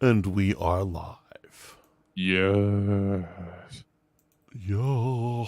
And we are live. Yes. Yo.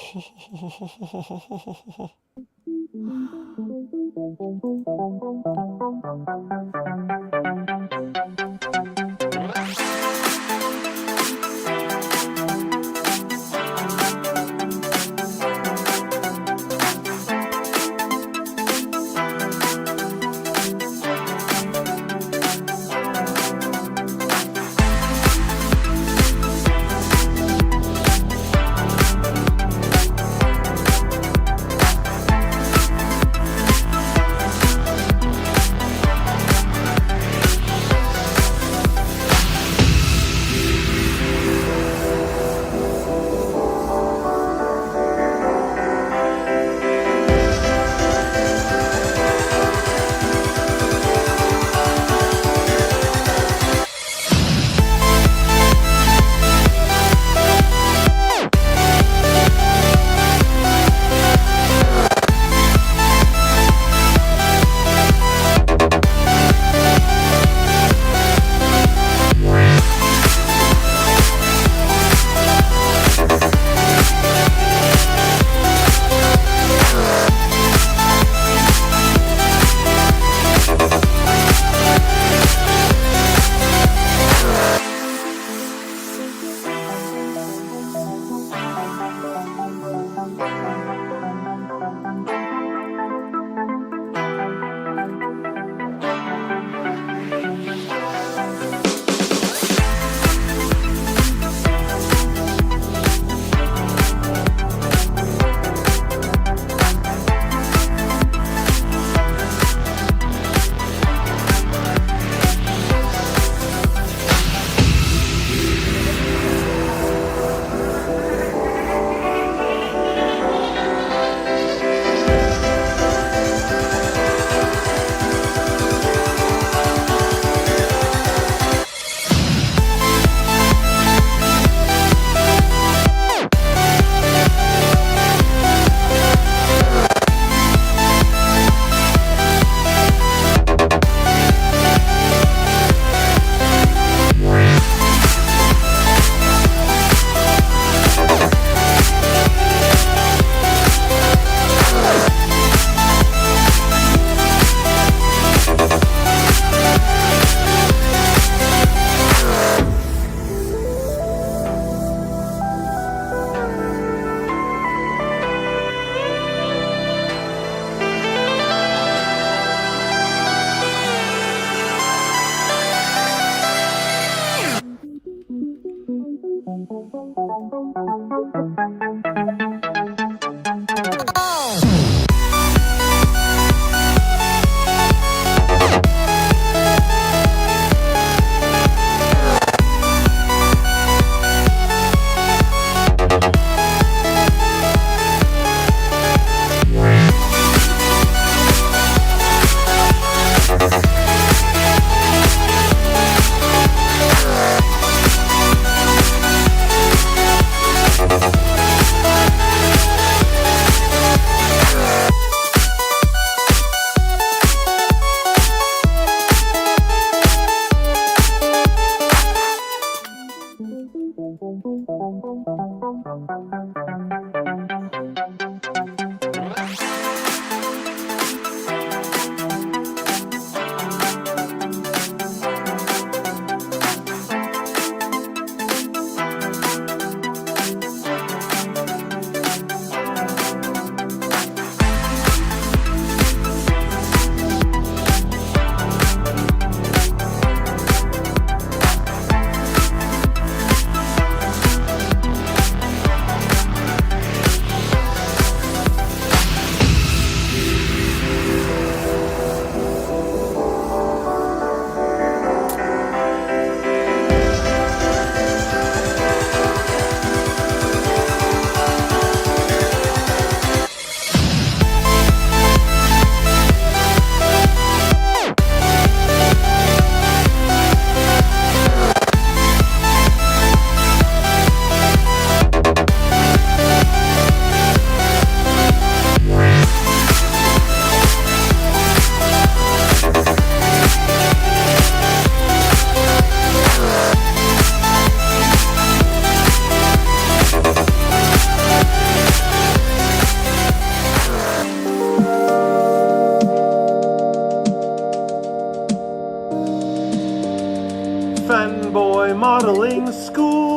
Fanboy Modeling School.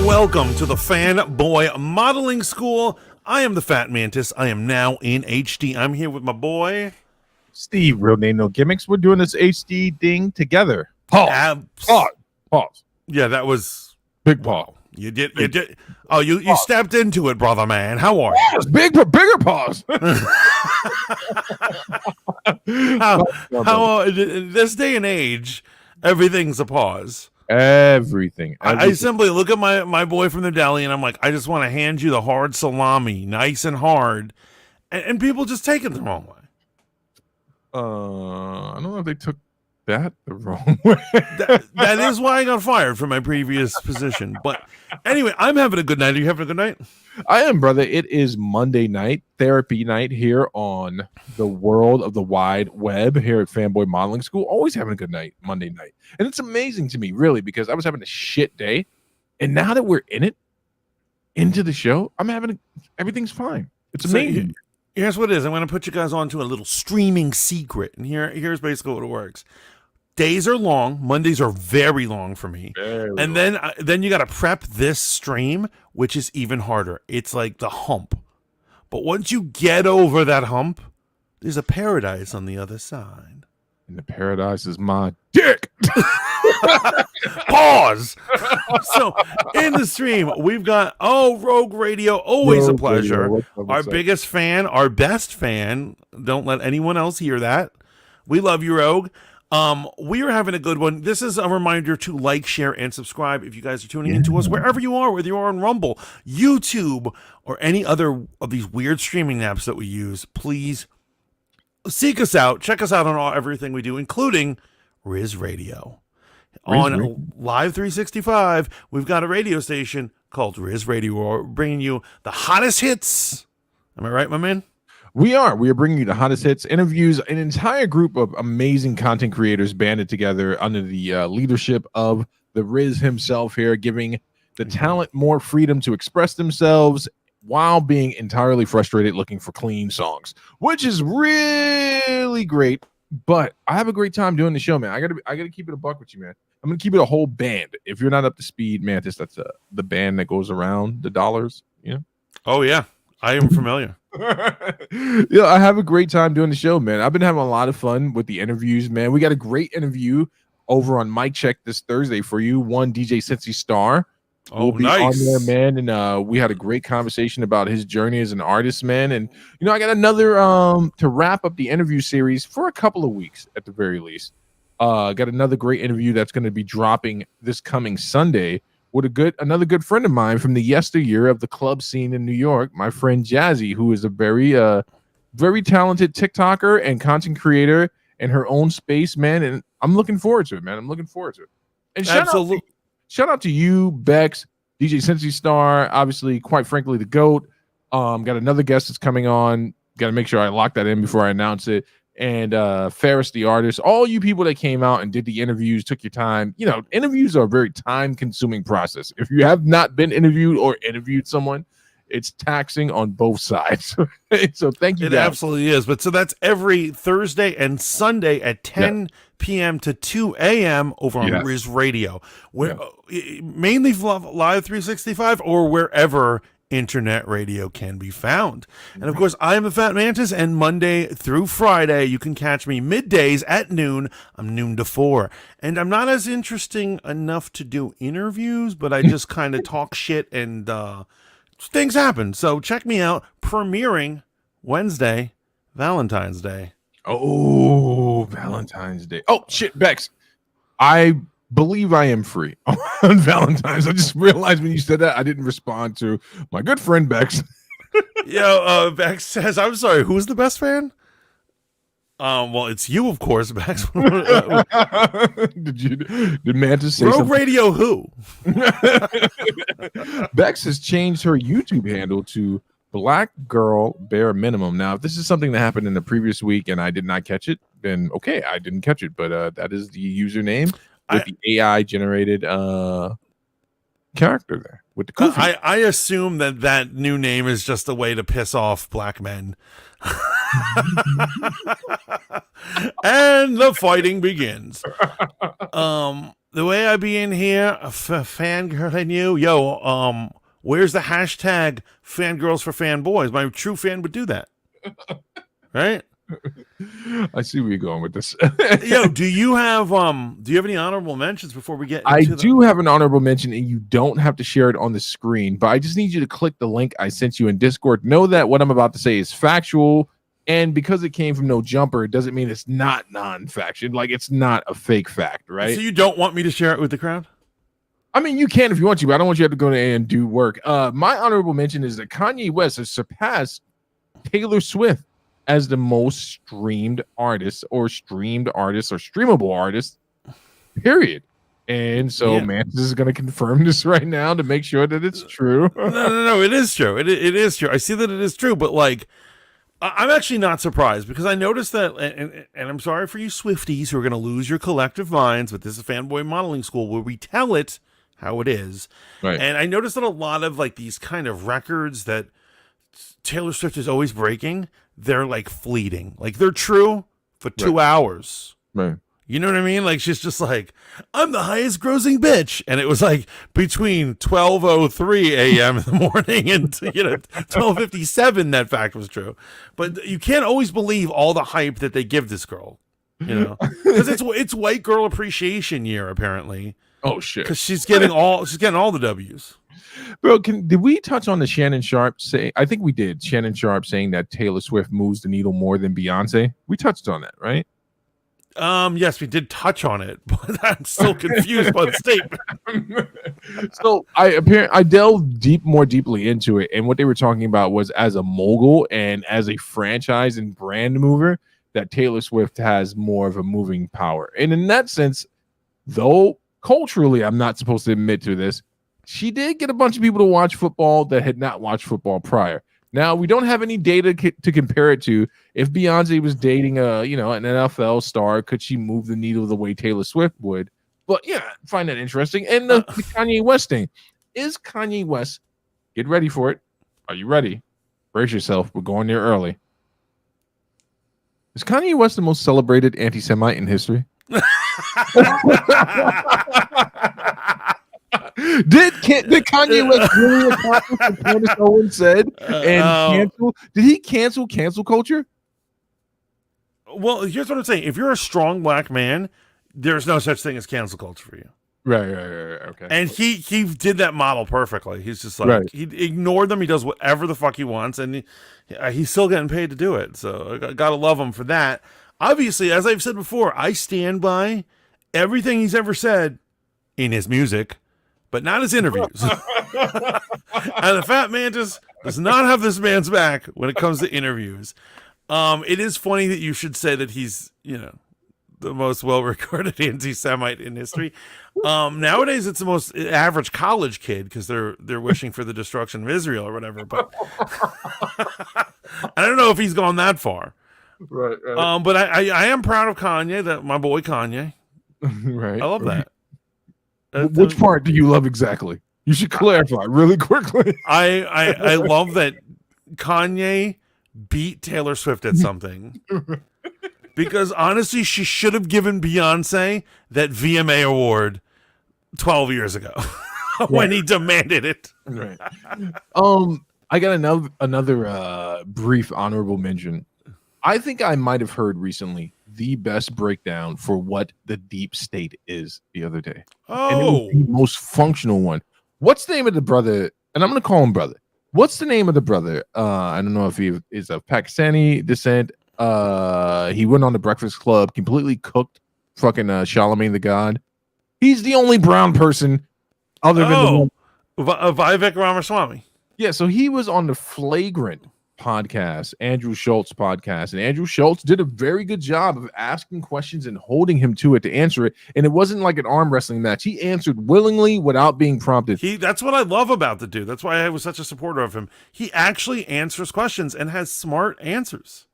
Welcome to the Fanboy Modeling School. I am the Fat Mantis. I am now in HD. I'm here with my boy Steve. Real name, no gimmicks. We're doing this HD thing together. Pause. Yeah, that was big pause. You did. Oh, you stepped into it, brother man. How are you? Yes, bigger pause. how in this day and age, everything's a pause. Everything. I simply look at my boy from the deli and I'm like, I just want to hand you the hard salami, nice and hard, and people just take it the wrong way. I don't know if they took that the wrong way. that is why I got fired from my previous position. But anyway, I'm having a good night. Are you having a good night? I am, brother. It is Monday night, therapy night here on the world of the wide web here at Fanboy Modeling School. Always having a good night, Monday night. And it's amazing to me, really, because I was having a shit day. And now that we're into the show, everything's fine. It's amazing. So here's what it is. I'm going to put you guys on to a little streaming secret. And here's basically what it works. Days are long. Mondays are very long for me. And then you got to prep this stream, which is even harder. It's like the hump. But once you get over that hump, there's a paradise on the other side. And the paradise is my dick. Pause. So in the stream, we've got Rogue Radio. Always a pleasure. Our biggest fan, our best fan. Don't let anyone else hear that. We love you, Rogue. We are having a good one. This is a reminder to like, share, and subscribe if you guys are tuning into us wherever you are, whether you are on Rumble, YouTube, or any other of these weird streaming apps that we use. Please seek us out. Check us out on everything we do, including Riz Radio. On Live 365, we've got a radio station called Riz Radio. We're bringing you the hottest hits. Am I right, my man? We are bringing you the hottest hits, interviews, an entire group of amazing content creators banded together under the leadership of the Riz himself here, giving the talent more freedom to express themselves while being entirely frustrated looking for clean songs, which is really great. But I have a great time doing the show, man. I gotta keep it a buck with you, man. I'm gonna keep it a whole band. If you're not up to speed, Mantis, that's the band that goes around the dollars, you know? Oh yeah, I am familiar. Yeah, I have a great time doing the show, man. I've been having a lot of fun with the interviews, man. We got a great interview over on Mic Check this Thursday for you. One DJ Cincy Star will be on there, man. And we had a great conversation about his journey as an artist, man. And I got another to wrap up the interview series for a couple of weeks at the very least. Got another great interview that's going to be dropping this coming Sunday with another good friend of mine from the yesteryear of the club scene in New York, my friend Jazzy, who is a very talented TikToker and content creator in her own space, man. And I'm looking forward to it, man. And shout out to you, Bex, DJ Cincy Star, obviously, quite frankly, the GOAT. Got another guest that's coming on. Got to make sure I lock that in before I announce it. And Ferris the artist, all you people that came out and did the interviews, took your time. Interviews are a very time-consuming process. If you have not been interviewed or interviewed someone, it's taxing on both sides. So thank you, It guys. absolutely is. But so that's every Thursday and Sunday at 10 p.m. to 2 a.m. over on Riz Radio. Where mainly Live 365 or wherever internet radio can be found. And of course, I am the Fat Mantis, and Monday through Friday, you can catch me middays at noon. I'm noon to 4. And I'm not as interesting enough to do interviews, but I just kind of talk shit and things happen. So check me out, premiering Wednesday, Valentine's Day. Oh, Valentine's Day. Oh, shit, Bex. I believe I am free on Valentine's. I just realized when you said that, I didn't respond to my good friend Bex. Bex says, I'm sorry, who's the best fan? Well, it's you, of course, Bex. Did Mantis say Rogue something? Radio who? Bex has changed her YouTube handle to Black Girl Bare Minimum. Now, if this is something that happened in the previous week and I did not catch it, then okay, I didn't catch it. But that is the username with the AI generated character there with the Kofi. I assume that new name is just a way to piss off black men. And the fighting begins. The way I be in here, fangirling you, where's the hashtag fangirls for fanboys? My true fan would do that. Right? I see where you're going with this. Do you have any honorable mentions before we get into I do have an honorable mention, and you don't have to share it on the screen, but I just need you to click the link I sent you in Discord. Know that what I'm about to say is factual, and because it came from No Jumper, it doesn't mean it's not non-faction. Like, it's not a fake fact, right? So you don't want me to share it with the crowd? I mean, you can if you want to, but I don't want you to have to go in and do work. My honorable mention is that Kanye West has surpassed Taylor Swift as the most streamed artist or streamable artist, period. And so Mantis is going to confirm this right now to make sure that it's true. No, it is true. It is true. I see that it is true, but like, I'm actually not surprised because I noticed that, and I'm sorry for you Swifties who are going to lose your collective minds, but this is Fanboy Modeling School where we tell it how it is. Right. And I noticed that a lot of like these kind of records that Taylor Swift is always breaking, they're like fleeting. Like they're true for 2 hours. Right. You know what I mean? Like she's just like, I'm the highest grossing bitch. And it was like between 12:03 a.m. in the morning and 12:57 that fact was true. But you can't always believe all the hype that they give this girl. Because it's white girl appreciation year apparently. Oh shit. Because she's getting all the W's. Bro, did we touch on the Shannon Sharp say? I think we did. Shannon Sharp saying that Taylor Swift moves the needle more than Beyonce. We touched on that, right? Yes, we did touch on it, but I'm still confused by the statement. So I delved more deeply into it, and what they were talking about was as a mogul and as a franchise and brand mover, that Taylor Swift has more of a moving power. And in that sense, though culturally, I'm not supposed to admit to this, she did get a bunch of people to watch football that had not watched football prior. Now, we don't have any data to compare it to. If Beyonce was dating an NFL star, could she move the needle the way Taylor Swift would? But yeah, I find that interesting. And the Kanye West thing. Is Kanye West, get ready for it. Are you ready? Brace yourself. We're going there early. Is Kanye West the most celebrated anti-Semite in history? Did Kanye West really accomplish what Candace Owens said and cancel? Did he cancel culture? Well, here's what I'm saying. If you're a strong black man, there's no such thing as cancel culture for you. Right. Okay. And he did that model perfectly. He's just like, he ignored them. He does whatever the fuck he wants, and he's still getting paid to do it. So I gotta love him for that. Obviously, as I've said before, I stand by everything he's ever said in his music, but not his interviews. And the Fat Mantis does not have this man's back when it comes to interviews. It is funny that you should say that he's, the most well-recorded anti-Semite in history. Nowadays, it's the most average college kid because they're wishing for the destruction of Israel or whatever. But I don't know if he's gone that far. Right. But I am proud of Kanye, that my boy Kanye. Right. I love that. Which part do you love exactly? You should clarify really quickly. I love that Kanye beat Taylor Swift at something. Because honestly, she should have given Beyonce that VMA award 12 years ago. when he demanded it. Right. I got another brief honorable mention. I think I might have heard recently the best breakdown for what the deep state is the other day. And it was the most functional one. What's the name of the brother? And I'm going to call him brother. What's the name of the brother? I don't know if he is of Pakistani descent. He went on the Breakfast Club, completely cooked fucking Charlemagne the God. He's the only brown person other than Vivek Ramaswamy. Yeah, so he was on the Flagrant podcast, Andrew Schultz podcast, and Andrew Schultz did a very good job of asking questions and holding him to it to answer it. And it wasn't like an arm wrestling match. He answered willingly without being prompted. That's what I love about the dude. That's why I was such a supporter of him. He actually answers questions and has smart answers.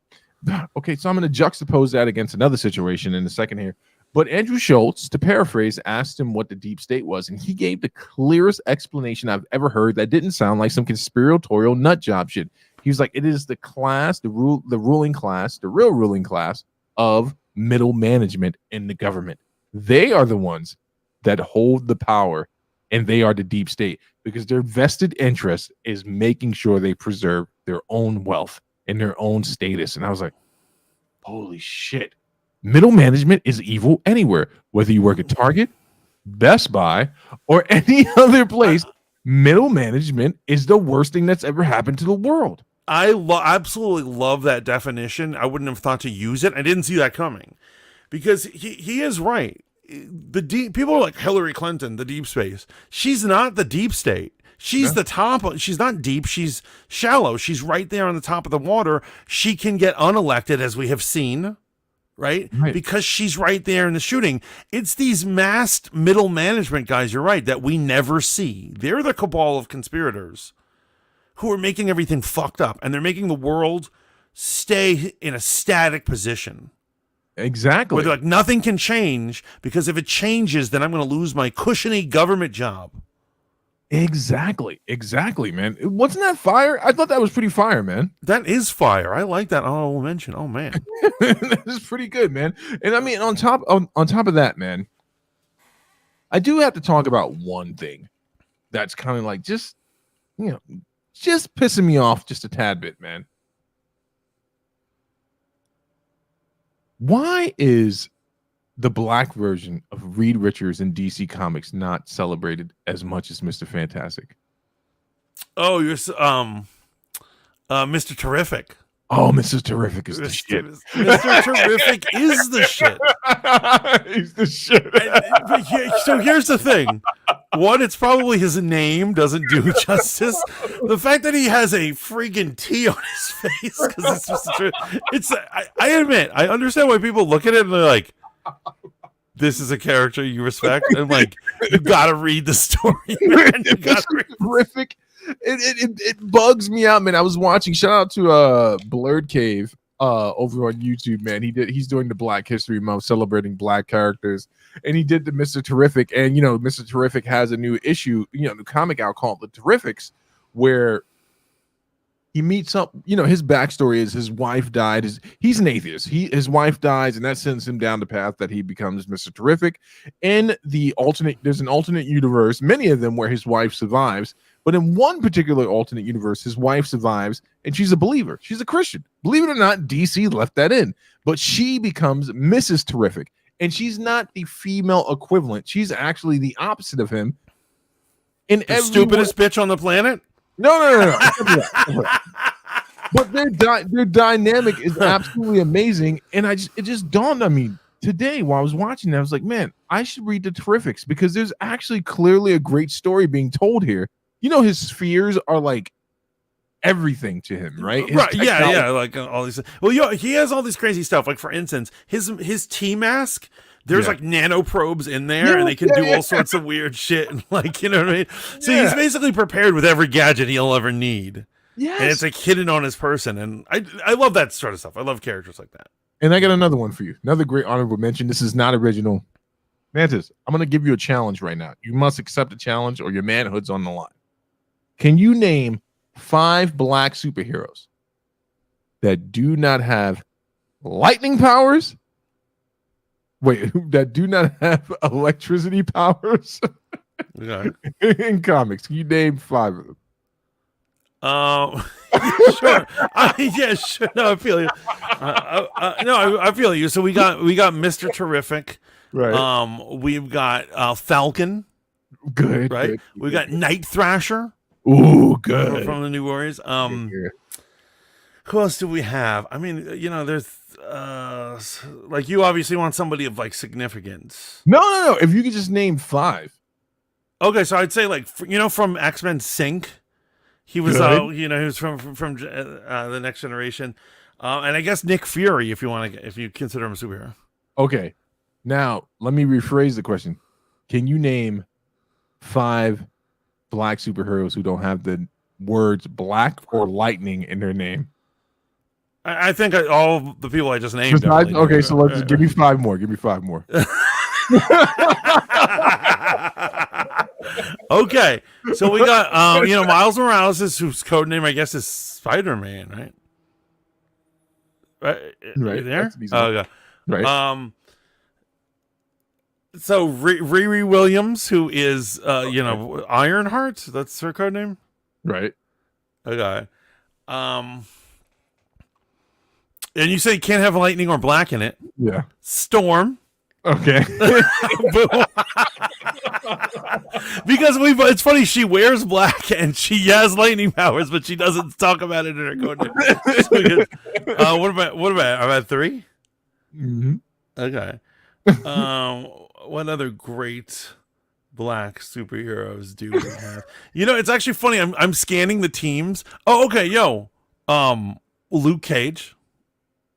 Okay, so I'm going to juxtapose that against another situation in a second here. But Andrew Schultz, to paraphrase, asked him what the deep state was, and he gave the clearest explanation I've ever heard that didn't sound like some conspiratorial nut job shit. He was like, it is the real ruling class of middle management in the government. They are the ones that hold the power, and they are the deep state because their vested interest is making sure they preserve their own wealth and their own status. And I was like, holy shit. Middle management is evil anywhere, whether you work at Target, Best Buy, or any other place. Middle management is the worst thing that's ever happened to the world. I absolutely love that definition. I wouldn't have thought to use it. I didn't see that coming because he is right. People are like Hillary Clinton, the deep space. She's not the deep state. She's the top. She's not deep. She's shallow. She's right there on the top of the water. She can get unelected, as we have seen. Right? Because she's right there in the shooting. It's these masked middle management guys, you're right, that we never see. They're the cabal of conspirators who are making everything fucked up, and they're making the world stay in a static position. Exactly. Where they're like, nothing can change, because if it changes, then I'm going to lose my cushiony government job. Exactly, man. Wasn't that fire? I thought that was pretty fire, man. That is fire. I like that honorable mention. Oh man, that is pretty good, man. And I mean, on top of that, man, I do have to talk about one thing that's kind of like just pissing me off just a tad bit, man. Why is the black version of Reed Richards in DC Comics not celebrated as much as Mr. Fantastic? Oh, you're Mr. Terrific. Oh, Mr. Terrific is the shit. Mr. Terrific is the shit. He's the shit. So here's the thing. One, it's probably his name doesn't do justice. The fact that he has a freaking T on his face because it's I admit, I understand why people look at it and they're like, this is a character you respect, and like you gotta read the story. Man. You gotta read. Terrific. It bugs me out, man. I was watching. Shout out to Blurred Cave over on YouTube, man. He's doing the Black History Month, celebrating black characters, and he did the Mr. Terrific. And Mr. Terrific has a new issue, new comic out called The Terrifics, where he meets up, his backstory is his wife died. He's an atheist. His wife dies, and that sends him down the path that he becomes Mr. Terrific. There's an alternate universe, many of them where his wife survives, but in one particular alternate universe, his wife survives, and she's a believer. She's a Christian. Believe it or not, DC left that in, but she becomes Mrs. Terrific, and she's not the female equivalent. She's actually the opposite of him. The stupidest bitch on the planet. No. But their dynamic is absolutely amazing, and it just dawned on me today while I was watching that. I was like, man, I should read the Terrifics because there's actually clearly a great story being told here. His spheres are like everything to him, right? Right? Yeah, like all these. Well, he has all this crazy stuff. Like for instance, his T mask. There's like nanoprobes in there, and they can do all sorts of weird shit, and like, you know what I mean? So he's basically prepared with every gadget he'll ever need. Yes. And it's like hidden on his person. And I love that sort of stuff. I love characters like that. And I got another one for you. Another great honorable mention. This is not original. Mantis, I'm going to give you a challenge right now. You must accept a challenge or your manhood's on the line. Can you name 5 black superheroes that do not have lightning powers? Wait, that do not have electricity powers Okay. In comics, can you name 5 of them? Sure. Yeah, sure. No, I feel you. No, I feel you. So we got Mr. Terrific. Right. We've got Falcon. Good. Right. Good. We've got Night Thrasher. Ooh, good. From the New Warriors. Who else do we have? I mean, there's like you obviously want somebody of like significance. No. If you could just name 5. Okay, so I'd say like from X-Men Sync. He was, he was from the Next Generation, and I guess Nick Fury, if you consider him a superhero. Okay, now let me rephrase the question: can you name 5 black superheroes who don't have the words "black" or "lightning" in their name? I think all the people I just named. Okay, so let's give me 5 more. Give me 5 more. Okay, so we got Miles Morales, whose code name I guess is Spider-Man, right? Right. You there? Okay. Right. So Riri Williams, who is Ironheart, that's her code name. Right. Okay. And you say you can't have lightning or black in it. Yeah. Storm. Okay. Because it's funny, she wears black and she has lightning powers, but she doesn't talk about it in her code name. What about 3? Mm-hmm. Okay. What other great black superheroes do we have? It's actually funny. I'm scanning the teams. Oh, okay, Luke Cage.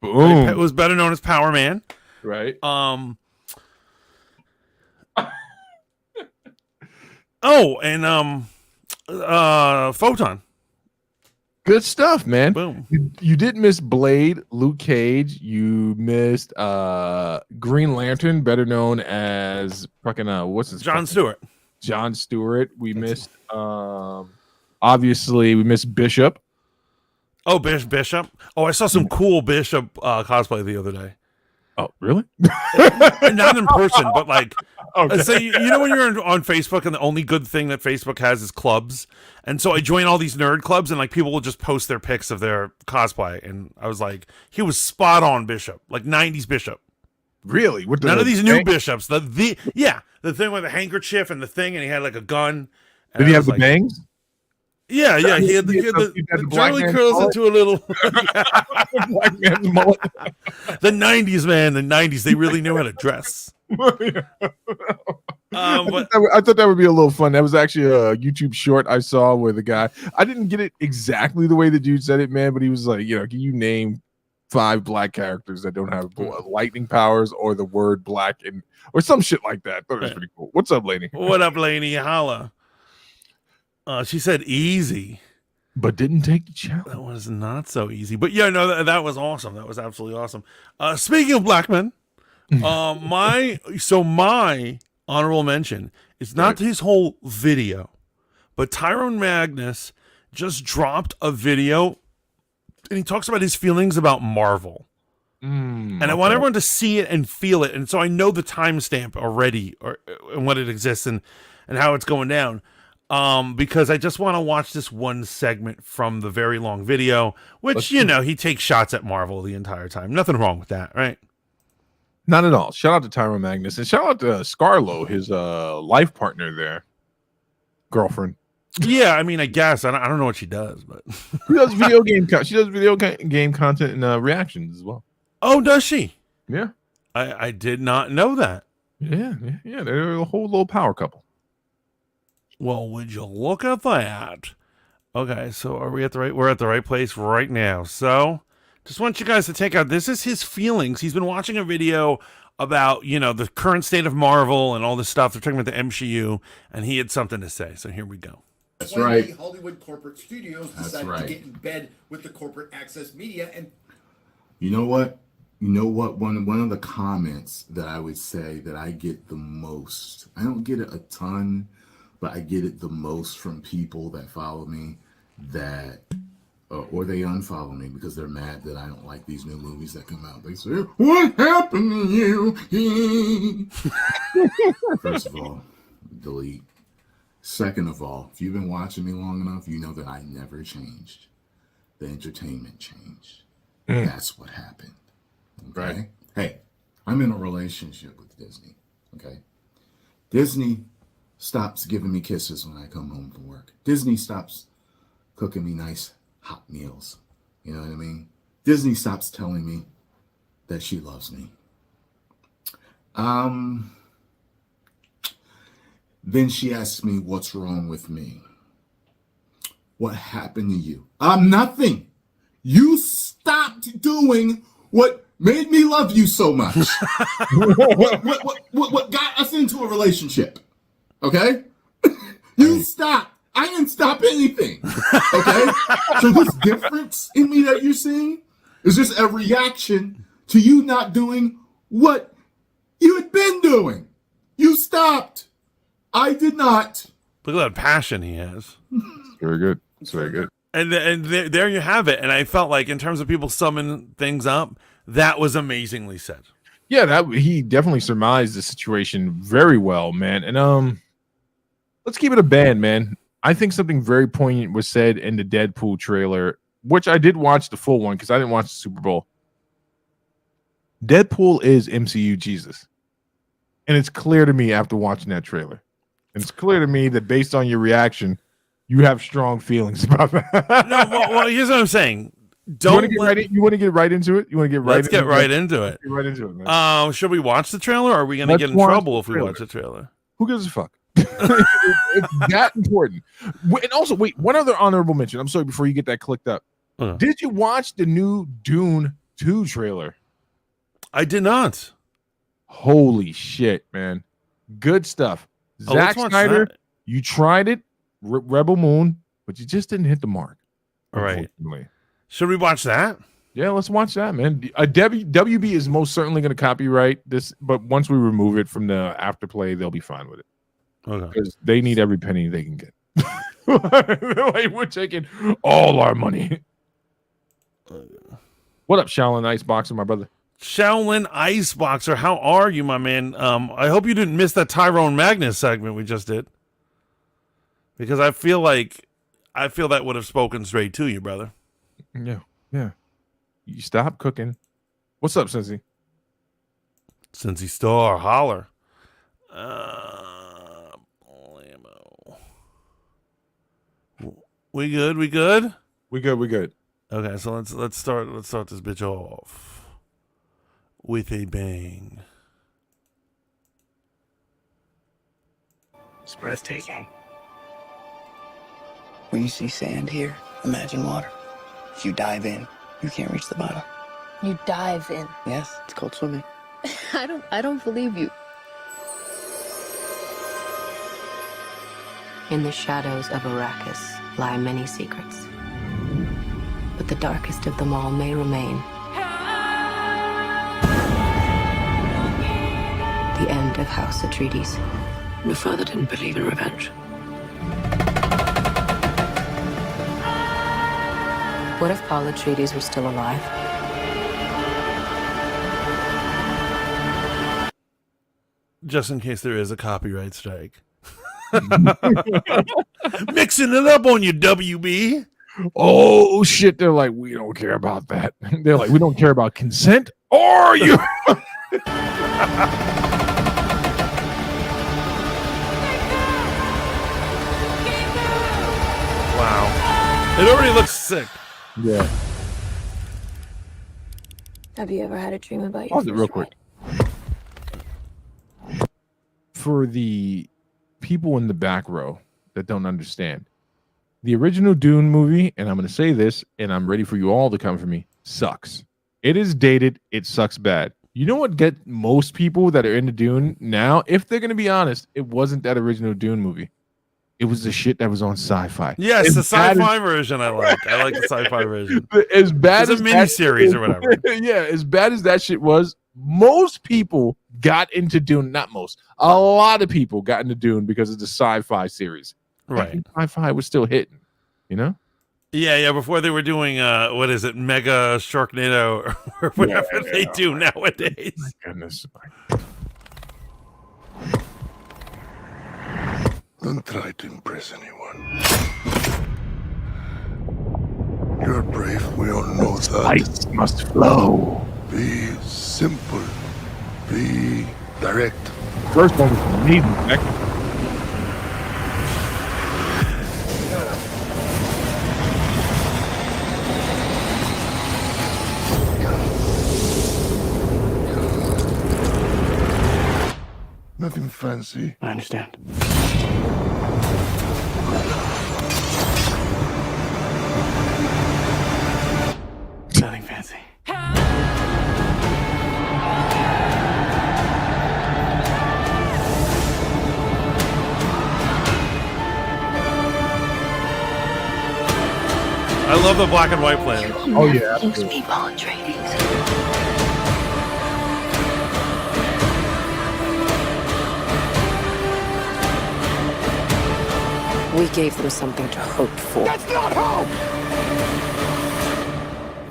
Boom. It was better known as Power Man. Right. And Photon. Good stuff, man. Boom. You did miss Blade, Luke Cage. You missed Green Lantern, better known as fucking what's his John Stewart. John Stewart. We missed obviously we missed Bishop. Oh, Bishop. Oh, I saw some cool Bishop cosplay the other day. Oh, really? Not in person, but like, okay. So when you're on Facebook and the only good thing that Facebook has is clubs, and so I join all these nerd clubs and like people will just post their pics of their cosplay, and I was like, he was spot on Bishop, like 90s Bishop. Really? None of these new Bishops. The thing with the handkerchief and the thing, and he had like a gun. Did he have the bangs? Yeah. He had the generally curls into a little black man's mullet. The 90s, man. The 90s, they really knew how to dress. I thought that would be a little fun. That was actually a YouTube short I saw where the guy, I didn't get it exactly the way the dude said it, man, but he was like, can you name 5 black characters that don't have lightning powers or the word black or some shit like that? I thought it was pretty cool. What's up, Lainey? What up, Lainey? Holla. She said easy, but didn't take the challenge. That was not so easy. But that was awesome. That was absolutely awesome. Speaking of black men, my honorable mention is not his whole video, but Tyrone Magnus just dropped a video, and he talks about his feelings about Marvel. And I want everyone to see it and feel it, and so I know the timestamp already, and what it exists and how it's going down. Because I just want to watch this one segment from the very long video, which, he takes shots at Marvel the entire time. Nothing wrong with that, right? Not at all. Shout out to Tyrone Magnus, and shout out to Scarlo, his life partner there, girlfriend. Yeah, I mean, I guess I don't know what she does, but she does video game. She does video game content and reactions as well. Oh, does she? Yeah, I did not know that. Yeah. They're a whole little power couple. Well, would you look at that? Okay, so are we at the right? We're at the right place right now. So, just want you guys to take out. This is his feelings. He's been watching a video about the current state of Marvel and all this stuff. They're talking about the MCU, and he had something to say. So here we go. That's right. Hollywood corporate studios decided to get in bed with the corporate access media, and you know what? One of the comments that I would say that I get the most. I don't get it a ton, but I get it the most from people that follow me or they unfollow me because they're mad that I don't like these new movies that come out. They say, "What happened to you?" First of all, delete. Second of all, if you've been watching me long enough, you know that I never changed. The entertainment changed. That's what happened. Okay? Right. Hey, I'm in a relationship with Disney. Okay? Disney stops giving me kisses when I come home from work. Disney stops cooking me nice hot meals. You know what I mean? Disney stops telling me that she loves me. Then she asks me, what's wrong with me? What happened to you? Nothing. You stopped doing what made me love you so much. what got us into a relationship? Okay? You stopped. I didn't stop anything. Okay? So this difference in me that you're seeing is just a reaction to you not doing what you had been doing. You stopped. I did not. Look at that passion he has. Very good. It's very good. And there you have it. And I felt like in terms of people summing things up, that was amazingly said. Yeah, that he definitely surmised the situation very well, man. And let's keep it a band, man. I think something very poignant was said in the Deadpool trailer, which I did watch the full one because I didn't watch the Super Bowl. Deadpool is MCU Jesus. And it's clear to me after watching that trailer. And it's clear to me that based on your reaction, you have strong feelings about that. No, well, here's what I'm saying. You want to get right into it? Let's get right into it. Get right into it, man. Should we watch the trailer, or are we going to get in trouble if we watch the trailer? Who gives a fuck? It's that important. And also, wait, one other honorable mention. I'm sorry, before you get that clicked up. Did you watch the new Dune 2 trailer? I did not. Holy shit, man. Good stuff. Zack Snyder, you tried it, Rebel Moon, but you just didn't hit the mark. All right. Should we watch that? Yeah, let's watch that, man. WB is most certainly going to copyright this, but once we remove it from the afterplay, they'll be fine with it. Okay. Because they need every penny they can get. Like, we're taking all our money. What up, Shaolin Iceboxer, my brother? Shaolin Iceboxer, how are you, my man? I hope you didn't miss that Tyrone Magnus segment we just did, because I feel that would have spoken straight to you, brother. Yeah. You stop cooking. What's up, Cincy? Cincy Star, holler. We good? We good. Okay, so let's start this bitch off with a bang. It's breathtaking. When you see sand here, imagine water. If you dive in, you can't reach the bottom. You dive in. Yes, it's called swimming. I don't believe you. In the shadows of Arrakis lie many secrets. But the darkest of them all may remain. The end of House Atreides. Your father didn't believe in revenge. What if Paul Atreides were still alive? Just in case there is a copyright strike. Mixing it up on you, WB. Oh shit! They're like, we don't care about that. They're like, we don't care about consent or you. Wow, it already looks sick. Yeah. Have you ever had a dream about your Pause it real quick. For the people in the back row that don't understand, the original Dune movie, and I'm going to say this, and I'm ready for you all to come for me, sucks. It is dated. It sucks bad. You know what get most people that are into Dune now, if they're going to be honest, it wasn't that original Dune movie. It was the shit that was on Sci-Fi. Yes, the sci-fi version I like. I like the sci-fi version. As bad as a miniseries or whatever. Yeah, as bad as that shit was, most people got into Dune. Not most. A lot of people got into Dune because of the sci-fi series. Right. Sci-fi was still hitting, you know? Yeah. Before they were doing, what is it, Mega Sharknado or whatever they do nowadays. My goodness. Don't try to impress anyone. You're brave, we all know that. Ice must flow. Be simple. Be direct. First one was amazing. Nothing fancy. I understand. Nothing fancy. I love the black and white plan. Oh yeah. Use people on trainings. We gave them something to hope for. That's not hope!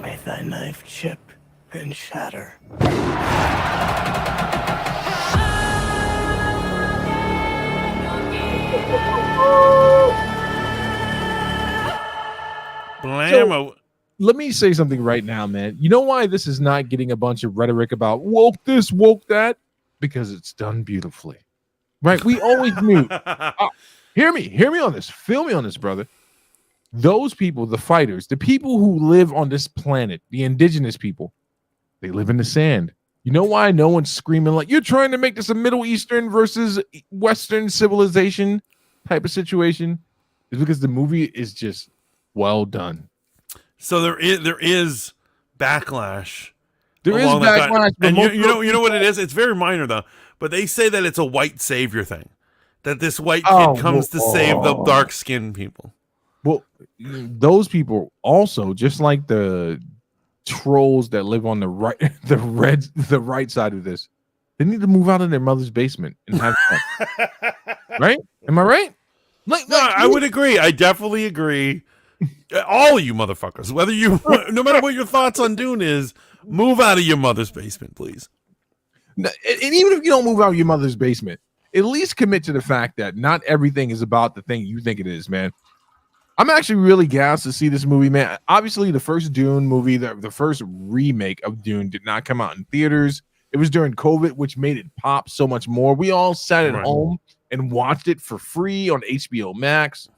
May thy knife chip and shatter. Blammo. Let me say something right now, man. You know why this is not getting a bunch of rhetoric about woke this, woke that? Because it's done beautifully. Right? We always knew. Hear me on this. Feel me on this, brother. Those people, the fighters, the people who live on this planet, the indigenous people, they live in the sand. You know why no one's screaming like, you're trying to make this a Middle Eastern versus Western civilization type of situation? It's because the movie is just well done. So there is backlash. There is along that backlash, and but you know what it is? It's very minor though. But they say that it's a white savior thing. That this white kid comes to save the dark skinned people. Well, those people also, just like the trolls that live on the right, the right side of this, they need to move out of their mother's basement and have fun. Right? Am I right? No, I would agree. I definitely agree. All of you motherfuckers, whether you, no matter what your thoughts on Dune is, move out of your mother's basement, please. And even if you don't move out of your mother's basement, at least commit to the fact that not everything is about the thing you think it is, man. I'm actually really gassed to see this movie, man. Obviously, the first Dune movie, the first remake of Dune did not come out in theaters. It was during COVID, which made it pop so much more. We all sat at home and watched it for free on HBO Max.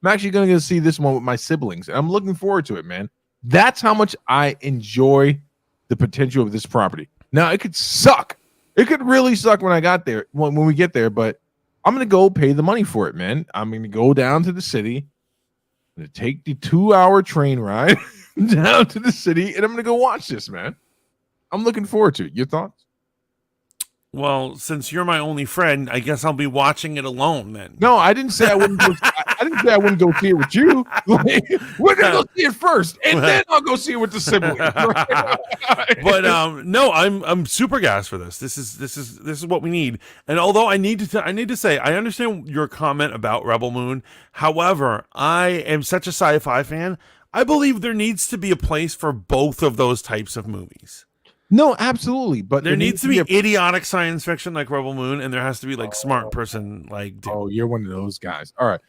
I'm actually going to go see this one with my siblings, and I'm looking forward to it, man. That's how much I enjoy the potential of this property. Now, it could suck. It could really suck when I got there, when we get there, but I'm going to go pay the money for it, man. I'm going to go down to the city. I'm going to take the 2-hour train ride down to the city, and I'm going to go watch this, man. I'm looking forward to it. Your thoughts? Well, since you're my only friend, I guess I'll be watching it alone then. No, I didn't say I wouldn't go. I didn't say I wouldn't go see it with you. Like, we're gonna go see it first, and then I'll go see it with the siblings. But no, I'm super gassed for this. This is what we need. And although I need to say, I understand your comment about Rebel Moon. However, I am such a sci-fi fan. I believe there needs to be a place for both of those types of movies. No, absolutely. But there needs to be idiotic science fiction like Rebel Moon, and there has to be like smart person like. Oh, you're one of those guys. All right,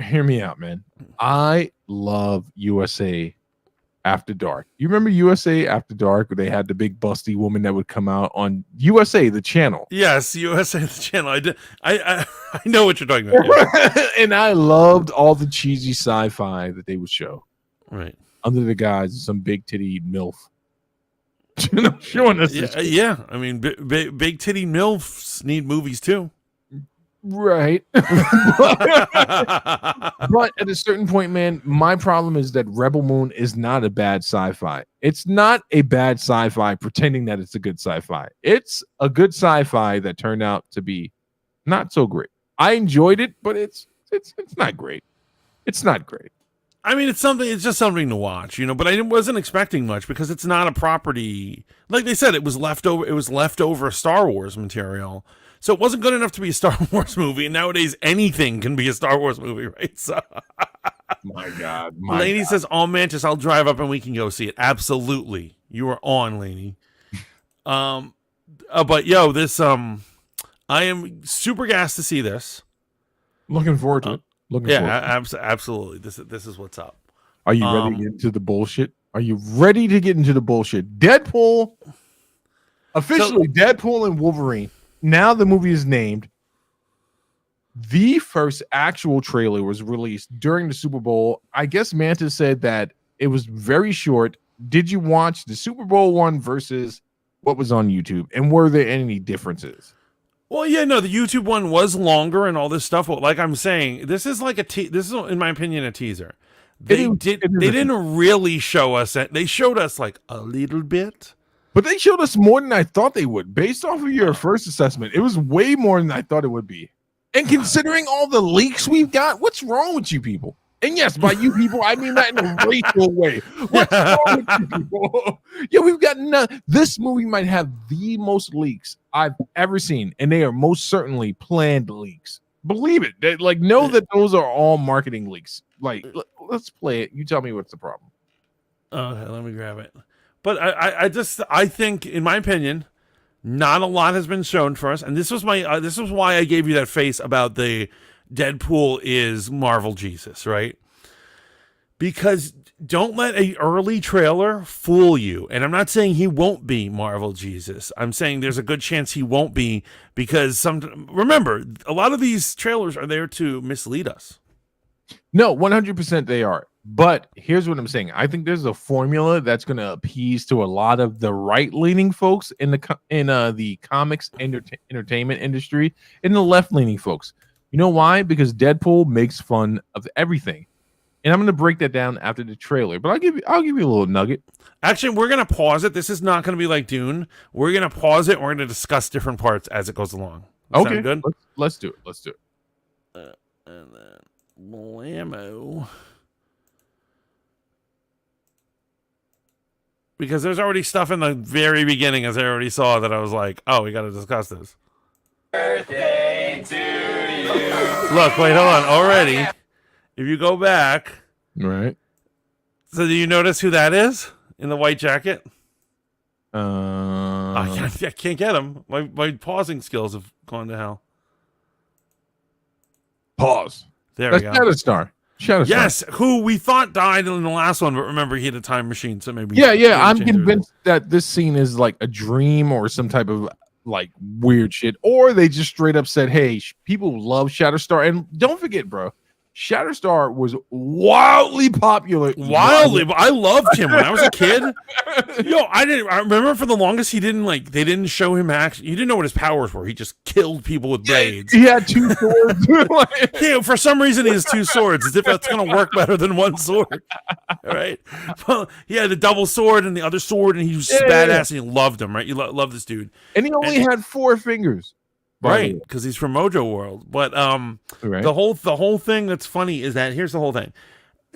hear me out, man. I love USA After Dark. You remember USA After Dark, where they had the big busty woman that would come out on USA, the channel? Yes, USA, the channel. I did. I know what you're talking about. Yeah. And I loved all the cheesy sci-fi that they would show. Right. Under the guise of some big titty MILF. Showing us yeah. I mean, big titty MILFs need movies too. Right. But at a certain point, man, my problem is that Rebel Moon is not a bad sci-fi. It's not a bad sci-fi pretending that it's a good sci-fi. It's a good sci-fi that turned out to be not so great. I enjoyed it, but it's not great. It's not great. I mean, it's just something to watch, you know, but I wasn't expecting much because it's not a property. Like they said, it was leftover Star Wars material. So it wasn't good enough to be a Star Wars movie. And nowadays anything can be a Star Wars movie, right? So my God. Lainey says, "Oh, Mantis, I'll drive up and we can go see it." Absolutely. You are on, Lainey. But yo, this I am super gassed to see this. Looking forward to it. Absolutely. This is what's up. Are you ready to get into the bullshit? Are you ready to get into the bullshit? Deadpool, officially Deadpool and Wolverine. Now the movie is named. The first actual trailer was released during the Super Bowl. I guess Manta said that it was very short. Did you watch the Super Bowl one versus what was on YouTube? And were there any differences? Well, yeah, no, the YouTube one was longer and all this stuff. But like I'm saying, this is like this is, in my opinion, a teaser. They didn't really show us that. They showed us like a little bit. But they showed us more than I thought they would. Based off of your first assessment, it was way more than I thought it would be. And considering all the leaks we've got, what's wrong with you people? And yes, by you people, I mean that in a racial way. What's wrong with you people? Yeah, we've got none. This movie might have the most leaks I've ever seen, and they are most certainly planned leaks. Believe it. Know that those are all marketing leaks. Let's play it. You tell me what's the problem. Okay, let me grab it. But I think, in my opinion, not a lot has been shown for us, and this was why I gave you that face about the Deadpool is Marvel Jesus, right? Because don't let an early trailer fool you. And I'm not saying he won't be Marvel Jesus. I'm saying there's a good chance he won't be, because remember, a lot of these trailers are there to mislead us. No, 100% they are. But here's what I'm saying. I think there's a formula that's going to appease to a lot of the right-leaning folks in the comics entertainment industry, and the left-leaning folks. You know why? Because Deadpool makes fun of everything. And I'm going to break that down after the trailer, but I'll give you a little nugget. Actually, we're going to pause it. This is not going to be like Dune. We're going to pause it. And we're going to discuss different parts as it goes along. Okay, good. Let's do it. And then blammo. Because there's already stuff in the very beginning, as I already saw, that I was like, oh, we got to discuss this. Birthday to you. Look, wait, hold on. Already, if you go back. Right. So do you notice who that is in the white jacket? I can't get him. My pausing skills have gone to hell. Pause. There we go. Shatterstar. Yes, who we thought died in the last one, but remember he had a time machine, so maybe. Yeah. I'm convinced that this scene is like a dream or some type of like weird shit, or they just straight up said, "Hey, people love Shatterstar," and don't forget, bro. Shatterstar was wildly popular. I loved him when I was a kid. I remember for the longest they didn't show him action. You didn't know what his powers were. He just killed people with blades. He had two swords. Yeah, for some reason he has two swords, as if that's gonna work better than one sword. Right? Well, he had a double sword and the other sword, and he was badass, and you loved him, right? You love this dude. And he only had 4 fingers. Right, because he's from Mojo World. But right. the whole thing that's funny is that here's the whole thing.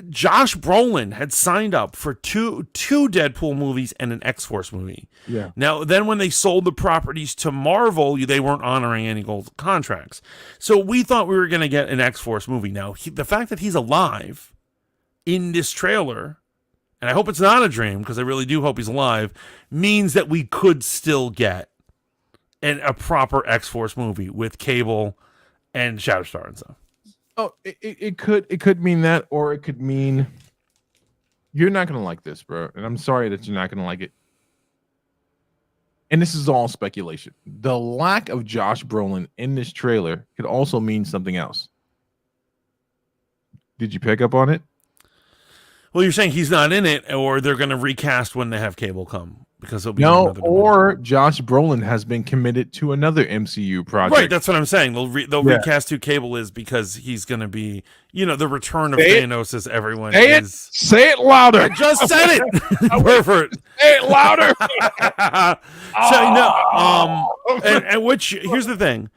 Josh Brolin had signed up for two Deadpool movies and an X-Force movie. Yeah. Now, then when they sold the properties to Marvel, they weren't honoring any gold contracts. So we thought we were going to get an X-Force movie. Now, the fact that he's alive in this trailer, and I hope it's not a dream, because I really do hope he's alive, means that we could still get a proper X-Force movie with Cable and Shatterstar and stuff. Oh, it could mean that, or it could mean you're not gonna like this, bro. And I'm sorry that you're not gonna like it. And this is all speculation. The lack of Josh Brolin in this trailer could also mean something else. Did you pick up on it? Well, you're saying he's not in it, or they're gonna recast when they have Cable come. Because he'll be or Josh Brolin has been committed to another MCU project. Right, that's what I'm saying. They'll recast who Cable is, because he's going to be, the return of Thanos as everyone Say it louder. I just said it. Perfect. Say it louder. Here's the thing.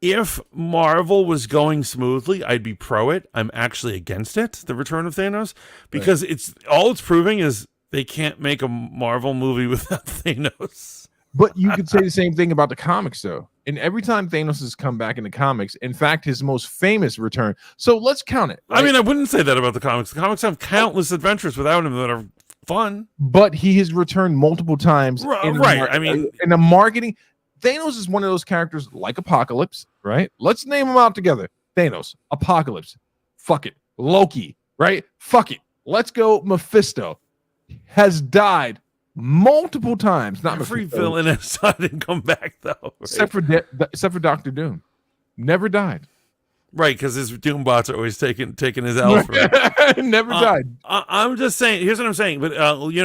If Marvel was going smoothly, I'd be pro it. I'm actually against it, the return of Thanos, because it's proving is they can't make a Marvel movie without Thanos. But you could say the same thing about the comics, though. And every time Thanos has come back in the comics, in fact, his most famous return. So let's count it. Right? I mean, I wouldn't say that about the comics. The comics have countless adventures without him that are fun. But he has returned multiple times. In in the marketing, Thanos is one of those characters like Apocalypse, right? Let's name them out together. Thanos, Apocalypse, fuck it, Loki, right? Fuck it. Let's go. Mephisto has died multiple times. Not every Mephisto, villain has died and come back though, right? except for Doctor Doom, never died. Right, because his Doom bots are always taking his L for him. Never died. I'm just saying. Here's what I'm saying. But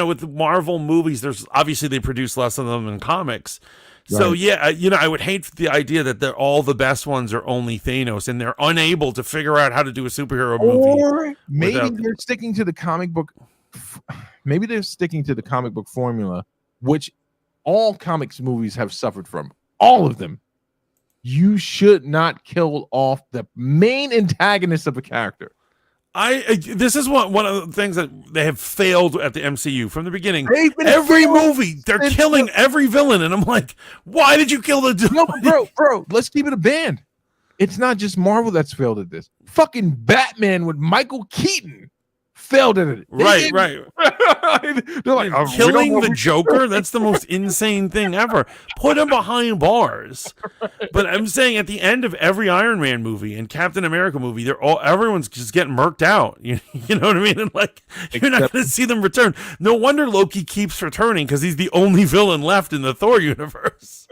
with the Marvel movies, there's obviously they produce less of them in comics. So Right. yeah, I would hate the idea that they're all the best ones are only Thanos, and they're unable to figure out how to do a superhero movie. Or maybe without- they're sticking to the comic book. Maybe they're sticking to the comic book formula, which all comics movies have suffered from. All of them. You should not kill off the main antagonist of a character. This is one of the things that they have failed at the MCU from the beginning. They've been Every failed. movie, they're killing every villain, and I'm like, why did you kill the? No, bro, let's keep it a band. It's not just Marvel that's failed at this. Fucking Batman with Michael Keaton failed at it. Right. They're like, oh, Killing the Joker, that's the most insane thing ever. Put him behind bars. But I'm saying at the end of every Iron Man movie and Captain America movie, everyone's just getting murked out. You know what I mean? And like, you're not going to see them return. No wonder Loki keeps returning because he's the only villain left in the Thor universe.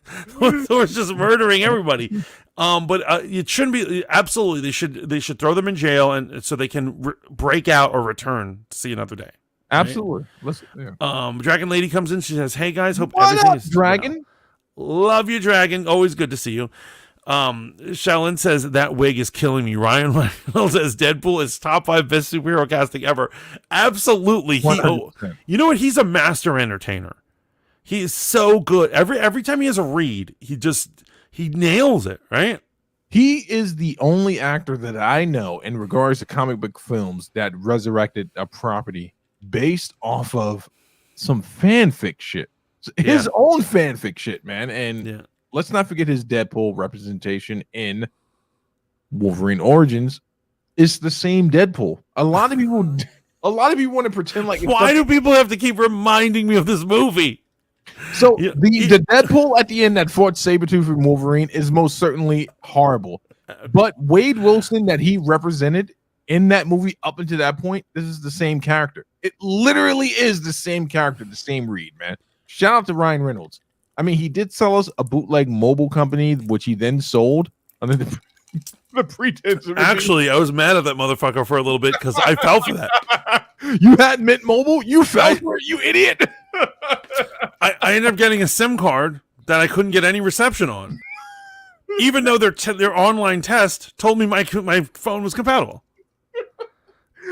Thor's just murdering everybody. But it shouldn't be. Absolutely, they should throw them in jail, and so they can break out or return to see another day. Absolutely. Right? Yeah. Dragon Lady comes in. She says, "Hey guys, hope What everything up, is Dragon? well. Love you, Dragon. Always good to see you." Shallon says that wig is killing me. Ryan Reynolds says Deadpool is top 5 best superhero casting ever. Absolutely, you know what? He's a master entertainer. He is so good. Every time he has a read, he nails it, right? He is the only actor that I know in regards to comic book films that resurrected a property based off of some fanfic shit. His own fanfic shit, man. And let's not forget his Deadpool representation in Wolverine Origins. It's the same Deadpool. A lot of people want to pretend like why do people have to keep reminding me of this movie? So the Deadpool at the end that fought Sabretooth and Wolverine is most certainly horrible. But Wade Wilson that he represented in that movie up until that point, this is the same character. It literally is the same character, the same read, man. Shout out to Ryan Reynolds. I mean, he did sell us a bootleg mobile company, which he then sold under the pretense of Actually, I was mad at that motherfucker for a little bit because I fell for that. You had Mint Mobile? You fell for it, you idiot. I ended up getting a SIM card that I couldn't get any reception on, even though their online test told me my phone was compatible.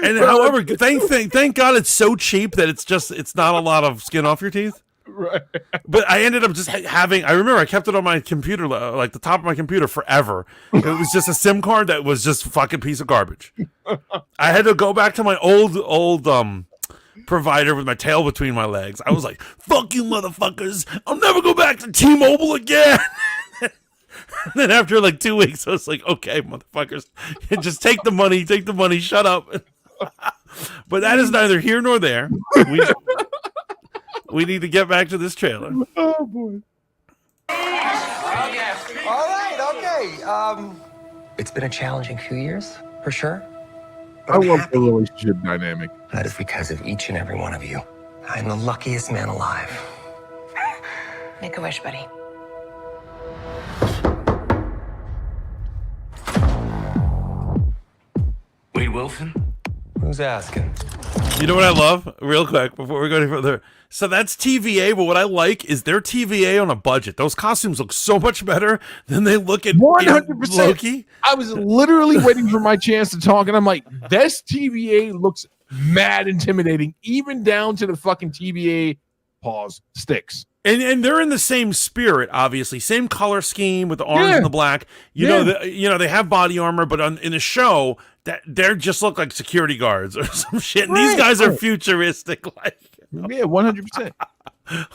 And however, thank God it's so cheap that it's not a lot of skin off your teeth. Right. But I ended up just having. I remember I kept it on my computer, like the top of my computer, forever. It was just a SIM card that was just a fucking piece of garbage. I had to go back to my old provider with my tail between my legs. I was like, "Fuck you, motherfuckers! I'll never go back to T-Mobile again." And then after like 2 weeks, I was like, "Okay, motherfuckers, just take the money, shut up." But that is neither here nor there. We need to get back to this trailer. Oh boy. All right, okay. It's been a challenging few years, for sure. I love the relationship dynamic. That is because of each and every one of you. I'm the luckiest man alive. Make a wish, buddy. Wade Wilson? Who's asking? You know what I love? Real quick, before we go any further. So that's TVA, but what I like is their TVA on a budget. Those costumes look so much better than they look at 100%. Loki. I was literally waiting for my chance to talk, and I'm like, this TVA looks mad intimidating, even down to the fucking TVA sticks. And they're in the same spirit, obviously, same color scheme with the orange and the black. You know, they have body armor, but in the show, that they just look like security guards or some shit. And these guys are futuristic, like. Yeah, 100%.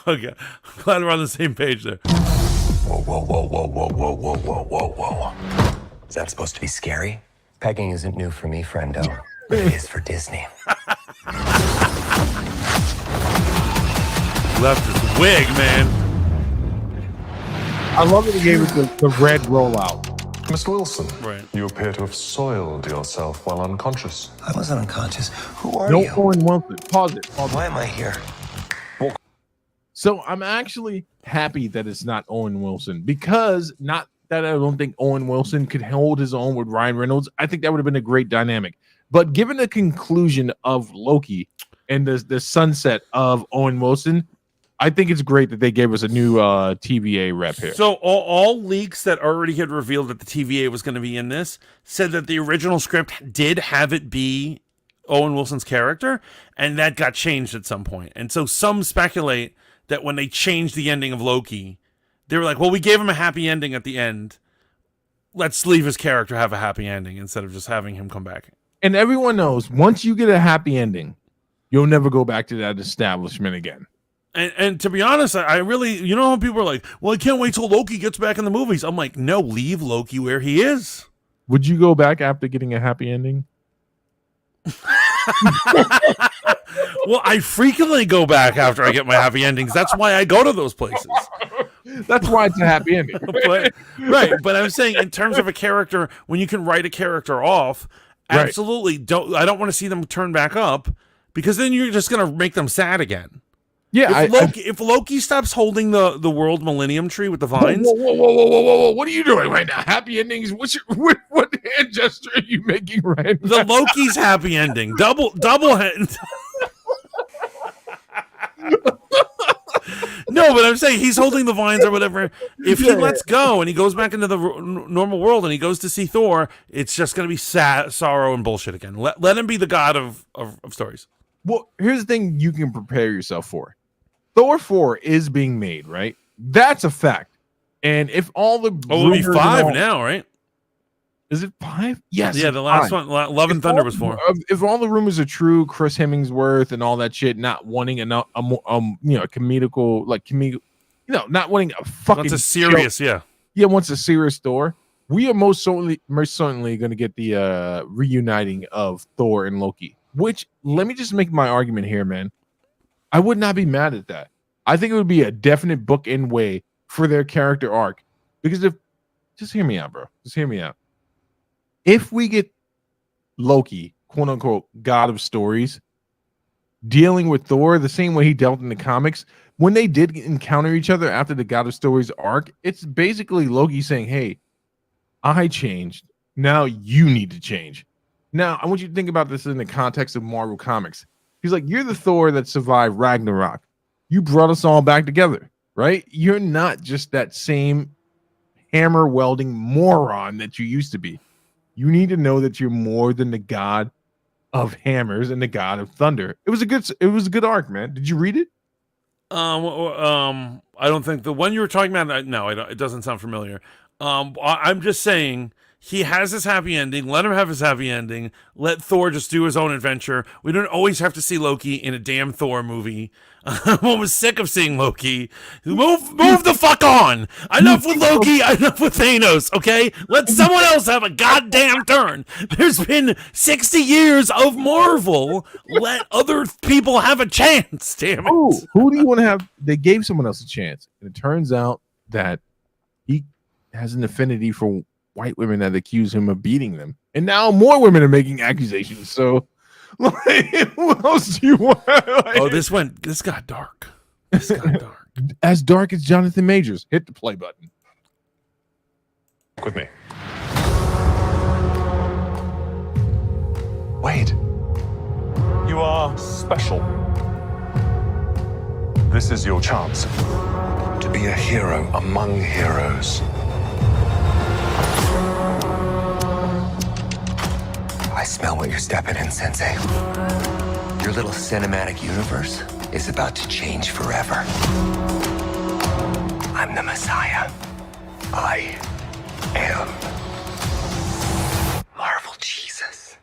Okay, I'm glad we're on the same page there. Whoa. Is that supposed to be scary? Pegging isn't new for me, friendo. But it is for Disney. Left his wig, man. I love that he gave us the red rollout. Mr. Wilson, Right. you appear to have soiled yourself while unconscious. I wasn't unconscious. Who are No you? Owen Wilson. Pause it. Why am I here? So I'm actually happy that it's not Owen Wilson, because not that I don't think Owen Wilson could hold his own with Ryan Reynolds. I think that would have been a great dynamic. But given the conclusion of Loki and the sunset of Owen Wilson, I think it's great that they gave us a new TVA rep here. So all leaks that already had revealed that the TVA was going to be in this said that the original script did have it be Owen Wilson's character, and that got changed at some point. And so some speculate that when they changed the ending of Loki, they were like, well, we gave him a happy ending at the end. Let's leave his character have a happy ending instead of just having him come back. And everyone knows, once you get a happy ending, you'll never go back to that establishment again. And to be honest, I really, you know how people are like, well, I can't wait till Loki gets back in the movies. I'm like, no, leave Loki where he is. Would you go back after getting a happy ending? Well, I frequently go back after I get my happy endings. That's why I go to those places. That's why it's a happy ending. But I'm saying in terms of a character, when you can write a character off, absolutely I don't want to see them turn back up, because then you're just going to make them sad again. Yeah, if Loki stops holding the world Millennium Tree with the vines, whoa! What are you doing right now? Happy endings? What hand gesture are you making right now? The Loki's happy ending, double hand. No, but I'm saying he's holding the vines or whatever. If he lets go and he goes back into the normal world and he goes to see Thor, it's just going to be sad, sorrow and bullshit again. Let him be the god of stories. Well, here's the thing you can prepare yourself for. Thor 4 is being made, right? That's a fact. And if all the it'll be 5 now, right? Is it 5? Yes. Yeah, the last one, Love and Thunder, was 4. If all the rumors are true, Chris Hemsworth and all that shit, not wanting not wanting a fucking Wants a serious, show. Wants a serious Thor. We are most certainly going to get the reuniting of Thor and Loki. Which, let me just make my argument here, man. I would not be mad at that. I think it would be a definite bookend way for their character arc. Because just hear me out, bro. Just hear me out. If we get Loki, quote unquote, god of stories, dealing with Thor the same way he dealt in the comics, when they did encounter each other after the god of stories arc, it's basically Loki saying, hey, I changed. Now you need to change. Now, I want you to think about this in the context of Marvel Comics. He's like, you're the Thor that survived Ragnarok. You brought us all back together, right? You're not just that same hammer welding moron that you used to be. You need to know that you're more than the god of hammers and the god of thunder. It was a good arc, man. Did you read it? I don't think the one you were talking about. No, it doesn't sound familiar. I'm just saying, he has his happy ending. Let him have his happy ending. Let Thor just do his own adventure. We don't always have to see Loki in a damn Thor movie. I was sick of seeing Loki. Move the fuck on. Enough with Loki. Enough with Thanos. Okay, let someone else have a goddamn turn. There's been 60 years of Marvel. Let other people have a chance. Damn it. Who do you want to have? They gave someone else a chance, and it turns out that he has an affinity for white women that accuse him of beating them, and now more women are making accusations. So, what else do you want? This got dark. This got dark. As dark as Jonathan Majors. Hit the play button. With me. Wade, you are special. This is your chance To be a hero among heroes. I smell what you're stepping in, Sensei. Your little cinematic universe is about to change forever. I'm the Messiah. I am Marvel Jesus.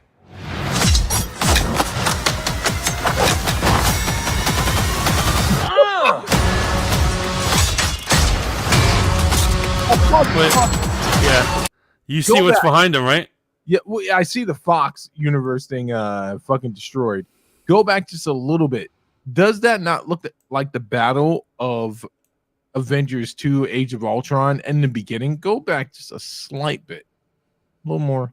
Yeah. You see what's behind him, right? Yeah, well, I see the Fox universe thing fucking destroyed. Go back just a little bit. Does that not look like the battle of Avengers 2 Age of Ultron in the beginning? Go back just a slight bit. little more.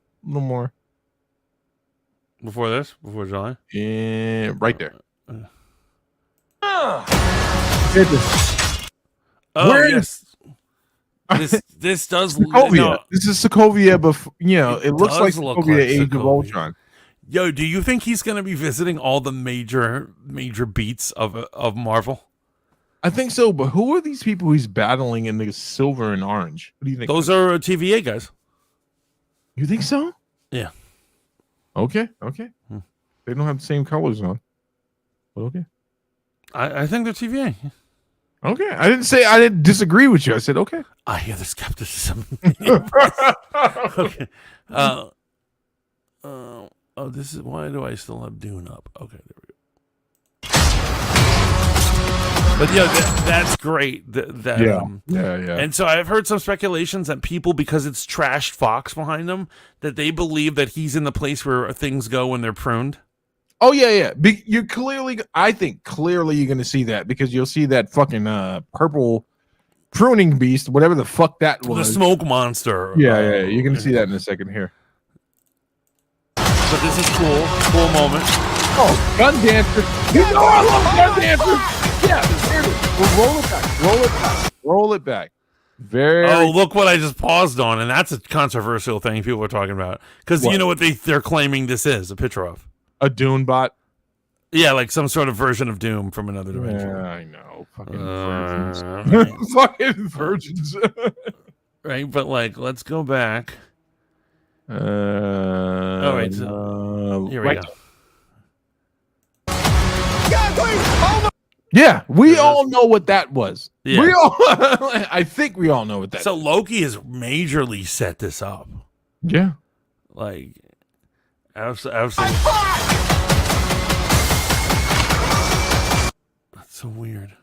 Before this, before July, And right there. Oh Where yes, this does. Sokovia. No, This is Sokovia, but it looks like does look Sokovia like Age of Sokovia. Ultron. Yo, do you think he's going to be visiting all the major beats of Marvel? I think so, but who are these people he's battling in the silver and orange? What do you think? Those are TVA guys. You think so? Yeah. Okay. They don't have the same colors on. But okay. I think they're TVA. Okay. I didn't disagree with you. I said okay. I hear the skepticism. Okay. This is why do I still have Dune up? Okay, there we go. But yeah, that's great. Yeah. And so I've heard some speculations that people, because it's trashed Fox behind them, that they believe that he's in the place where things go when they're pruned. Oh yeah. I think clearly you're gonna see that because you'll see that fucking purple pruning beast, whatever the fuck that was. The smoke monster. Yeah. You're gonna see that in a second here. So this is cool moment. Oh, gun dancer! You know I love gun dancer. Yeah, here it is. We'll roll it back. Very. Oh, look what I just paused on, and that's a controversial thing people are talking about because you know what they're claiming this is a picture of a Dune bot. Yeah, like some sort of version of Doom from another dimension. Yeah, I know. Fucking virgins. Fucking virgins. Right, but like, let's go back. All right, so here we go. Yeah, we all know what that was. Yeah. We all, I think we all know what that. So Loki has majorly set this up. Yeah, like absolutely. That's so weird.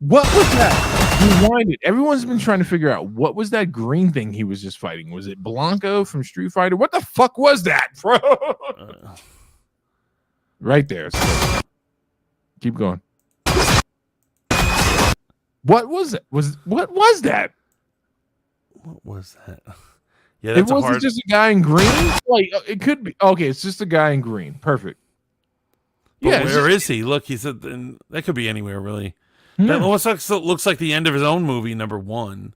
What was that? Rewind it. Everyone's been trying to figure out what was that green thing he was just fighting. Was it Blanco from Street Fighter? What the fuck was that, bro? Right there. So, keep going. What was it? What was that? What was that? Yeah, it wasn't just a guy in green. Like it could be. Okay, it's just a guy in green. Perfect. But where is he? Look, he said that could be anywhere, really. That looks like the end of his own movie, number 1.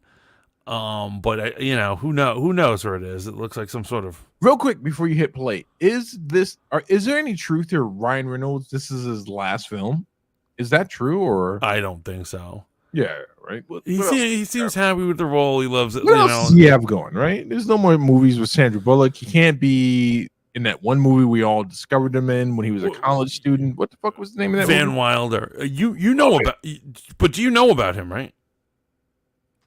But who knows where it is? It looks like some sort of. Real quick before you hit play, is there any truth to Ryan Reynolds? This is his last film. Is that true or? I don't think so. Yeah, right. He seems happy with the role. He loves it. What else does he have going? Right. There's no more movies with Sandra Bullock. He can't be in that one movie we all discovered him in when he was a college student. What the fuck was the name of that Van movie? Wilder. You know but do you know about him, right?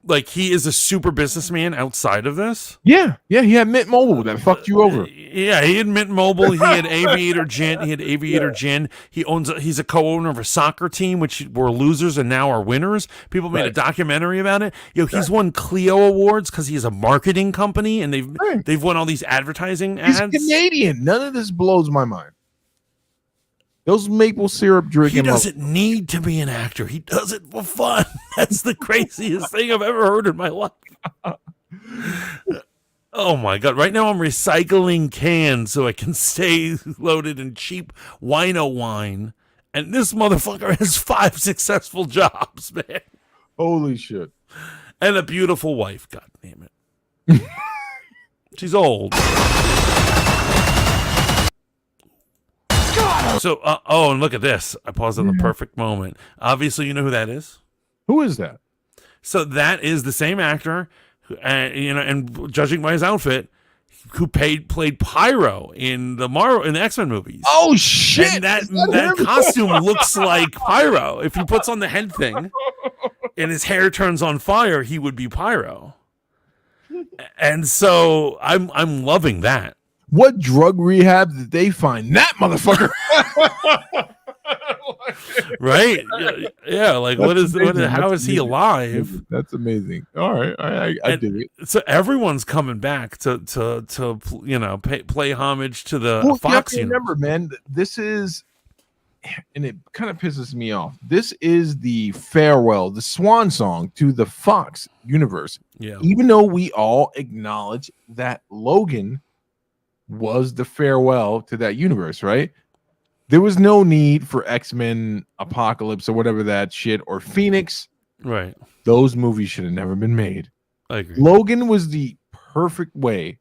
Like he is a super businessman outside of this. Yeah. He had Mint Mobile that fucked you over. Yeah, he had Mint Mobile. He had Aviator Gin. He's a co-owner of a soccer team, which were losers and now are winners. People made a documentary about it. He's won Clio awards because he has a marketing company, and they've won all these advertising ads. He's Canadian. None of this blows my mind. Those maple syrup drinking. He doesn't need to be an actor. He does it for fun. That's the craziest thing I've ever heard in my life. Oh my God. Right now I'm recycling cans so I can stay loaded in cheap wino wine. And this motherfucker has 5 successful jobs, man. Holy shit. And a beautiful wife. God damn it. She's old. So, and look at this. I paused on the perfect moment. Obviously, you know who that is? Who is that? So that is the same actor, and judging by his outfit, who played Pyro in the X-Men movies. Oh shit! And that costume looks like Pyro. If he puts on the head thing, and his hair turns on fire, he would be Pyro. And so I'm loving that. What drug rehab did they find that motherfucker? Right? Yeah. Like, how is he alive? That's amazing. All right. I did it. So everyone's coming back to play homage to the Fox. Remember, man, this is and it kind of pisses me off. This is the farewell, the swan song to the Fox universe. Yeah. Even though we all acknowledge that Logan was the farewell to that universe, right? There was no need for X-Men Apocalypse or whatever that shit or Phoenix. Right. Those movies should have never been made. I agree. Logan was the perfect way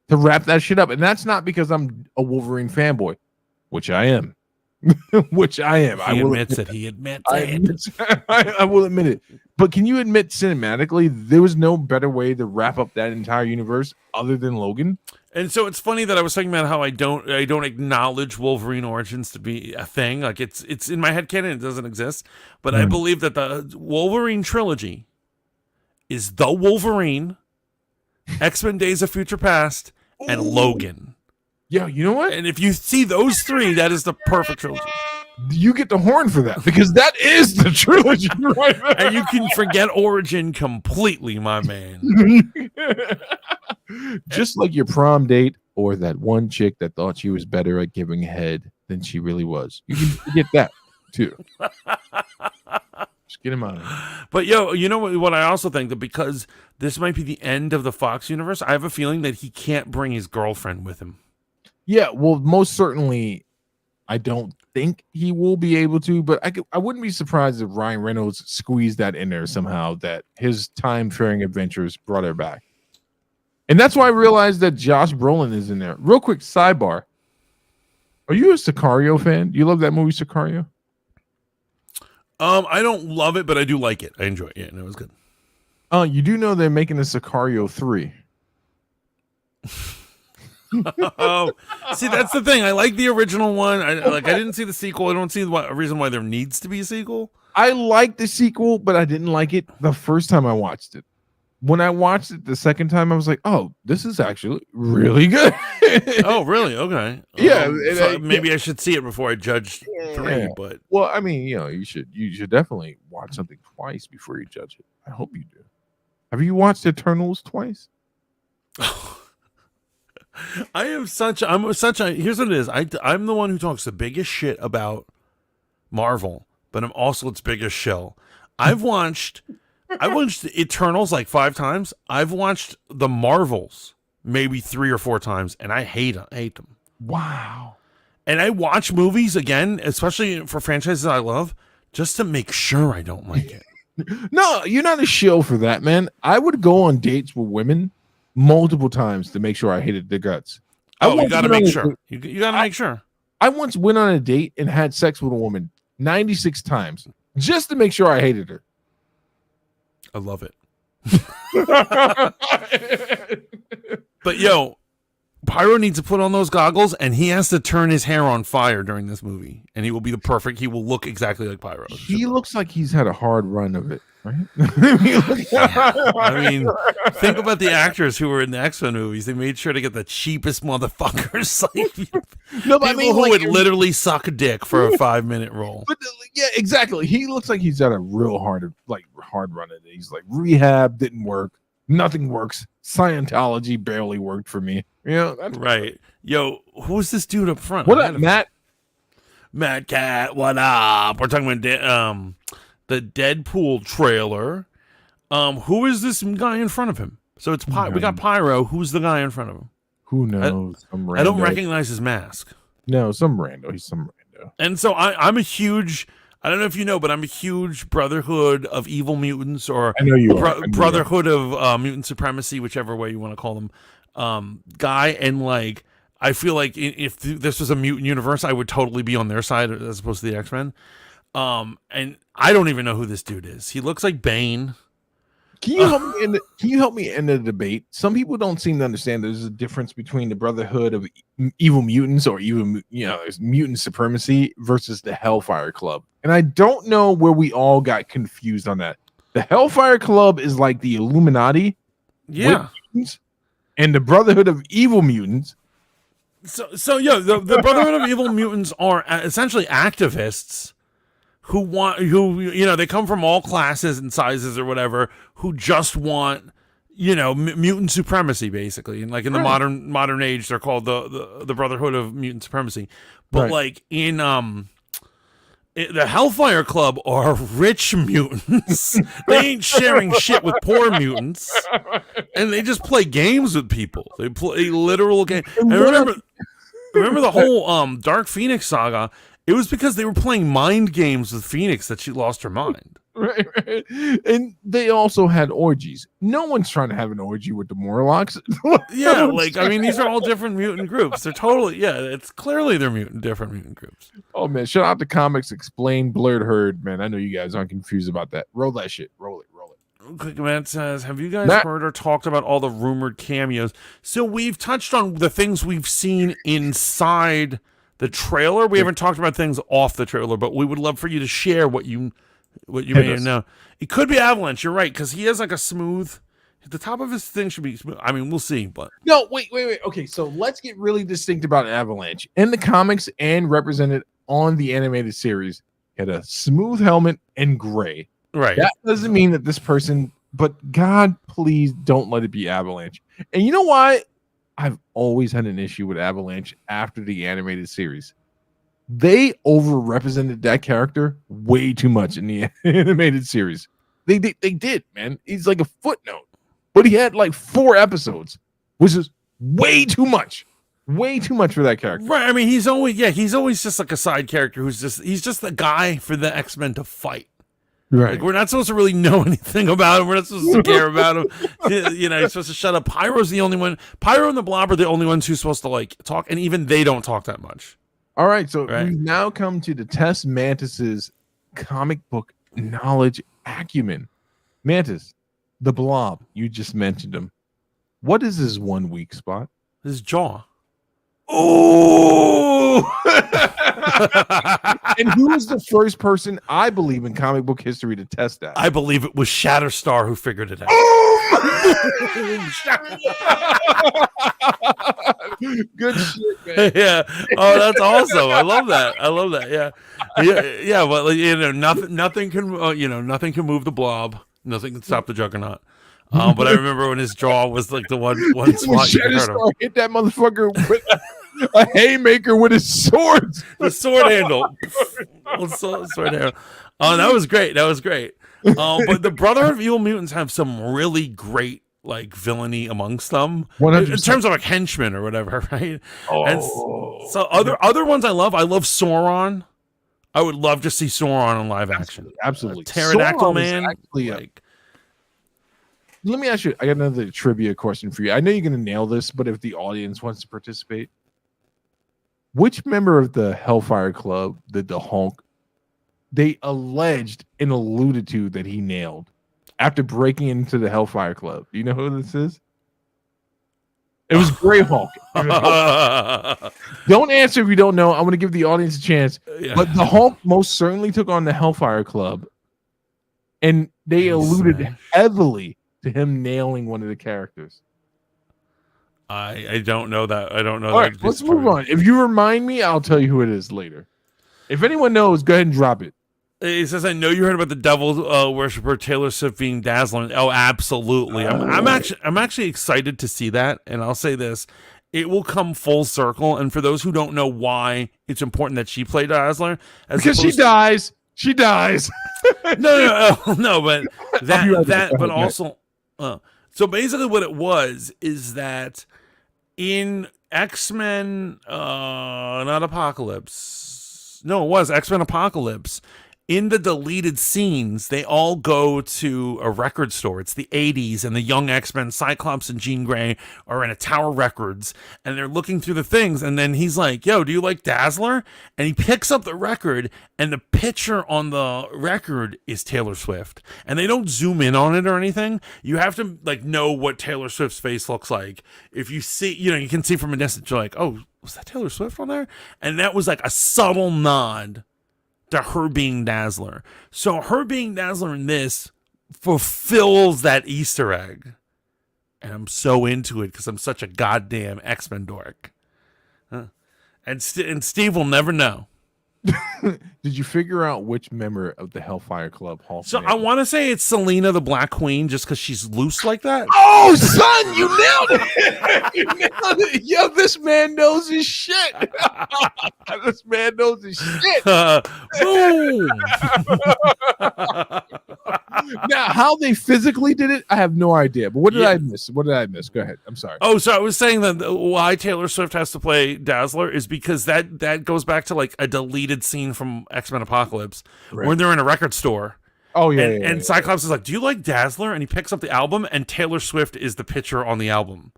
to wrap that shit up. And that's not because I'm a Wolverine fanboy, which I am. Which I am. He I will admits admit it. He admits I it. I will admit it. But can you admit cinematically there was no better way to wrap up that entire universe other than Logan? And so it's funny that I was talking about how I don't acknowledge Wolverine origins to be a thing. Like it's in my head canon, it doesn't exist. But I believe that the Wolverine trilogy is the Wolverine, X-Men Days of Future Past, and Logan. Yeah, you know what? And if you see those three, that is the perfect trilogy. You get the horn for that because that is the trilogy, right? And you can forget Origin completely, my man. Just like your prom date or that one chick that thought she was better at giving head than she really was. You can forget that too. Just get him out of here. But you know what I also think, that because this might be the end of the Fox universe, I have a feeling that he can't bring his girlfriend with him. Yeah, well, most certainly I don't think he will be able to, but I wouldn't be surprised if Ryan Reynolds squeezed that in there somehow, that his time-faring adventures brought her back. And that's why I realized that Josh Brolin is in there. Real quick sidebar. Are you a Sicario fan? Do you love that movie, Sicario? I don't love it, but I do like it. I enjoy it. Yeah, it was good. You do know they're making a Sicario 3. Oh, see, that's the thing. I like the original one. I didn't see the sequel. I don't see a reason why there needs to be a sequel. I like the sequel, but I didn't like it the first time I watched it. When I watched it the second time, I was like, "Oh, this is actually really good." Oh, really? Okay. Yeah. So maybe I should see it before I judge 3. Yeah. But well, I mean, you should definitely watch something twice before you judge it. I hope you do. Have you watched Eternals twice? I'm such a here's what it is. I'm the one who talks the biggest shit about Marvel, but I'm also its biggest shill. I watched Eternals like 5 times. I've watched the Marvels maybe 3 or 4 times, and I hate them. Wow. And I watch movies again, especially for franchises I love, just to make sure I don't like it. No, you're not a shill for that, man. I would go on dates with women multiple times to make sure I hated their guts. You gotta make sure. You gotta make sure. I once went on a date and had sex with a woman 96 times just to make sure I hated her. I love it. But Pyro needs to put on those goggles, and he has to turn his hair on fire during this movie, and he will be he will look exactly like Pyro. He looks like he's had a hard run of it, right? I mean, think about the actors who were in the X-Men movies. They made sure to get the cheapest motherfuckers. People who would literally suck a dick for a 5-minute role. But yeah, exactly. He looks like he's had a real hard run at it. He's like, rehab didn't work. Nothing works. Scientology barely worked for me. That's right. Who's this dude up front? What up, Matt? Matt Cat, what up? We're talking about the Deadpool trailer. Who is this guy in front of him? So it's we got Pyro. Who's the guy in front of him? Who knows? I don't recognize his mask. No, some rando. He's some rando. And so I'm a huge. I don't know if you know, but I'm a huge Brotherhood of Evil Mutants, or I know you Brotherhood of Mutant Supremacy, whichever way you want to call them, guy. And like, I feel like if this was a mutant universe, I would totally be on their side as opposed to the X-Men. And I don't even know who this dude is. He looks like Bane. Can you help me end the debate? Some people don't seem to understand there's a difference between the Brotherhood of Evil Mutants, or even there's mutant supremacy, versus the Hellfire Club. And I don't know where we all got confused on that. The Hellfire Club is like the Illuminati, yeah, mutants, and the Brotherhood of Evil Mutants. So the Brotherhood of Evil Mutants are essentially activists who they come from all classes and sizes or whatever, who just want mutant supremacy, basically. And like in the modern age, they're called the Brotherhood of Mutant Supremacy. But like in The Hellfire Club are rich mutants. They ain't sharing shit with poor mutants, and they just play games with people. They play literal games. And remember the whole Dark Phoenix saga? It was because they were playing mind games with Phoenix that she lost her mind. Right. And they also had orgies. No one's trying to have an orgy with the Morlocks. Yeah, like, I mean, these are all different mutant groups. They're totally, yeah, it's clearly they're different mutant groups. Oh, man, shout out to Comics Explained Blurred Herd, man. I know you guys aren't confused about that. Roll that shit. Roll it. Quick Matt says, have you guys heard or talked about all the rumored cameos? So we've touched on the things we've seen inside the trailer. We haven't talked about things off the trailer, but we would love for you to share what you may know. It could be Avalanche. You're right, because he has like a smooth. The top of his thing should be smooth. I mean, we'll see. But no, wait. Okay, so let's get really distinct about Avalanche. In the comics and represented on the animated series, he had a smooth helmet and gray. Right. That doesn't mean that this person, but God, please don't let it be Avalanche. And you know why? I've always had an issue with Avalanche after the animated series. They overrepresented that character way too much in the animated series. They did, man. He's like a footnote, but he had like 4 episodes, which is way too much. Way too much for that character. Right. I mean, he's always just like a side character he's just the guy for the X-Men to fight. Right. Like, we're not supposed to really know anything about him. We're not supposed to care about him. You know, he's supposed to shut up. Pyro's the only one. Pyro and the Blob are the only ones who's supposed to like talk, and even they don't talk that much. All right, so we've now come to the test Mantis's comic book knowledge acumen. Mantis, the Blob, you just mentioned him. What is his one weak spot? His jaw. Oh! And who was the first person, I believe, in comic book history to test that? I believe it was Shatterstar who figured it out. Good shit, man. Yeah. Oh, that's awesome. I love that. Yeah. Yeah. But you know, nothing can nothing can move the Blob. Nothing can stop the Juggernaut. But I remember when his jaw was like the one spot you heard him. Hit that motherfucker with a haymaker with his sword. The sword handle. Sword handle. Oh, that was great. But the Brotherhood of Evil Mutants have some really great like villainy amongst them 100%. In terms of like henchmen or whatever, right? And so other ones I love Sauron. I would love to see Sauron in live action. Absolutely. Pterodactyl Man. Let me ask you, I got another trivia question for you. I know you're going to nail this, but if the audience wants to participate, which member of the Hellfire Club did the Hulk they alleged and alluded to that he nailed after breaking into the Hellfire Club? Do you know who this is? It was Grey Hulk. Don't answer if you don't know. I'm going to give the audience a chance. Yeah. But the Hulk most certainly took on the Hellfire Club, and they alluded heavily to him nailing one of the characters. I don't know that. I don't know. All right, let's move on. If you remind me, I'll tell you who it is later. If anyone knows, go ahead and drop it. He says, "I know you heard about the devil worshiper Taylor Swift being Dazzler." Oh, absolutely. I'm actually excited to see that. And I'll say this: it will come full circle. And for those who don't know why it's important that she play Dazzler, because she dies. She dies. No. But but also. So basically, what it was is that in X-Men, not Apocalypse. No, it was X-Men Apocalypse. In the deleted scenes, they all go to a record store. It's the 80s, and the young X-Men, Cyclops and Jean Grey, are in a Tower Records, and they're looking through the things, and then he's like, yo, do you like Dazzler? And he picks up the record, and the picture on the record is Taylor Swift. And they don't zoom in on it or anything. You have to like know what Taylor Swift's face looks like. If you see, you can see from a distance, you're like, oh, was that Taylor Swift on there? And that was like a subtle nod to her being Dazzler. So her being Dazzler in this fulfills that Easter egg. And I'm so into it because I'm such a goddamn X-Men dork. And Steve will never know. Did you figure out which member of the Hellfire Club Hall? So I want to say it's Selena, the Black Queen, just because she's loose like that. Oh, son, you nailed it! You nailed it. Yo, this man knows his shit. This man knows his shit. Boom. Now, how they physically did it, I have no idea. But what did I miss? What did I miss? Go ahead. I'm sorry. Oh, so I was saying that why Taylor Swift has to play Dazzler is because that goes back to like a deleted scene from X-Men Apocalypse when they're in a record store. Oh yeah, and Cyclops is like, "Do you like Dazzler?" And he picks up the album, and Taylor Swift is the picture on the album.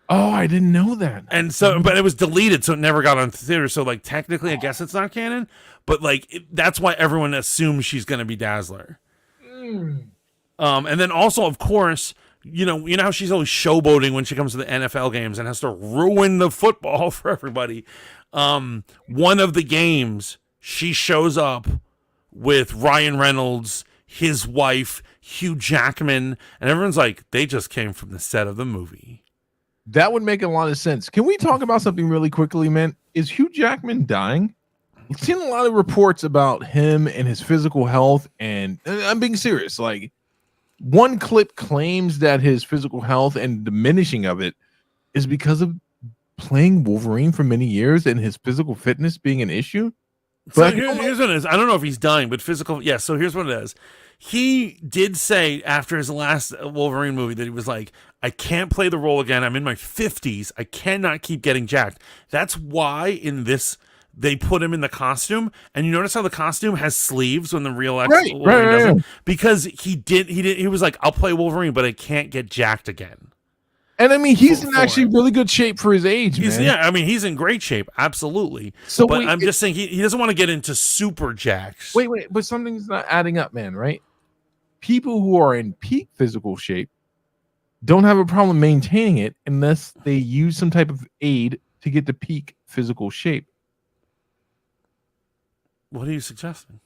Oh, I didn't know that. And so, but it was deleted, so it never got on theater. So, like, technically, I guess it's not canon. But like, that's why everyone assumes she's going to be Dazzler. And then also, of course, you know how she's always showboating when she comes to the NFL games and has to ruin the football for everybody. One of the games, she shows up with Ryan Reynolds, his wife, Hugh Jackman, and everyone's like, they just came from the set of the movie. That would make a lot of sense. Can we talk about something really quickly, man? Is Hugh Jackman dying? I've seen a lot of reports about him and his physical health, and I'm being serious. Like, one clip claims that his physical health and diminishing of it is because of playing Wolverine for many years and his physical fitness being an issue. But here's what it is. I don't know if he's dying, but physical. Yeah. So here's what it is. He did say after his last Wolverine movie that he was like, I can't play the role again. I'm in my 50s. I cannot keep getting jacked. That's why in this they put him in the costume. And you notice how the costume has sleeves when the real Wolverine doesn't? Because he was like, I'll play Wolverine, but I can't get jacked again. And I mean, he's in actually really good shape for his age, man. Yeah, I mean, he's in great shape, absolutely. So but I'm just saying he doesn't want to get into super jacks. Wait, but something's not adding up, man, right? People who are in peak physical shape don't have a problem maintaining it unless they use some type of aid to get to peak physical shape. What are you suggesting?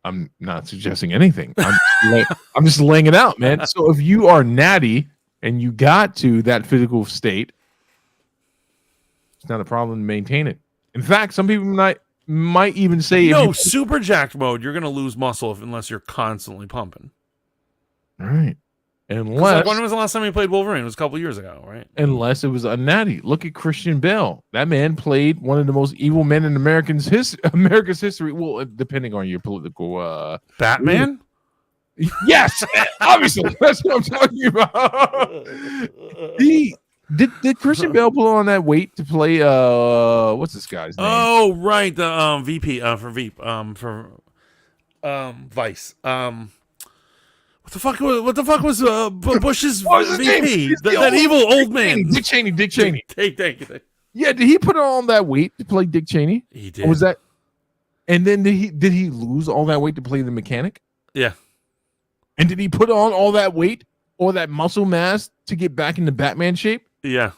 I'm not suggesting anything. I'm just laying it out, man. So if you are natty and you got to that physical state, it's not a problem to maintain it. In fact, some people might even say, super jacked mode, you're going to lose muscle unless you're constantly pumping. All right. Unless, when was the last time he played Wolverine? It was a couple years ago, right? Unless it was a natty. Look at Christian Bale. That man played one of the most evil men in America's history. Well, depending on your political Batman. Yes, obviously. That's what I'm talking about. Did Christian Bale put on that weight to play what's this guy's name? Oh, right, the VP for Veep for Vice. What the fuck was Bush's VP? That evil old man. Dick Cheney. Thank you. Yeah, did he put on that weight to play Dick Cheney? He did. Or was that? And then did he lose all that weight to play the mechanic? Yeah. And did he put on all that weight or that muscle mass to get back into Batman shape? Yeah.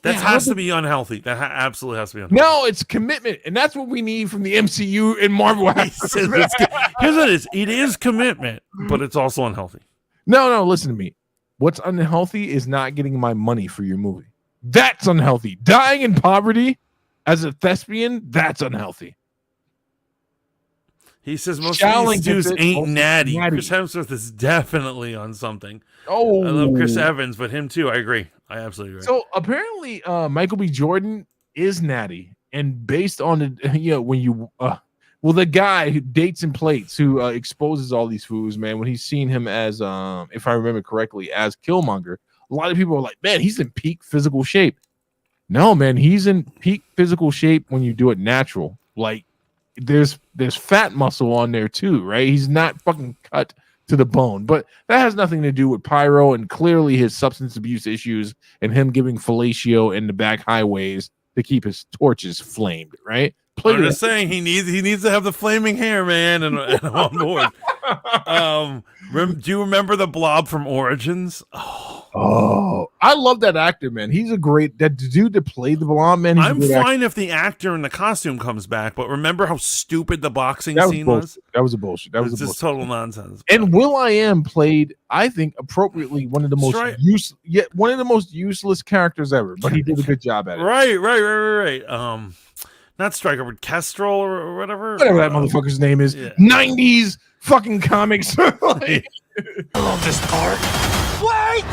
That has to be unhealthy. That absolutely has to be unhealthy. No, it's commitment. And that's what we need from the MCU and Marvel. Here's what it is. It is commitment, but it's also unhealthy. No, listen to me. What's unhealthy is not getting my money for your movie. That's unhealthy. Dying in poverty as a thespian, that's unhealthy. He says most of these dudes ain't natty. Chris Hemsworth is definitely on something. Oh, I love Chris Evans, but him too. I agree. I absolutely agree. So apparently, Michael B. Jordan is natty, and based on the when you the guy who dates and plates who exposes all these foods, man. When he's seen him as if I remember correctly, as Killmonger, a lot of people are like, man, he's in peak physical shape. No, man, he's in peak physical shape when you do it natural. Like there's fat muscle on there too, right? He's not fucking cut to the bone, but that has nothing to do with Pyro and clearly his substance abuse issues and him giving fellatio in the back highways to keep his torches flamed, right? I'm just saying he needs to have the flaming hair, man, and I'm on board. Do you remember the Blob from Origins? Oh, I love that actor, man. He's that dude that played the Blob, man. I'm fine if the actor in the costume comes back, but remember how stupid the boxing scene was? That was a bullshit. That was just total nonsense. And Will.i.am played, I think, appropriately one of the most useless characters ever, but he did a good job at it. Right. Not Striker, but Kestrel or whatever. Whatever that motherfucker's name is. Yeah. 90s fucking comics. Like, I love this part. Wait!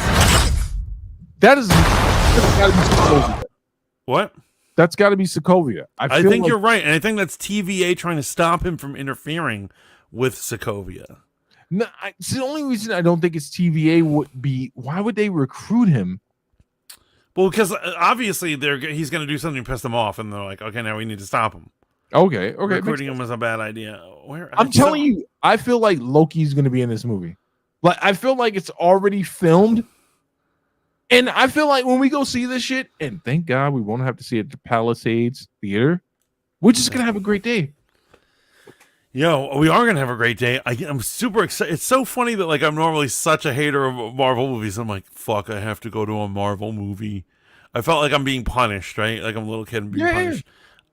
that's gotta be Sokovia. What? That's got to be Sokovia. I think you're right, and I think that's TVA trying to stop him from interfering with Sokovia. No, it's the only reason I don't think it's TVA would be. Why would they recruit him? Well, because obviously he's going to do something to piss them off, and they're like, okay, now we need to stop him. Okay. Recruiting him was a bad idea. I'm telling you, I feel like Loki's going to be in this movie. Like, I feel like it's already filmed. And I feel like when we go see this shit, and thank God we won't have to see it at the Palisades Theater, we're just going to have a great day. Yo, we are going to have a great day. I'm super excited. It's so funny that, like, I'm normally such a hater of Marvel movies. I'm like, fuck, I have to go to a Marvel movie. I felt like I'm being punished, right? Like I'm a little kid and being punished.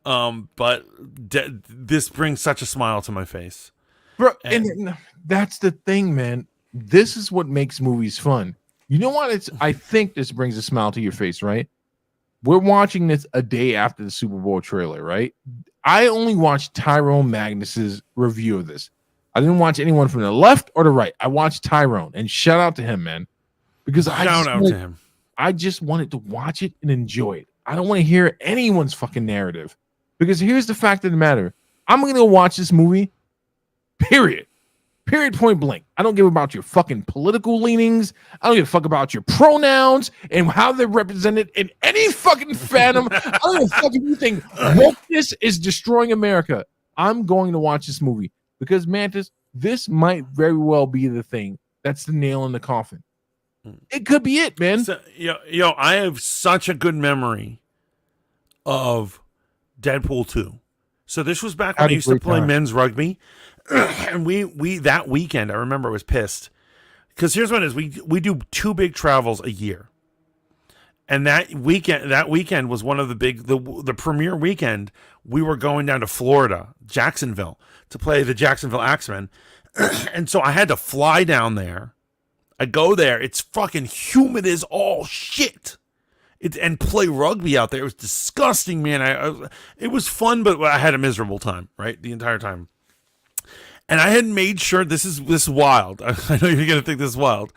But this brings such a smile to my face. Bro, and that's the thing, man. This is what makes movies fun. You know what? I think this brings a smile to your face, right? We're watching this a day after the Super Bowl trailer, right? I only watched Tyrone Magnus's review of this. I didn't watch anyone from the left or the right. I watched Tyrone, and shout out to him, man. Because I just wanted to watch it and enjoy it. I don't want to hear anyone's fucking narrative. Because here's the fact of the matter. I'm going to watch this movie, period. Period, point blank. I don't give about your fucking political leanings. I don't give a fuck about your pronouns and how they're represented in any fucking fandom. I don't give a fuck if you think wokeness is destroying America. I'm going to watch this movie because, Mantis, this might very well be the thing that's the nail in the coffin. It could be it, man. So, I have such a good memory of Deadpool 2. So this was back when I used to play men's rugby. And we that weekend, I remember I was pissed. Because here's what it is. We do 2 big travels a year. And that weekend was one of the premiere weekend. We were going down to Florida, Jacksonville, to play the Jacksonville Axemen. And so I had to fly down there. I go there. It's fucking humid as all shit. And play rugby out there. It was disgusting, man. It was fun, but I had a miserable time, right? The entire time. And I had made sure, this is wild. I know you're going to think this is wild.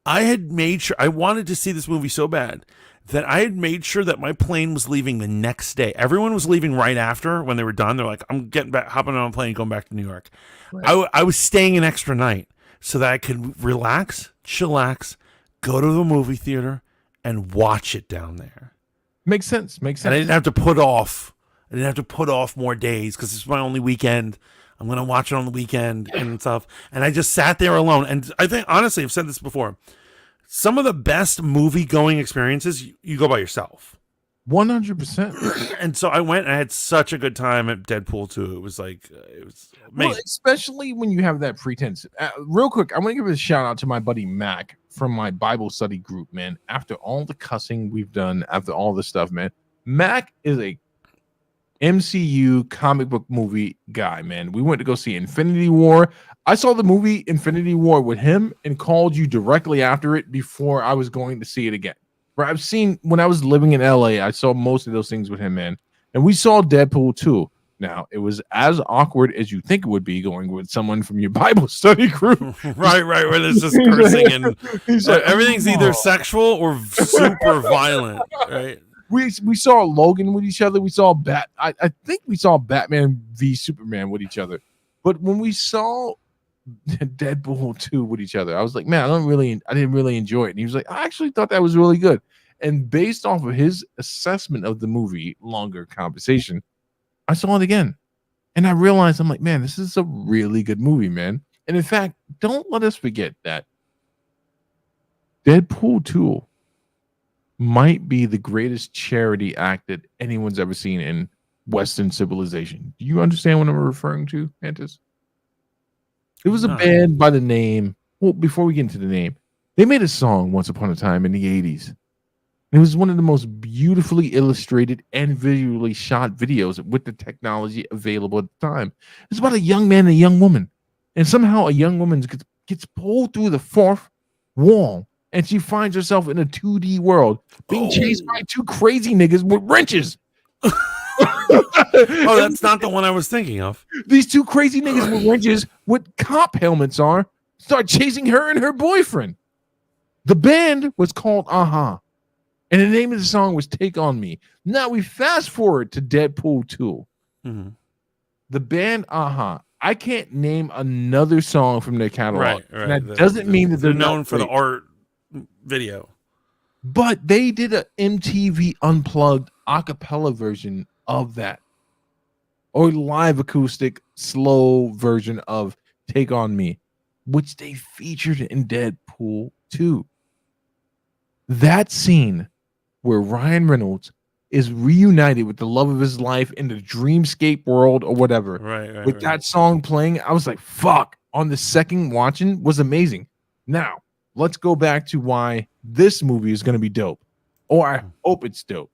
I had made sure, I wanted to see this movie so bad that I had made sure that my plane was leaving the next day. Everyone was leaving right after when they were done. They're like, I'm getting back, hopping on a plane, going back to New York. Right. I was staying an extra night so that I could relax, chillax, go to the movie theater, and watch it down there. Makes sense. And I didn't have to put off more days because it's my only weekend. I'm going to watch it on the weekend and stuff. And I just sat there alone. And I think, honestly, I've said this before. Some of the best movie-going experiences, you go by yourself. 100%. And so I went and I had such a good time at Deadpool 2. It was like, it was amazing. Well, especially when you have that pretense. Real quick, I want to give a shout out to my buddy Mac from my Bible study group, man. After all the cussing we've done, after all this stuff, man, Mac is a MCU comic book movie guy, man. We went to go see Infinity War. I saw the movie Infinity War with him and called you directly after it before I was going to see it again. Right? I've seen, when I was living in LA, I saw most of those things with him, man. And we saw Deadpool 2. Now, it was as awkward as you think it would be going with someone from your Bible study group. Right, where there's just cursing and like, everything's either sexual or super violent, right? We saw Logan with each other. We saw I think we saw Batman v Superman with each other. But when we saw Deadpool 2 with each other, I was like, man, I didn't really enjoy it. And he was like, I actually thought that was really good. And based off of his assessment of the movie, longer conversation, I saw it again. And I realized, I'm like, man, this is a really good movie, man. And in fact, don't let us forget that Deadpool 2 might be the greatest charity act that anyone's ever seen in Western civilization. Do you understand what I'm referring to, Antis? It was a band by the name, well, before we get into the name, they made a song once upon a time in the 80s. It was one of the most beautifully illustrated and visually shot videos with the technology available at the time. It's about a young man and a young woman. And somehow a young woman gets pulled through the fourth wall and she finds herself in a 2D world being chased by 2 crazy niggas with wrenches. Oh, that's not the one I was thinking of. These two crazy niggas with wrenches with cop helmets on start chasing her and her boyfriend. The band was called And the name of the song was Take On Me. Now we fast forward to Deadpool 2. Mm-hmm. The band I can't name another song from their catalog. Right. And that doesn't mean that they're known for the art video. But they did a MTV Unplugged a cappella version of that. Or live acoustic slow version of Take On Me, which they featured in Deadpool 2. That scene where Ryan Reynolds is reunited with the love of his life in the dreamscape world or whatever. Right. With that song playing, I was like, fuck. On the second watching was amazing. Now, let's go back to why this movie is going to be dope. Or I hope it's dope.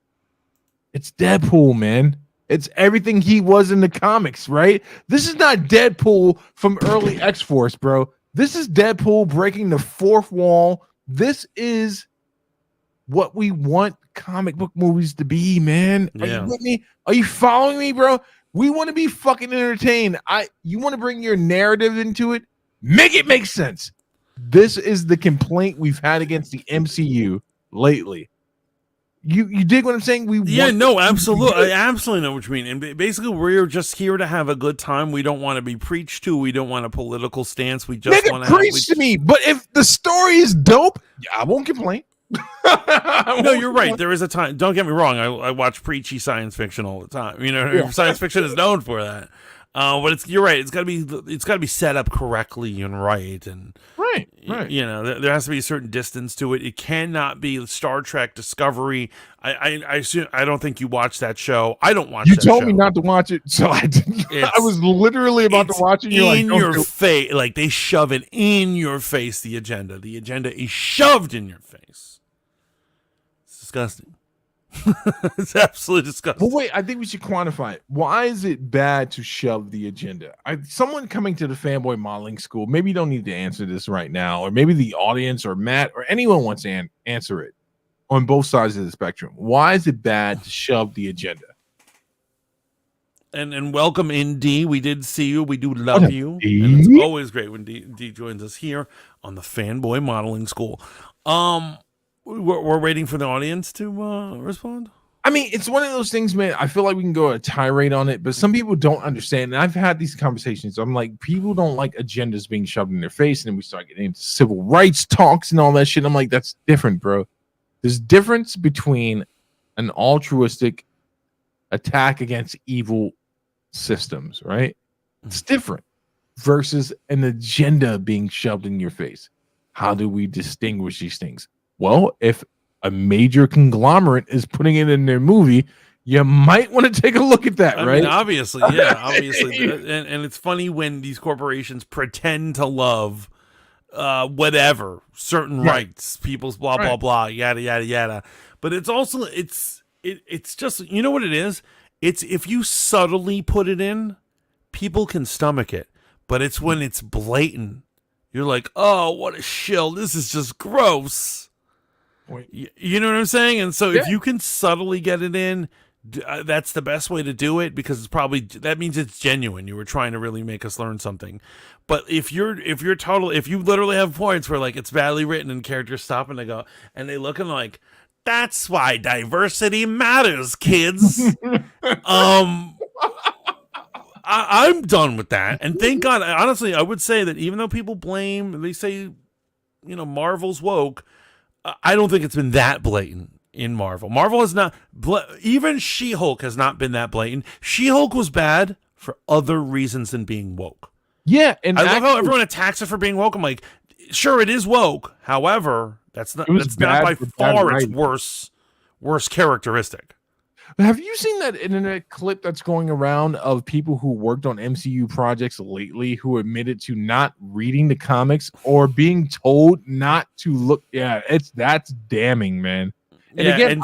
It's Deadpool, man. It's everything he was in the comics, right? This is not Deadpool from early X-Force, bro. This is Deadpool breaking the fourth wall. This is what we want comic book movies to be, man. Are you with me? Are you following me, bro? We want to be fucking entertained. You want to bring your narrative into it? Make it make sense. This is the complaint we've had against the MCU lately. You dig what I'm saying? Absolutely. I absolutely know what you mean. And basically, we're just here to have a good time. We don't want to be preached to. We don't want a political stance. We just want to preach to me. But if the story is dope, I won't complain. No, you're right. There is a time. Don't get me wrong. I watch preachy science fiction all the time. Science fiction is known for that. But you're right. It's got to be set up correctly and right. And right. There has to be a certain distance to it. It cannot be Star Trek Discovery. I don't think you watch that show. I don't watch. You told me not to watch it, so I didn't. I was literally about to watch it. You're in your face, like they shove it in your face. The agenda is shoved in your face. It's disgusting. It's absolutely disgusting. But wait, I think we should quantify it. Why is it bad to shove the agenda? Someone coming to the fanboy modeling school, maybe you don't need to answer this right now, or maybe the audience or Matt or anyone wants to answer it on both sides of the spectrum. Why is it bad to shove the agenda? And welcome in, D. We did see you. We do love you. And it's always great when D joins us here on the fanboy modeling school. We're waiting for the audience to respond. I mean, it's one of those things, man. I feel like we can go a tirade on it, but some people don't understand. And I've had these conversations. I'm like, people don't like agendas being shoved in their face. And then we start getting into civil rights talks and all that shit. I'm like, that's different, bro. There's difference between an altruistic attack against evil systems, right? It's different versus an agenda being shoved in your face. How do we distinguish these things? Well, if a major conglomerate is putting it in their movie, you might want to take a look at that, right? I mean, obviously. And it's funny when these corporations pretend to love whatever, certain rights, people's blah, blah, blah, yada, yada, yada. But it's also, it's just, you know what it is? It's if you subtly put it in, people can stomach it. But it's when it's blatant. You're like, oh, what a shill. This is just gross. You know what I'm saying? And so if you can subtly get it in, that's the best way to do it, because it's probably, that means it's genuine. You were trying to really make us learn something. But if you literally have points where like it's badly written and characters stop and they go, and they look and like, that's why diversity matters, kids. I'm done with that. And thank God, honestly, I would say that even though people they say, Marvel's woke, I don't think it's been that blatant in Marvel. Marvel has not, even She-Hulk has not been that blatant. She-Hulk was bad for other reasons than being woke. Yeah, and I love how everyone attacks it for being woke. I'm like, sure, it is woke. However, that's not by far its worst characteristic. Have you seen that internet clip that's going around of people who worked on MCU projects lately who admitted to not reading the comics or being told not to look? Yeah, that's damning, man. And again,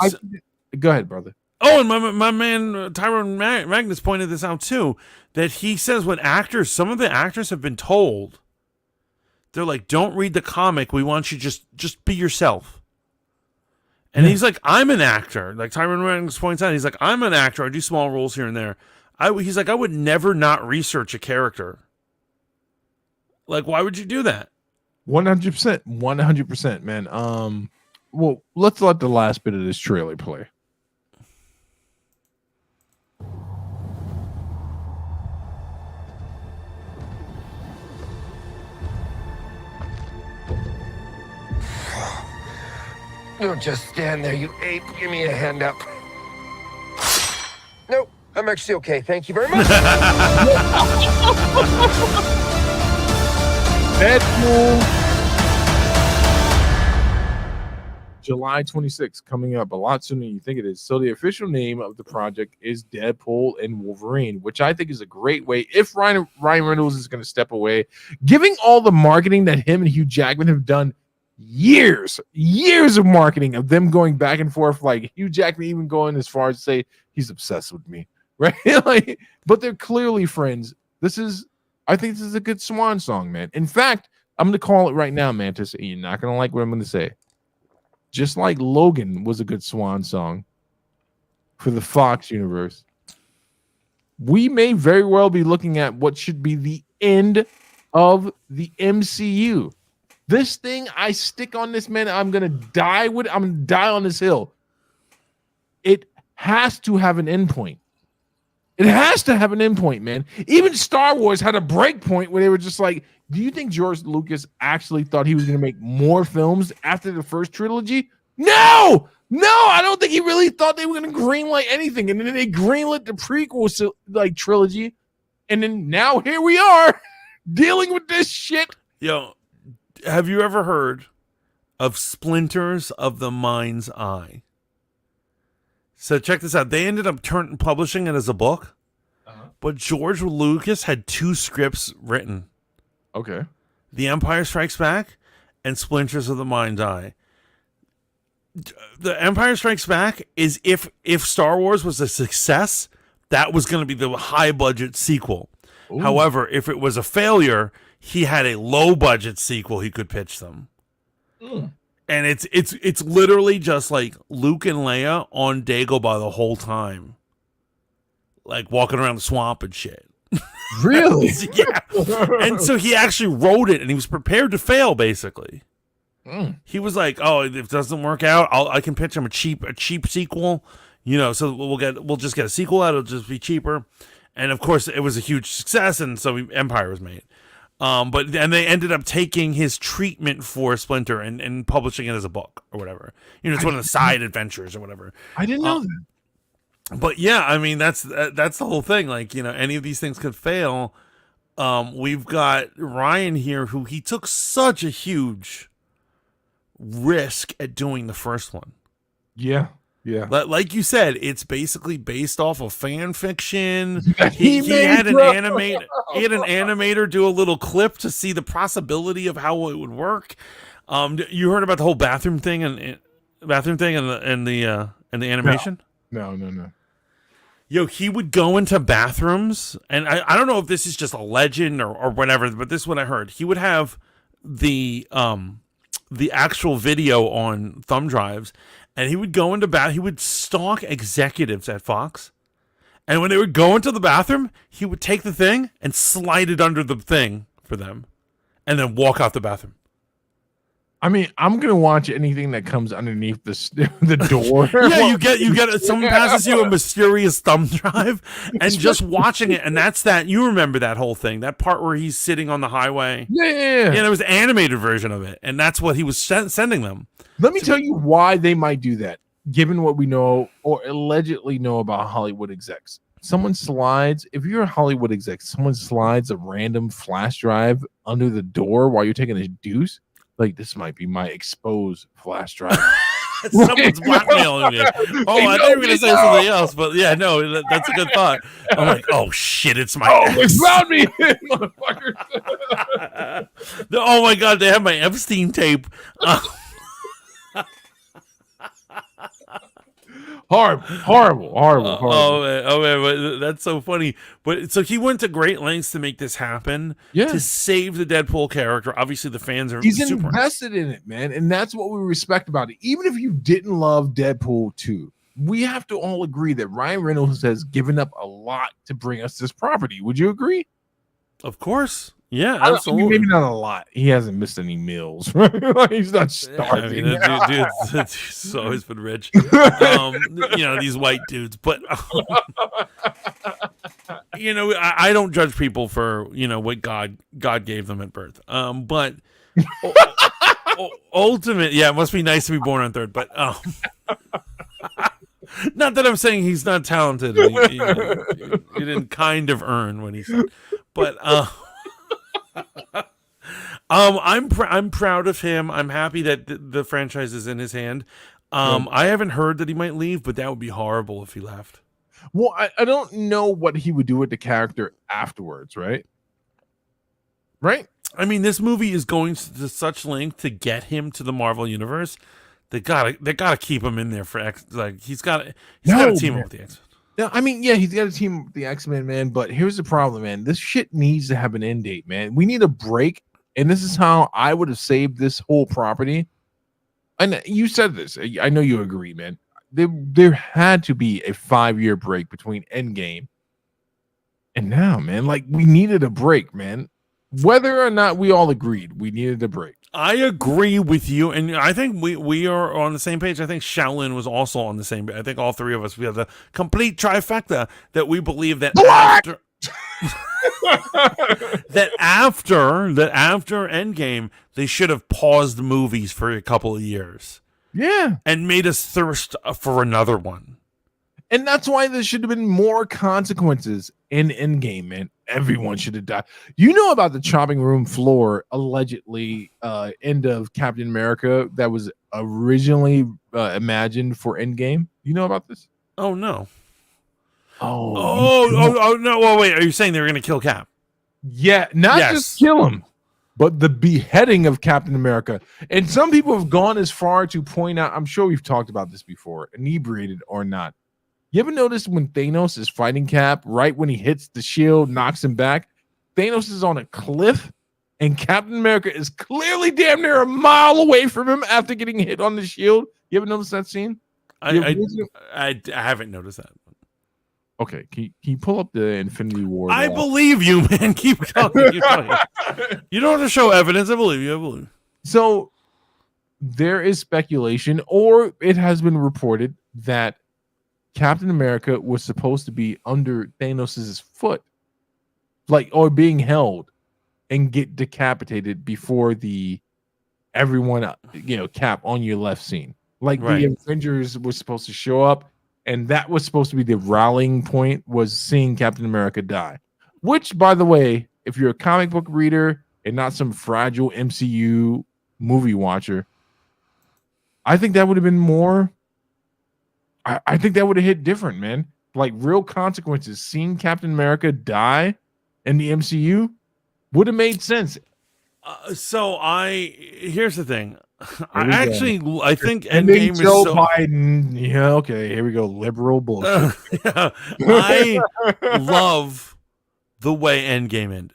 go ahead, brother. Oh, and my man Tyrone Magnus pointed this out too, that he says when some of the actors have been told, they're like, don't read the comic. We want you just be yourself. And he's like, I'm an actor. Like Tyron Reynolds points out, he's like, I'm an actor. I do small roles here and there. He's like, I would never not research a character. Like, why would you do that? 100%. 100%, man. Well, let's let the last bit of this trailer play. Don't just stand there, you ape. Give me a hand up. Nope, I'm actually okay. Thank you very much. Deadpool. July 26th, coming up a lot sooner than you think it is. So the official name of the project is Deadpool and Wolverine, which I think is a great way, if Ryan Reynolds is going to step away, giving all the marketing that him and Hugh Jackman have done, years of marketing of them going back and forth, like Hugh Jackman even going as far as to say he's obsessed with me, right? Like, but they're clearly friends. I think this is a good swan song, man. In fact, I'm going to call it right now, Mantis. You're not going to like what I'm going to say. Just like Logan was a good swan song for the Fox universe, we may very well be looking at what should be the end of the MCU. This thing, I stick on this, man. I'm going to die with it. I'm going to die on this hill. It has to have an endpoint. It has to have an endpoint, man. Even Star Wars had a break point where they were just like, do you think George Lucas actually thought he was going to make more films after the first trilogy? No, I don't think he really thought they were going to greenlight anything. And then they greenlit the prequel like trilogy. And then now here we are dealing with this shit. Yo, have you ever heard of Splinters of the Mind's Eye? So check this out. They ended up publishing it as a book, but George Lucas had 2 scripts written. Okay. The Empire Strikes Back and Splinters of the Mind's Eye. The Empire Strikes Back is if Star Wars was a success, that was going to be the high budget sequel. Ooh. However, if it was a failure, he had a low budget sequel he could pitch them. And it's literally just like Luke and Leia on Dagobah the whole time, like walking around the swamp and shit. Really? Yeah. And so he actually wrote it, and he was prepared to fail. Basically, he was like, "Oh, if it doesn't work out, I can pitch him a cheap sequel, So we'll just get a sequel out. It'll just be cheaper." And of course, it was a huge success, and so Empire was made. But they ended up taking hhis treatment for Splinter and publishing it as a book or whatever. It's one of the side adventures or whatever. I didn't know that. But yeah, I mean that's the whole thing. Like any of these things could fail. We've got Ryan here, who he took such a huge risk at doing the first one. Yeah. Like you said, it's basically based off of fan fiction. He had an animator do a little clip to see the possibility of how it would work. You heard about the whole bathroom thing and the animation? No. Yo, he would go into bathrooms, and I don't know if this is just a legend or whatever, but this is what I heard. He would have the actual video on thumb drives. And he would go into he would stalk executives at Fox. And when they would go into the bathroom, he would take the thing and slide it under the thing for them and then walk out the bathroom. I mean, I'm going to watch anything that comes underneath the door. Yeah, you get someone passes you a mysterious thumb drive and just watching it. And that's that. You remember that whole thing, that part where he's sitting on the highway. Yeah. There was an animated version of it. And that's what he was sending them. Let me tell you why they might do that, given what we know or allegedly know about Hollywood execs. If you're a Hollywood exec, someone slides a random flash drive under the door while you're taking a deuce. Like, this might be my exposed flash drive. Someone's blackmailing you. Oh, I thought you were going to say something else, but yeah, no, that's a good thought. I'm like, oh shit, it's my ex. They found me, motherfuckers. Oh my god, they have my Epstein tape. Horrible. Oh man, but that's so funny. But so he went to great lengths to make this happen. Yeah. To save the Deadpool character. Obviously, the fans are He's super invested in it, man, and that's what we respect about it. Even if you didn't love Deadpool 2, we have to all agree that Ryan Reynolds has given up a lot to bring us this property. Would you agree? Of course. Yeah, I absolutely. mean, maybe not a lot. He hasn't missed any meals. Right? He's not starving. Dude's always been rich. These white dudes. But I don't judge people for what God gave them at birth. But ultimate, it must be nice to be born on third. But not that I'm saying he's not talented. He didn't kind of earn what he said, but. I'm proud of him. I'm happy that the franchise is in his hand. I haven't heard that he might leave, but that would be horrible if he left. Well, I don't know what he would do with the character afterwards, right? Right? I mean, this movie is going to such length to get to the Marvel universe. They gotta keep him in there for he's got to team up with the X-Men. Yeah, I mean, he's got a team with the X-Men, man. But here's the problem, man. This shit needs to have an end date, man. We need a break, and this is how I would have saved this whole property. And you said this. I know you agree, man. There had to be a 5-year break between Endgame and now, man. Like, we needed a break, man. Whether or not we all agreed, we needed a break. I agree with you, and I think we are on the same page. I think Shaolin was also on the same page. I think all three of us, we have the complete trifecta that we believe that after after Endgame, they should have paused movies for a couple of years. Yeah. And made us thirst for another one. And that's why there should have been more consequences in Endgame, man. Everyone should have died. You know about the chopping room floor, allegedly, end of Captain America that was originally imagined for Endgame? You know about this? Oh, no. Oh, no. Well, wait, are you saying they were going to kill Cap? Yeah, not just kill him, but the beheading of Captain America. And some people have gone as far to point out, I'm sure we've talked about this before, inebriated or not. You ever notice when Thanos is fighting Cap, right when he hits the shield, knocks him back, Thanos is on a cliff, and Captain America is clearly damn near a mile away from him after getting hit on the shield? You ever notice that scene? I haven't noticed that. Okay, can you pull up the Infinity War? I believe you, man. Keep going. You don't have to show evidence. I believe you. So there is speculation, or it has been reported that Captain America was supposed to be under Thanos' foot, or being held and get decapitated before the everyone, Cap on your left scene. The Avengers was supposed to show up, and that was supposed to be the rallying point, was seeing Captain America die. Which, by the way, if you're a comic book reader and not some fragile MCU movie watcher, I think that would have been more. I think that would have hit different, man. Like, real consequences. Seeing Captain America die in the MCU would have made sense. Here's the thing. I think Endgame is Joe so Biden. Yeah, okay, here we go. Liberal bullshit. I love the way Endgame ended.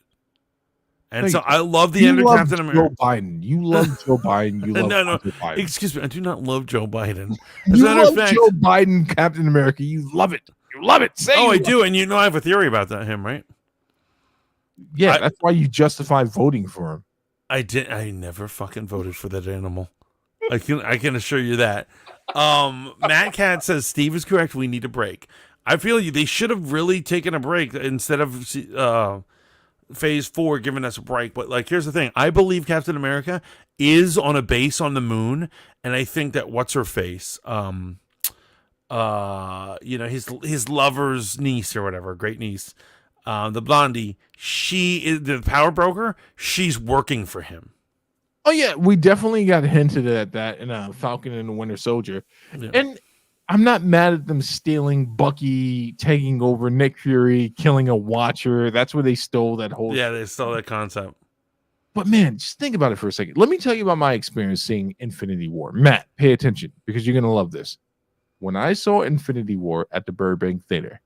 And I love the end of Captain America. Joe Biden. You love Joe Biden. You love Joe Biden. Excuse me. I do not love Joe Biden. You love Joe Biden, Captain America. You love it. You love it. I do. And I have a theory about him, right? Yeah, that's why you justify voting for him. I never fucking voted for that animal. I can assure you that. Matt Cat says Steve is correct. We need a break. I feel they should have really taken a break instead of Phase 4 giving us a break. But here's the thing. I believe Captain America is on a base on the moon, and I think that what's her face, his lover's niece or whatever, great niece, the blondie, she is the power broker. She's working for him. Oh yeah, we definitely got hinted at that in Falcon and the Winter Soldier, and I'm not mad at them stealing Bucky, taking over Nick Fury, killing a Watcher. That's where they stole that whole. Yeah, they stole that concept. But man, just think about it for a second. Let me tell you about my experience seeing Infinity War. Matt, pay attention because you're gonna love this. when I saw Infinity War at the Burbank Theater,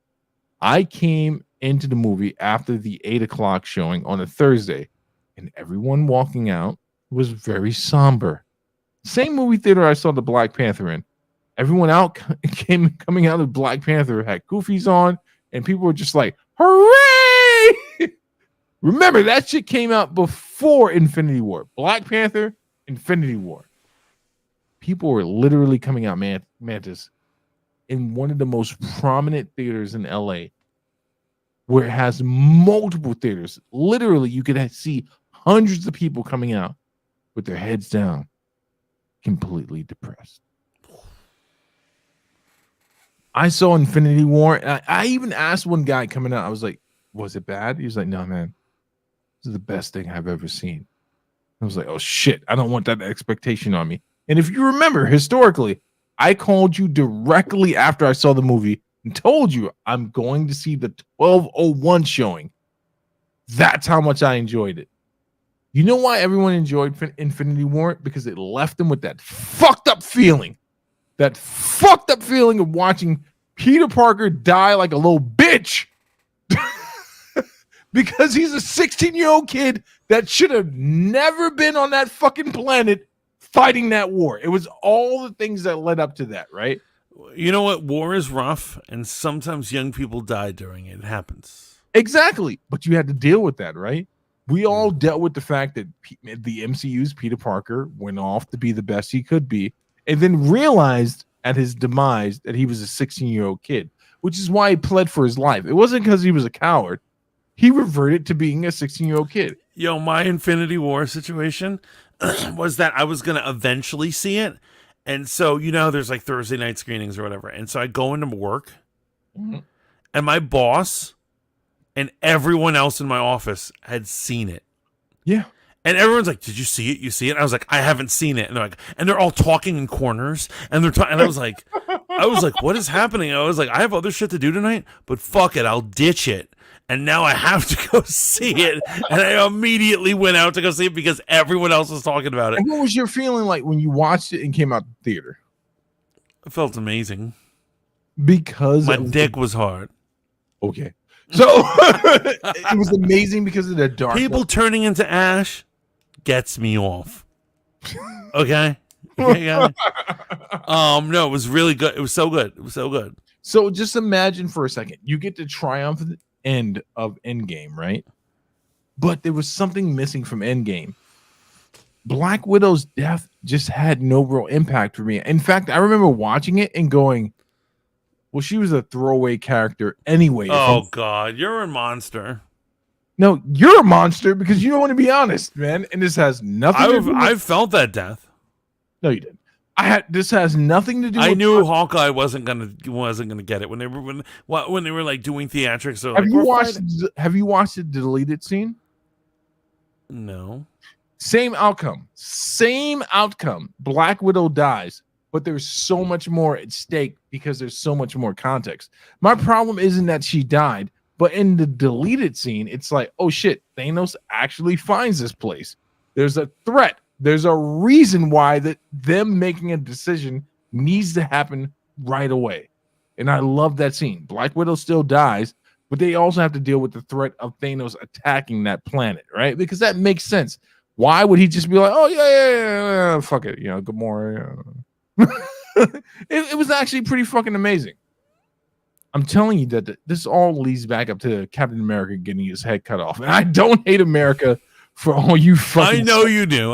I came into the movie after the 8:00 showing on a Thursday, and everyone walking out was very somber. Same movie theater I saw the Black Panther in. Everyone coming out of Black Panther had goofies on, and people were just like, hooray! Remember, that shit came out before Infinity War. Black Panther, Infinity War. People were literally coming out, Mantis, in one of the most prominent theaters in LA, where it has multiple theaters. Literally, you could see hundreds of people coming out with their heads down, completely depressed. I saw Infinity War, and I even asked one guy coming out, I was like, was it bad? He was like, no, man, this is the best thing I've ever seen. I was like, oh shit, I don't want that expectation on me. And if you remember, historically, I called you directly after I saw the movie and told you I'm going to see the 12:01 showing. That's how much I enjoyed it. You know why everyone enjoyed Infinity War? Because it left them with that fucked up feeling. That fucked up feeling of watching Peter Parker die like a little bitch. Because he's a 16-year-old kid that should have never been on that fucking planet fighting that war. It was all the things that led up to that, right? You know what? War is rough, and sometimes young people die during it. It happens. Exactly. But you had to deal with that, right? We all dealt with the fact that the MCU's Peter Parker went off to be the best he could be, and then realized at his demise that he was a 16-year-old kid, which is why he pled for his life. It wasn't because he was a coward. He reverted to being a 16-year-old kid. Yo, my Infinity War situation was that I was going to eventually see it. And so, there's like Thursday night screenings or whatever. And so I go into work, and my boss and everyone else in my office had seen it. Yeah. And everyone's like, "Did you see it? You see it?" And I was like, "I haven't seen it." And they're like, and they're all talking in corners, and they're talking. And I was like, "What is happening?" I was like, "I have other shit to do tonight, but fuck it, I'll ditch it." And now I have to go see it, and I immediately went out to go see it because everyone else was talking about it. And what was your feeling like when you watched it and came out the theater? It felt amazing because my dick was hard. Okay, so it was amazing because of the dark. People turning into ash gets me off. Okay. Yeah. No, it was really good. It was so good. It was so good. So just imagine for a second, you get the triumphant end of Endgame, right? But there was something missing from Endgame. Black Widow's death just had no real impact for me. In fact, I remember watching it and going, well, she was a throwaway character anyway. Oh, God. You're a monster. No, you're a monster because you don't want to be honest, man. And this has nothing to do with... I've felt that death. No, you didn't. This has nothing to do with... I knew Hawkeye wasn't gonna get it when they were like doing theatrics. So have you watched the deleted scene? No. Same outcome. Black Widow dies, but there's so much more at stake because there's so much more context. My problem isn't that she died, but in the deleted scene, it's like, oh shit, Thanos actually finds this place. There's a threat. There's a reason why that them making a decision needs to happen right away. And I love that scene. Black Widow still dies, but they also have to deal with the threat of Thanos attacking that planet, right? Because that makes sense. Why would he just be like, oh, yeah, fuck it, Gamora. It was actually pretty fucking amazing. I'm telling you that this all leads back up to Captain America getting his head cut off. And I don't hate America for all you fucking... I know you do.